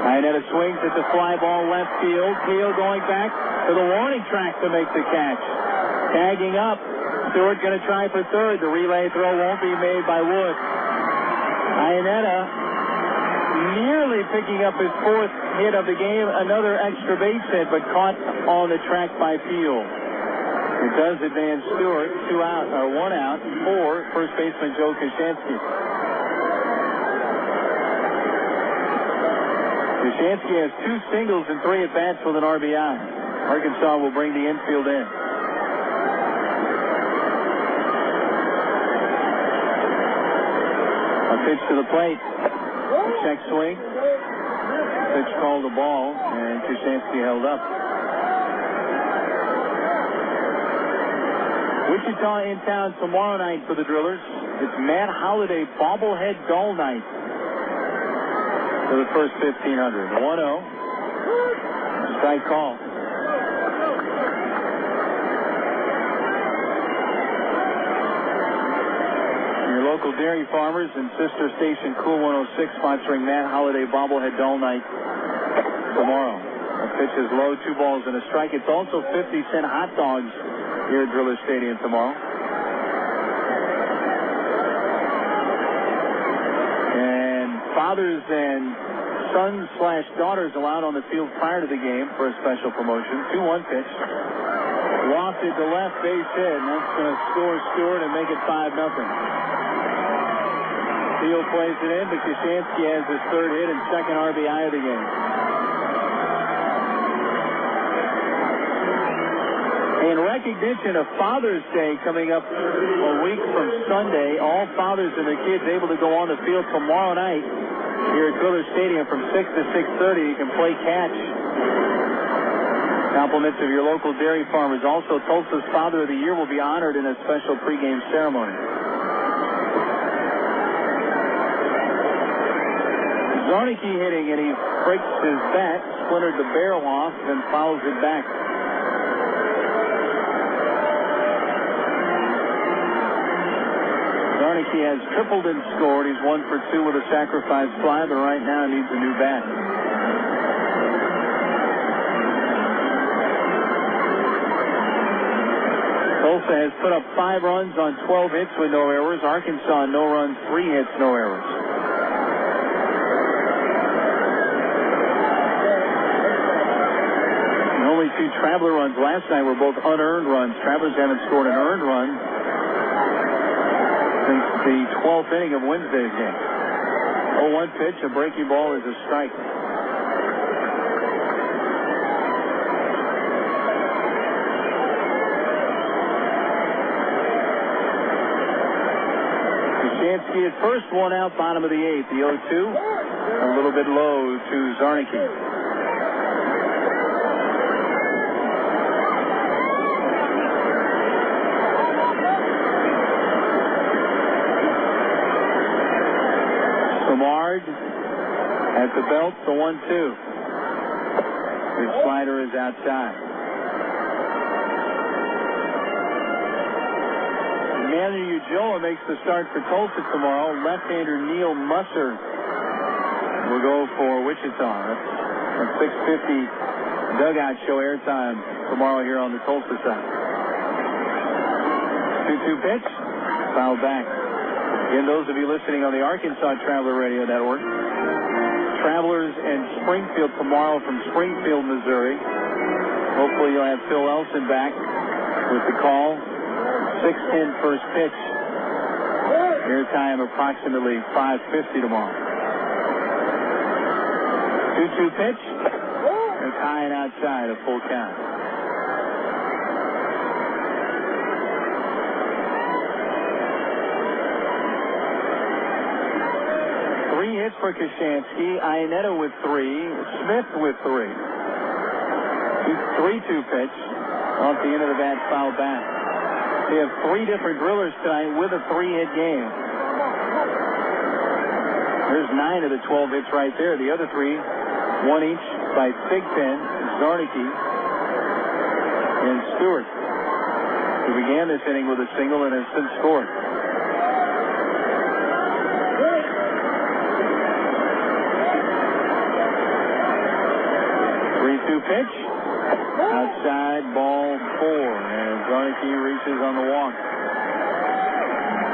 Ianetta swings at the fly ball left field. Keel going back to the warning track to make the catch. Tagging up. Stewart going to try for third. The relay throw won't be made by Wood. Ianetta nearly picking up his 4th hit of the game. Another extra base hit, but caught on the track by Field. It does advance Stewart, 1 out for first baseman Joe Koshansky. Koshansky has 2 singles and 3 at-bats with an RBI. Arkansas will bring the infield in. A pitch to the plate. Check swing. Pitch called a ball, and Koshansky held up. Wichita in town tomorrow night for the Drillers. It's Matt Holliday bobblehead doll night for the first 1,500. 1-0. Strike call. Your local dairy farmers and sister station Cool 106 sponsoring Matt Holliday bobblehead doll night tomorrow. The pitch is low, 2 balls and a strike. It's also 50-cent hot dogs here at Driller Stadium tomorrow. And fathers and sons/daughters allowed on the field prior to the game for a special promotion. 2-1 pitch. Lofted to left, base hit, and that's going to score Stewart and make it 5-0. Field plays it in, but Koshansky has his 3rd hit and 2nd RBI of the game. In recognition of Father's Day coming up a week from Sunday, all fathers and their kids able to go on the field tomorrow night here at Driller Stadium from 6 to 6:30. You can play catch. Compliments of your local dairy farmers. Also, Tulsa's Father of the Year will be honored in a special pregame ceremony. Zarnicki hitting, and he breaks his bat, splintered the barrel off, and fouls it back. Zarnicki has tripled and scored. He's 1 for 2 with a sacrifice fly, but right now needs a new bat. Tulsa has put up 5 runs on 12 hits with no errors. Arkansas, no runs, 3 hits, no errors. And only 2 Traveler runs last night were both unearned runs. Travelers haven't scored an earned run since the 12th inning of Wednesday's game. 0-1 pitch, a breaking ball is a strike. Koshansky at first, 1 out, bottom of the 8th. The 0-2, a little bit low to Zarnicki. At the belt, the 1-2. His slider is outside. Manu Ujoa makes the start for Tulsa tomorrow. Left-hander Neil Musser will go for Wichita. That's 6:50 dugout show airtime tomorrow here on the Tulsa side. 2-2 pitch, fouled back. Again, those of you listening on the Arkansas Traveler Radio Network, Travelers and Springfield tomorrow from Springfield, Missouri. Hopefully you'll have Phil Elson back with the call. 6:10 first pitch. Airtime approximately 5:50 tomorrow. 2-2 pitch. It's high and outside, a full count. hits for Koshansky. Ianetta with 3. Smith with 3. 3-2 pitch. Off the end of the bat, foul back. They have 3 different drillers tonight with a 3-hit game. There's 9 of the 12 hits right there. The other 3, 1 each by Thigpen, Zarnicki, and Stewart, who began this inning with a single and has since scored. Pitch. Outside, ball 4. And Zarnicki reaches on the walk.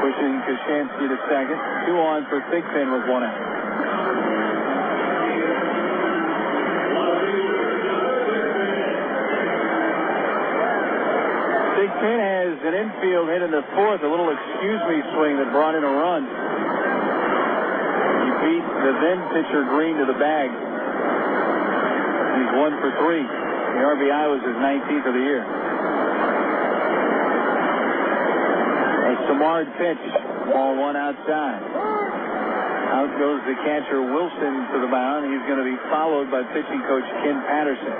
Pushing Koshansky to second. 2 on for Thigpen with 1 out. Thigpen has an infield hit in the 4th. A little excuse-me swing that brought in a run. He beat the then pitcher Green to the bag. He's 1 for 3. The RBI was his 19th of the year. A Samard pitch. Ball 1 outside. Out goes the catcher Wilson to the mound. He's going to be followed by pitching coach Ken Patterson.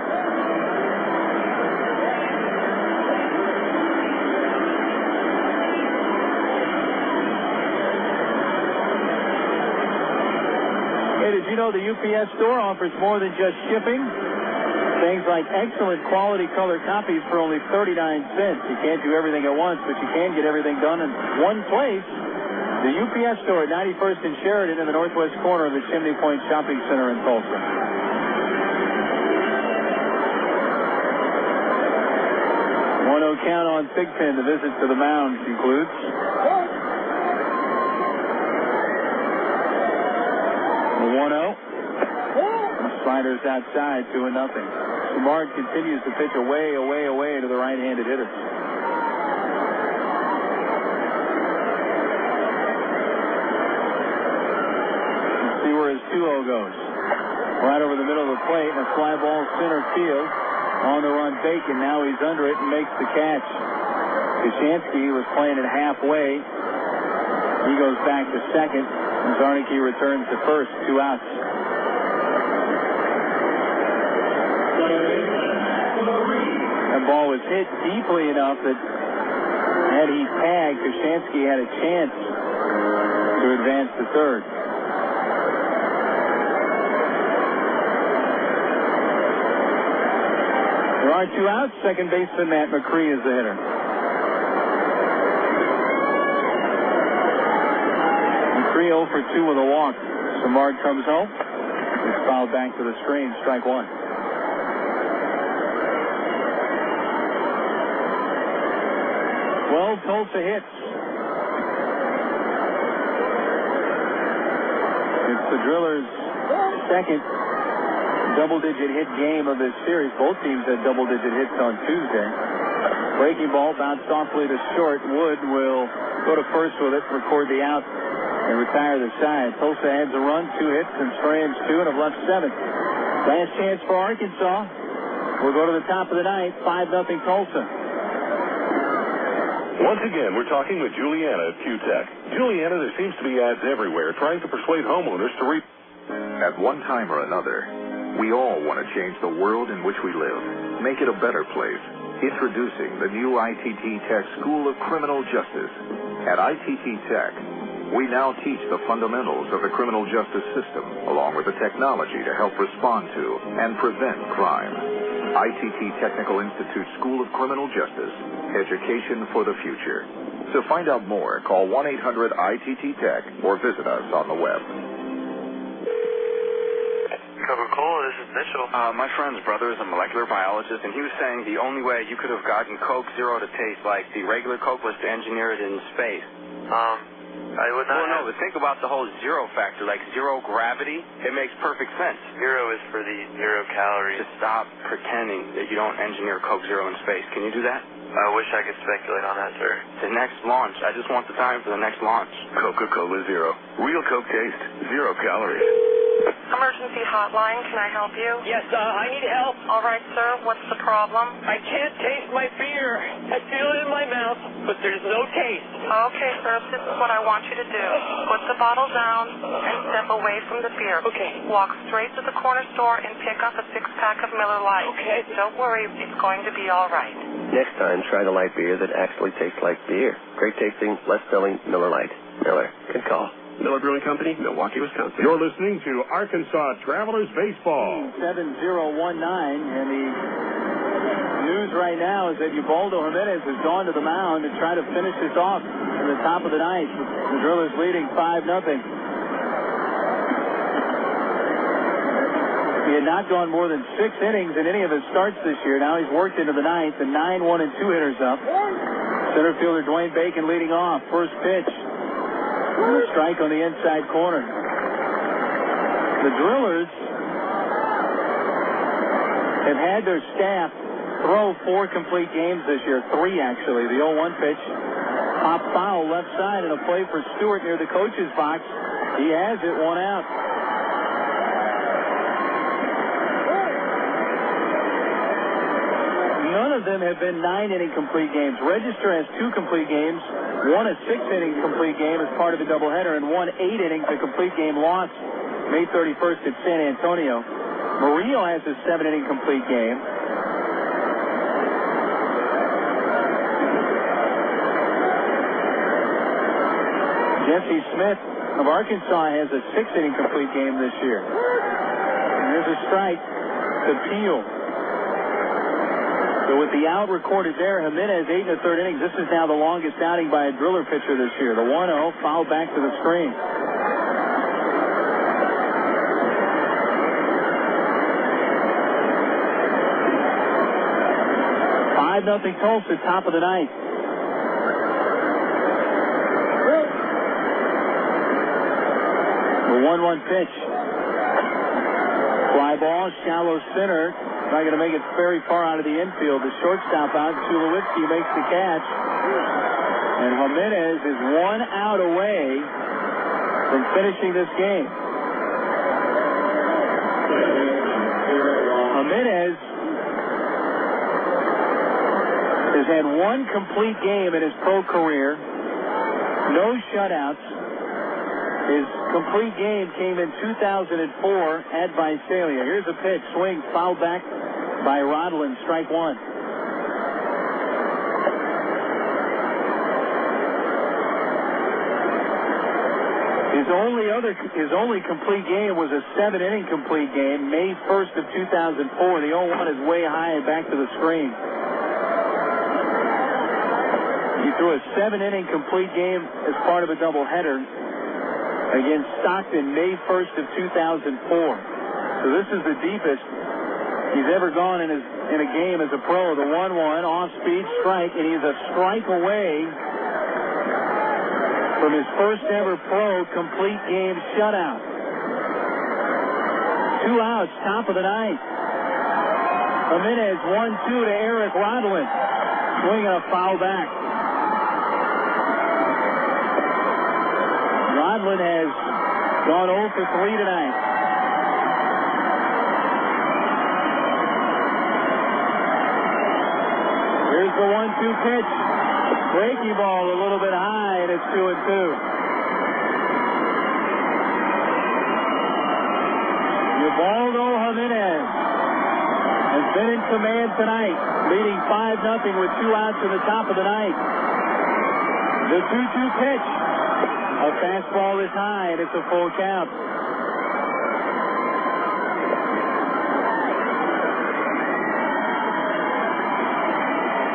Hey, did you know the UPS store offers more than just shipping? Things like excellent quality color copies for only 39 cents. You can't do everything at once, but you can get everything done in one place. The UPS store at 91st and Sheridan in the northwest corner of the Chimney Point Shopping Center in Tulsa. Count on Thigpen. The visit to the mound concludes. The 1-0. Sliders outside, 2-0. Samard continues to pitch away to the right-handed hitter. Let's see where his 2-0 goes. Right over the middle of the plate, and a fly ball center field. On the run, Bacon. Now he's under it and makes the catch. Koshansky was playing it halfway. He goes back to second. And Zarnicki returns to first. 2 outs. That ball was hit deeply enough that had he tagged, Koshansky had a chance to advance to third. There are 2 outs. Second baseman Matt Mapri is the hitter. Mapri 0 for 2 with a walk. Samard comes home. He's fouled back to the screen. Strike 1. Well, Tulsa hits. It's the Drillers' second double-digit hit game of this series. Both teams had double-digit hits on Tuesday. Breaking ball bounced softly to short. Wood will go to first with it, record the out, and retire the side. Tulsa adds a run, 2 hits, and strands 2, and have left 7. Last chance for Arkansas. We'll go to the top of the ninth. 5-0 Tulsa.
Once again, we're talking with Juliana at Q-Tech. Juliana, there seems to be ads everywhere trying to persuade homeowners to
At one time or another, we all want to change the world in which we live, make it a better place. Introducing the new ITT Tech School of Criminal Justice. At ITT Tech, we now teach the fundamentals of the criminal justice system, along with the technology to help respond to and prevent crime. ITT Technical Institute School of Criminal Justice. Education for the future. To find out more, call 1-800-ITT-TECH or visit us on the web.
Coca-Cola, this is Mitchell.
My friend's brother is a molecular biologist, and he was saying the only way you could have gotten Coke Zero to taste like the regular Coke was to engineer it in space.
I would not.
Well, no, but think about the whole zero factor, like zero gravity. It makes perfect sense.
Zero is for the 0 calories.
Just stop pretending that you don't engineer Coke Zero in space. Can you do that?
I wish I could speculate on that, sir.
The next launch. I just want the time for the next launch.
Coca-Cola Zero. Real Coke taste. 0 calories.
Emergency hotline, can I help you?
Yes, I need help.
All right, sir, what's the problem?
I can't taste my beer. I feel it in my mouth, but there's no taste.
Okay, sir, this is what I want you to do. Put the bottle down and step away from the beer.
Okay.
Walk straight to the corner store and pick up a 6-pack of Miller Lite.
Okay.
Don't worry, it's going to be all right.
Next time, try the light beer that actually tastes like beer. Great tasting, less filling Miller Lite. Miller. Good call. Miller Brewing Company, Milwaukee, Wisconsin.
You're listening to Arkansas Travelers Baseball.
7019, and the news right now is that Ubaldo Jiménez has gone to the mound to try to finish this off in the top of the ninth. The Drillers leading 5-0. He had not gone more than 6 innings in any of his starts this year. Now he's worked into the ninth, and 9 1-2 hitters up. Center fielder Dwayne Bacon leading off. First pitch. And a strike on the inside corner. The Drillers have had their staff throw 4 complete games this year. 3, actually. The 0-1 pitch. Pop foul left side and a play for Stewart near the coach's box. He has it, 1 out. None of them have been 9-inning complete games. Register has 2 complete games, 1 a 6-inning complete game as part of a doubleheader, and 1 8-innings a complete game lost May 31st at San Antonio. Murillo has a 7-inning complete game. Jesse Smith of Arkansas has a 6-inning complete game this year. And there's a strike to Peel. So with the out recorded there, Jiménez 8 1/3 innings. This is now the longest outing by a Driller pitcher this year. The 1-0 fouled back to the screen. Nothing Tulsa, top of the ninth. The 1-1 pitch. Fly ball, shallow center. Not going to make it very far out of the infield. The shortstop out. Tulowitzki makes the catch. And Jiménez is 1 out away from finishing this game. Jiménez has had 1 complete game in his pro career. No shutouts. His complete game came in 2004 at Visalia. Here's a pitch. Swing, fouled back by Rodlin. Strike 1. His only complete game was a 7-inning complete game, May 1st of 2004. The 0-1 is way high and back to the screen. He threw a 7-inning complete game as part of a doubleheader against Stockton, May 1st of 2004. So this is the deepest he's ever gone in a game as a pro. The 1-1 off-speed strike, and he's a strike away from his first ever pro complete game shutout. 2 outs, top of the ninth. Jiménez 1-2 to Eric Rodlin. Swinging a foul back. Rodlin has gone 0 for 3 tonight. Here's the 1-2 pitch. Breaking ball a little bit high, and it's 2-2. Ubaldo Jiménez has been in command tonight, leading 5-0 with 2 outs in the top of the ninth. The 2-2 pitch. A fastball is high, and it's a full count.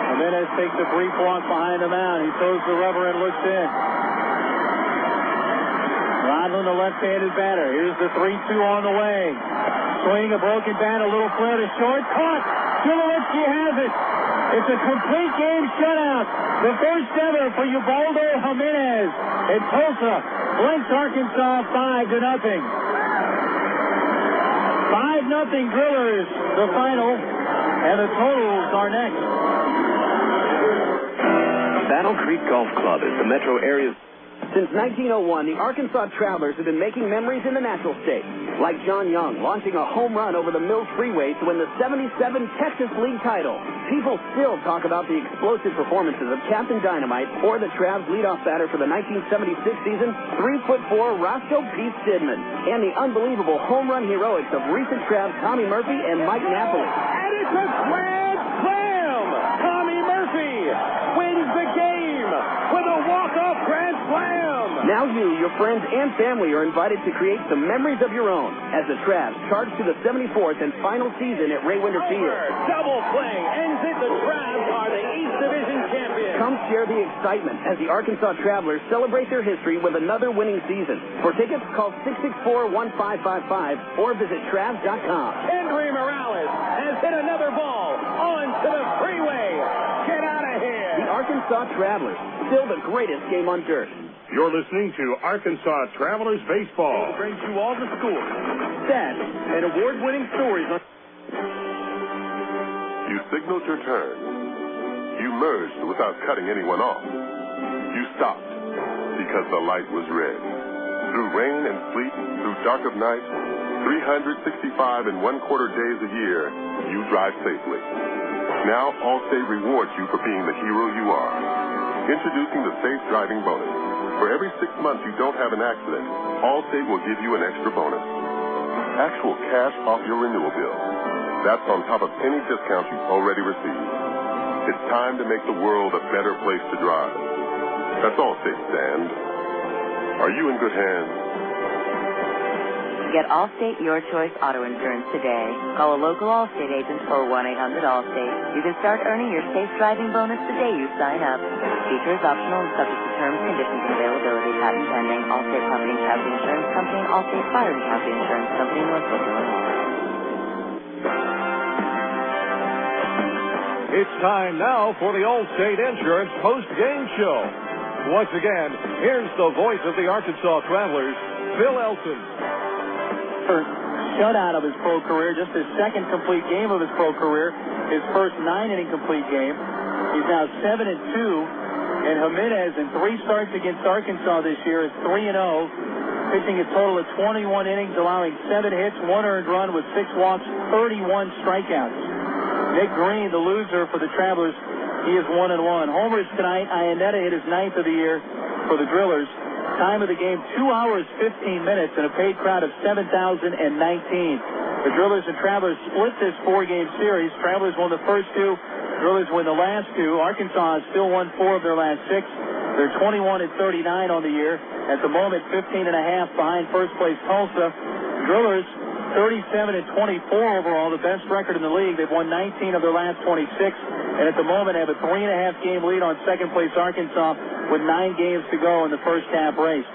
Jiménez takes a brief walk behind the mound. He throws the rubber and looks in. Rodlin, the left-handed batter. Here's the 3-2 on the way. Swing, a broken bat, a little flare to short. Caught! Tulowitzki has it. It's a complete game shutout. The first ever for Ubaldo Jiménez at Tulsa. Blanks Arkansas 5-0. 5-0 Drillers, the final, and the totals are next.
Battle Creek Golf Club is the metro area's
Since 1901, the Arkansas Travelers have been making memories in the natural state, like John Young launching a home run over the Mills Freeway to win the '77 Texas League title. People still talk about the explosive performances of Captain Dynamite or the Travs leadoff batter for the 1976 season, 3'4" Roscoe P. Stidman, and the unbelievable home run heroics of recent Travs Tommy Murphy and Mike Napoli.
And it's a grand slam! Tommy Murphy wins the game with a walk-off grand slam!
Now you, your friends, and family are invited to create some memories of your own as the Travs charge to the 74th and final season at Ray Winder Field.
Double play ends it. The Travs are the East Division champions.
Come share the excitement as the Arkansas Travelers celebrate their history with another winning season. For tickets, call 664-1555 or visit Travs.com.
Henry Morales has hit another ball onto the freeway. Get out of here.
The Arkansas Travelers, still the greatest game on dirt.
You're listening to Arkansas Travelers Baseball.
Brings you all the scores, stats, and award-winning stories.
You signaled your turn. You merged without cutting anyone off. You stopped because the light was red. Through rain and sleet, through dark of night, 365 and 1/4 days a year, you drive safely. Now Allstate rewards you for being the hero you are. Introducing the Safe Driving Bonus. For every 6 months you don't have an accident, Allstate will give you an extra bonus. Actual cash off your renewal bill. That's on top of any discount you've already received. It's time to make the world a better place to drive. That's Allstate stand. Are you in good hands?
Get Allstate Your Choice Auto Insurance today. Call a local Allstate agent or 1-800-ALLSTATE. You can start earning your safe driving bonus the day you sign up. Features optional and subject to terms, conditions, and availability. Patent pending. Allstate Property and Casualty Insurance Company. Allstate Fire and Casualty Insurance Company, Northwood, Illinois.
It's time now for the Allstate Insurance post-game show. Once again, here's the voice of the Arkansas Travelers, Bill Elton.
First shutout of his pro career, just his second complete game of his pro career, his first 9-inning complete game. He's now 7-2, and Jiménez in 3 starts against Arkansas this year is 3-0, pitching a total of 21 innings, allowing 7 hits, 1 earned run with 6 walks, 31 strikeouts. Nick Green, the loser for the Travelers, he is 1-1. Homers tonight. Ianetta hit his 9th of the year for the Drillers. Time of the game, 2 hours, 15 minutes, and a paid crowd of 7,019. The Drillers and Travelers split this 4-game series. Travelers won the first 2. Drillers win the last 2. Arkansas has still won 4 of their last 6. They're 21-39 on the year. At the moment, 15.5 behind first place Tulsa. Drillers 37-24 overall, the best record in the league. They've won 19 of their last 26, and at the moment have a 3.5 game lead on second place Arkansas with 9 games to go in the first half race.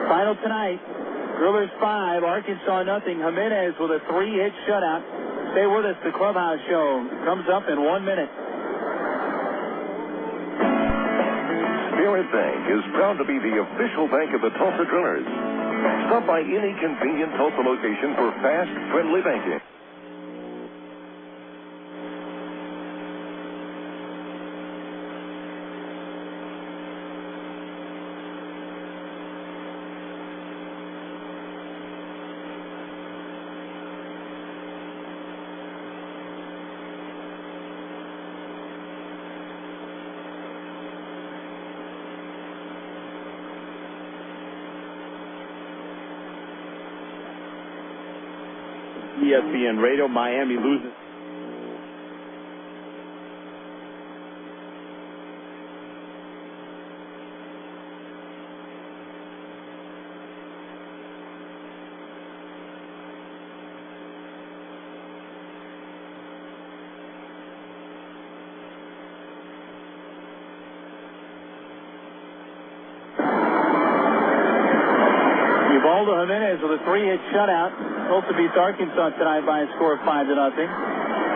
Final tonight, Drillers 5, Arkansas nothing. Jiménez with a 3-hit shutout. Stay with us. The Clubhouse Show comes up in 1 minute.
Spirit Bank is proud to be the official bank of the Tulsa Drillers. Stop by any convenient Tulsa location for fast, friendly banking.
ESPN Radio, Miami loses.
Ubaldo Jiménez with a 3-hit shutout. Tulsa beats Arkansas tonight by a score of 5-0.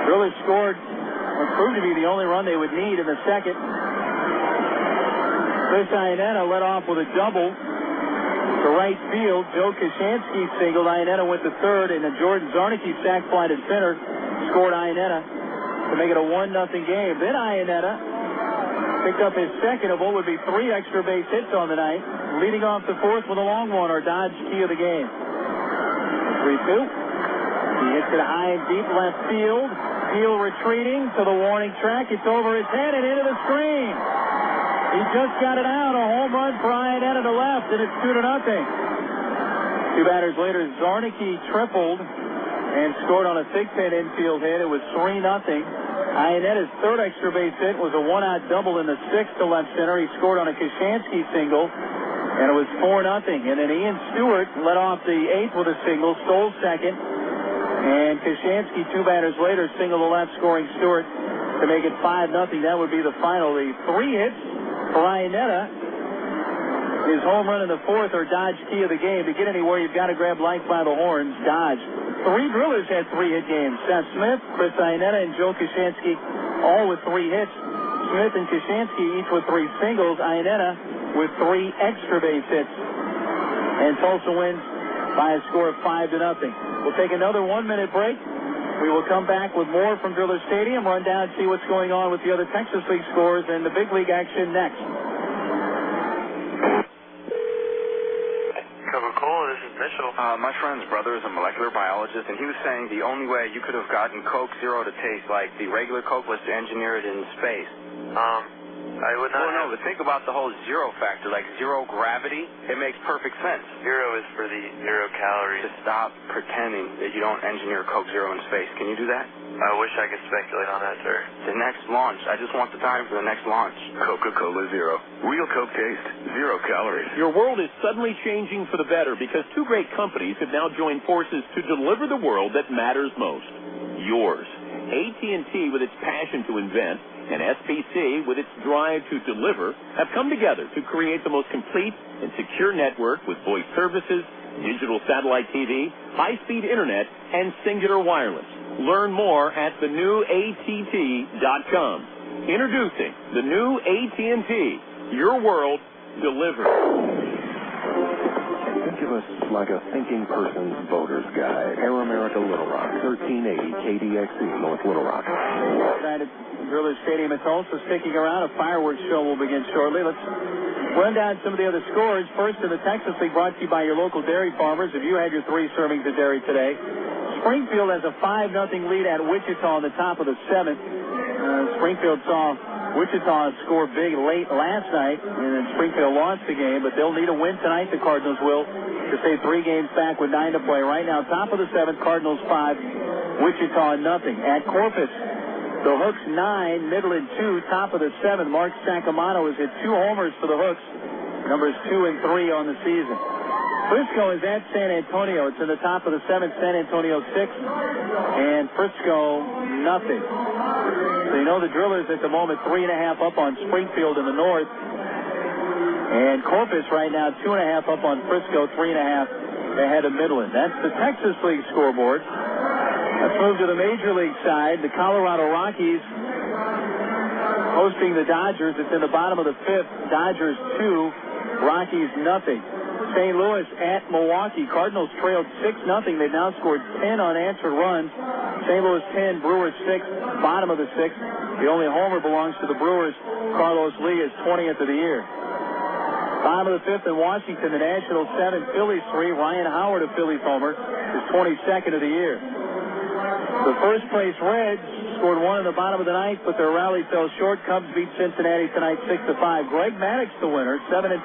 Drillers scored what proved to be the only run they would need in the second. Chris Ianetta led off with a double to right field. Joe Koshansky singled. Ianetta went to third, and a Jordan Zarnicki sac fly to center scored Ianetta to make it a 1-0 game. Then Ianetta Picked up his second of what would be 3 extra base hits on the night. Leading off the fourth with a long one, our Dodge key of the game. 3-2. He hits it high and deep left field. Field retreating to the warning track. It's over his head and into the screen. He just got it out. A home run for Ianetta to left, and it's 2-0. 2 batters later, Zarnicki tripled and scored on a 6-hit infield hit. It was 3-0. Ianetta's third extra base hit was a 1-out double in the 6th to left center. He scored on a Koshansky single, and it was 4-0. And then Ian Stewart led off the 8th with a single, stole second. And Koshansky, 2 batters later, single to left, scoring Stewart to make it 5-0. That would be the final. The 3 hits for Ianetta. His home run in the 4th, or Dodge key of the game. To get anywhere, you've got to grab life by the horns. Dodge. 3 drillers had 3-hit games. Seth Smith, Chris Ianetta, and Joe Koshansky, all with 3 hits. Smith and Koshansky each with 3 singles. Ianetta with 3 extra base hits. And Tulsa wins by a score of 5-0. We'll take another 1-minute break. We will come back with more from Driller Stadium, run down and see what's going on with the other Texas League scores and the big league action next.
Coca-Cola, this is Mitchell.
My friend's brother is a molecular biologist, and he was saying the only way you could have gotten Coke Zero to taste like the regular Coke was to engineer it in space.
I would not.
Well, no, but think about the whole zero factor, like zero gravity. It makes perfect sense.
0 is for the 0 calories.
Just stop pretending that you don't engineer Coke Zero in space. Can you do that?
I wish I could speculate on that, sir.
The next launch. I just want the time for the next launch.
Coca-Cola Zero. Real Coke taste. 0 calories.
Your world is suddenly changing for the better because 2 great companies have now joined forces to deliver the world that matters most. Yours. AT&T, with its passion to invent, and SPC, with its drive to deliver, have come together to create the most complete and secure network with voice services, digital satellite TV, high-speed internet, and singular wireless. Learn more at thenewatt.com. Introducing the new AT&T. Your world delivered.
Think of us like a thinking person's voter's guide. Air America Little Rock, 1380 KDXE, North Little Rock.
Excited Driller Stadium at Tulsa sticking around. A fireworks show will begin shortly. Let's run down some of the other scores. First in the Texas League, brought to you by your local dairy farmers. If you had your 3 servings of dairy today, Springfield has a 5-0 lead at Wichita in the top of the 7th. Springfield saw Wichita score big late last night, and then Springfield lost the game, but they'll need a win tonight, the Cardinals will, to stay 3 games back with 9 to play. Right now, top of the 7th, Cardinals 5, Wichita 0. At Corpus, the Hooks 9, Midland 2, top of the 7th. Mark Sacamano has hit 2 homers for the Hooks, numbers 2 and 3 on the season. Frisco is at San Antonio. It's in the top of the 7th, San Antonio 6, and Frisco 0. So you know the Drillers at the moment 3.5 up on Springfield in the north, and Corpus right now 2.5 up on Frisco, 3.5 ahead of Midland. That's the Texas League scoreboard. Let's move to the Major League side. The Colorado Rockies hosting the Dodgers. It's in the bottom of the 5th. Dodgers 2, Rockies 0. St. Louis at Milwaukee. Cardinals trailed 6-0. They've now scored 10 unanswered runs. St. Louis 10, Brewers 6, bottom of the 6th. The only homer belongs to the Brewers. Carlos Lee is 20th of the year. Bottom of the 5th in Washington, the Nationals 7, Phillies 3. Ryan Howard, a Phillies homer, is 22nd of the year. The first place Reds scored 1 in the bottom of the 9th, but their rally fell short. Cubs beat Cincinnati tonight 6-5. Greg Maddux, the winner, 7-5.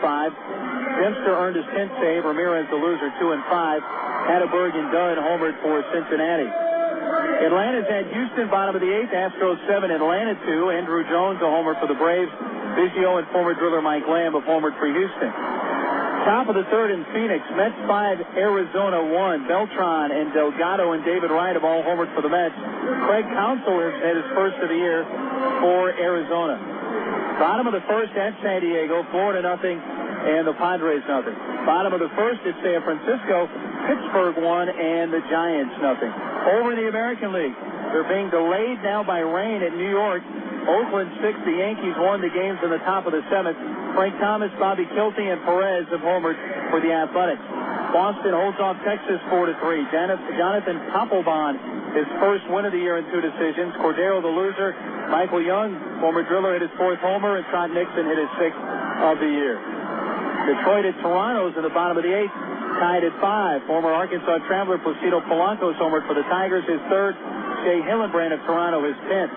Dempster earned his 10th save. Ramirez, the loser, 2-5. Hatteberg and Dunn homered for Cincinnati. Atlanta's at Houston, bottom of the 8th. Astros 7, Atlanta 2. Andrew Jones, a homer for the Braves. Biggio and former driller Mike Lamb have homered for Houston. Top of the 3rd in Phoenix. Mets 5, Arizona 1. Beltran and Delgado and David Wright have all homered for the Mets. Craig Counsell has had his first of the year for Arizona. Bottom of the 1st at San Diego, Florida 0, and the Padres 0. Bottom of the 1st at San Francisco, Pittsburgh 1, and the Giants 0. Over in the American League, they're being delayed now by rain at New York. Oakland 6, the Yankees won the games in the top of the 7th. Frank Thomas, Bobby Kilty, and Perez have homered for the Athletics. Boston holds off Texas 4-3. Jonathan Papelbon his first win of the year in 2 decisions. Cordero, the loser. Michael Young, former driller, hit his 4th homer, and Trot Nixon hit his 6th of the year. Detroit at Toronto's in the bottom of the 8th, tied at 5. Former Arkansas Traveler Placido Polanco's homered for the Tigers, his 3rd. Shea Hillenbrand of Toronto, his 10th.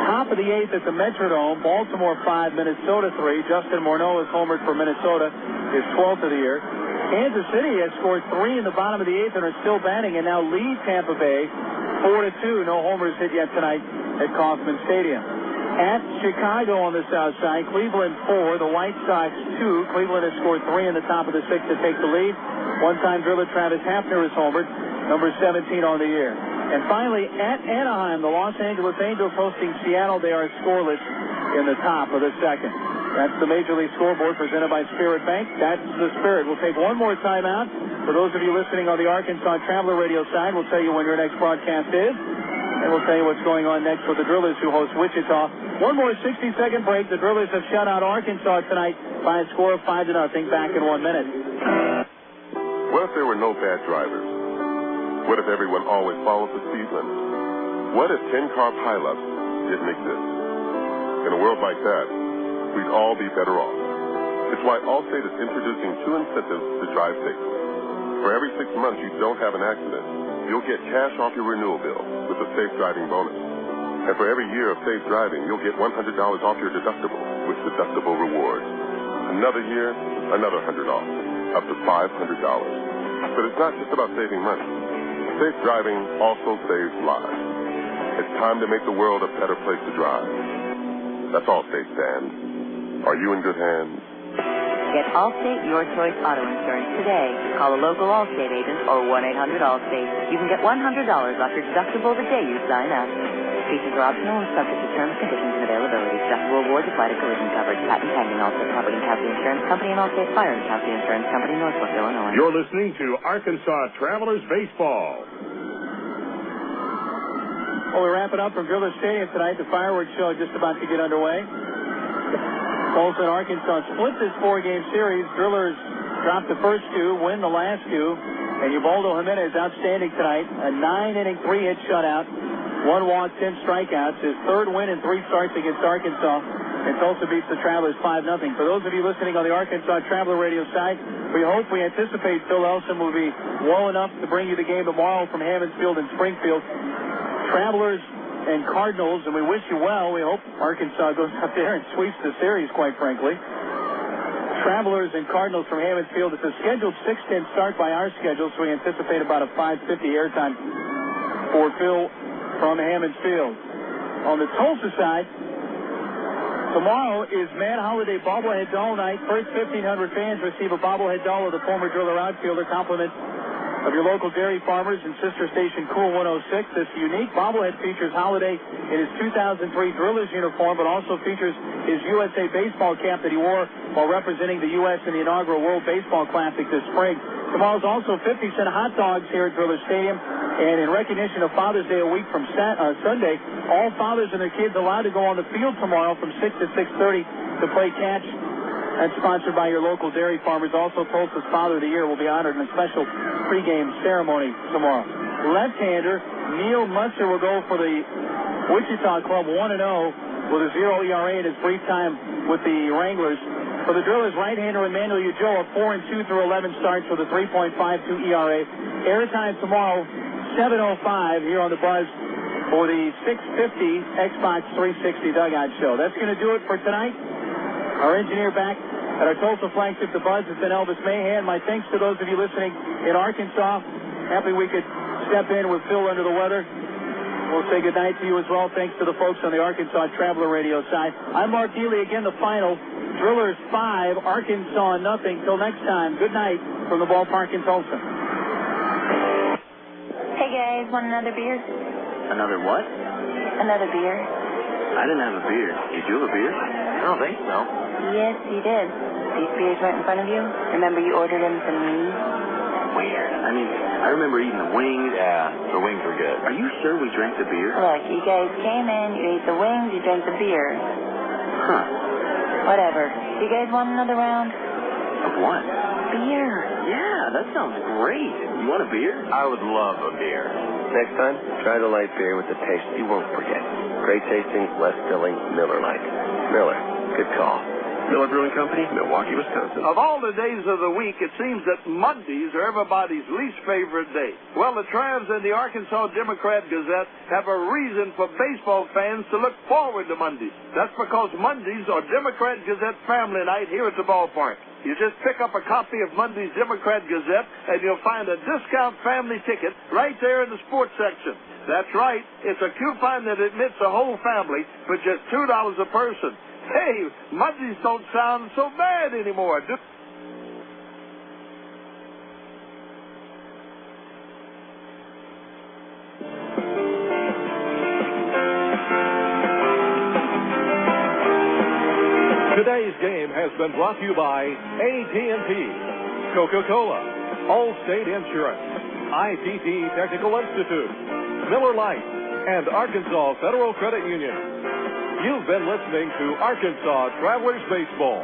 Top of the 8th at the Metrodome, Baltimore 5, Minnesota 3. Justin Morneau has homered for Minnesota, his 12th of the year. Kansas City has scored 3 in the bottom of the 8th and are still batting and now lead Tampa Bay 4-2. No homers hit yet tonight at Kauffman Stadium. At Chicago on the south side, Cleveland 4, the White Sox 2. Cleveland has scored 3 in the top of the 6th to take the lead. One-time driller Travis Hafner has homered, number 17 on the year. And finally, at Anaheim, the Los Angeles Angels hosting Seattle. They are scoreless in the top of the 2nd. That's the Major League Scoreboard presented by Spirit Bank. That's the Spirit. We'll take one more timeout. For those of you listening on the Arkansas Traveler radio side, we'll tell you when your next broadcast is. And we'll tell you what's going on next with the Drillers who host Wichita. One more 60-second break. The Drillers have shut out Arkansas tonight by a score of 5-0. Back in 1 minute.
What if there were no bad drivers? What if everyone always followed the speed limit? What if 10-car pileups didn't exist? In a world like that, we'd all be better off. It's why Allstate is introducing 2 incentives to drive safely. For every 6 months you don't have an accident, you'll get cash off your renewal bill with the Safe Driving bonus. And for every year of safe driving, you'll get $100 off your deductible with Deductible Rewards. Another year, another $100 off, up to $500. But it's not just about saving money. Safe driving also saves lives. It's time to make the world a better place to drive. That's Allstate, Dan. Are you in good hands?
Get Allstate Your Choice Auto Insurance today. Call a local Allstate agent or 1-800-ALLSTATE. You can get $100 off your deductible the day you sign up. Features are optional and subject to terms, conditions, and availability. Deductible rewards apply to collision coverage. Patent pending. Allstate Property and Casualty Insurance Company and Allstate Fire and Casualty Insurance Company, Northwest Illinois.
You're listening to Arkansas Travelers Baseball.
Well, we're wrapping up from Driller Stadium tonight. The fireworks show is just about to get underway. Tulsa and Arkansas split this 4-game series. Drillers dropped the first 2, win the last 2. And Ubaldo Jiménez outstanding tonight. A 9-inning, 3-hit shutout. 1 walk, 10 strikeouts. His 3rd win in 3 starts against Arkansas. And Tulsa beats the Travelers 5-0. For those of you listening on the Arkansas Traveler radio side, we anticipate Phil Elson will be well enough to bring you the game tomorrow from Hammons Field in Springfield. Travelers and Cardinals, and we wish you well. We hope Arkansas goes up there and sweeps the series, quite frankly. Travelers and Cardinals from Hammons Field. It's a scheduled 6:10 start by our schedule, so we anticipate about a 5:50 airtime for Phil from Hammons Field. On the Tulsa side, tomorrow is Matt Holliday bobblehead doll night. First 1,500 fans receive a bobblehead doll of the former Driller outfielder, compliments of your local dairy farmers and sister station Cool 106. This unique bobblehead features Holliday in his 2003 Drillers uniform, but also features his USA baseball cap that he wore while representing the U.S. in the inaugural World Baseball Classic this spring. Tomorrow's also 50-cent hot dogs here at Driller Stadium. And in recognition of Father's Day a week from Sunday, all fathers and their kids allowed to go on the field tomorrow from 6 to 6:30 to play catch. That's sponsored by your local dairy farmers. Also, Tulsa's Father of the Year will be honored in a special pregame ceremony tomorrow. Left-hander Neil Musser will go for the Wichita club 1-0 with a 0 ERA in his brief time with the Wranglers. For the Drillers, right-hander Emmanuel Ulloa 4-2 through 11 starts with a 3.52 ERA. Airtime tomorrow, 7:05 here on the Buzz for the 650 Xbox 360 Dugout Show. That's going to do it for tonight. Our engineer back at our Tulsa flagship, the Buzz, has been Elvis Mahan. My thanks to those of you listening in Arkansas. Happy we could step in with Phil under the weather. We'll say goodnight to you as well. Thanks to the folks on the Arkansas Traveler radio side. I'm Mark Healy. Again, the final. Drillers 5, Arkansas 0. Till next time, good night from the ballpark in Tulsa.
Hey guys, want another beer?
Another what?
Another beer.
I didn't have a beer. Did you have a beer? I don't think so.
Yes, you did. These beers right in front of you? Remember you ordered them from me?
Weird. I mean, I remember eating the wings. Yeah, the wings were good. Are you sure we drank the beer?
Look, you guys came in, you ate the wings, you drank the beer.
Huh.
Whatever. You guys want another round?
Of what?
Beer.
Yeah, that sounds great. You want a beer?
I would love a beer.
Next time, try the light beer with the taste you won't forget. Great tasting, less filling, Miller Lite. Miller, good call.
Miller Brewing Company, Milwaukee, Wisconsin.
Of all the days of the week, it seems that Mondays are everybody's least favorite day. Well, the Travs and the Arkansas Democrat-Gazette have a reason for baseball fans to look forward to Mondays. That's because Mondays are Democrat-Gazette family night here at the ballpark. You just pick up a copy of Monday's Democrat-Gazette, and you'll find a discount family ticket right there in the sports section. That's right. It's a coupon that admits a whole family for just $2 a person. Hey, Mondays don't sound so bad anymore.
Today's game has been brought to you by AT&T, Coca-Cola, Allstate Insurance, ITT Technical Institute, Miller Lite, and Arkansas Federal Credit Union. You've been listening to Arkansas Travelers Baseball.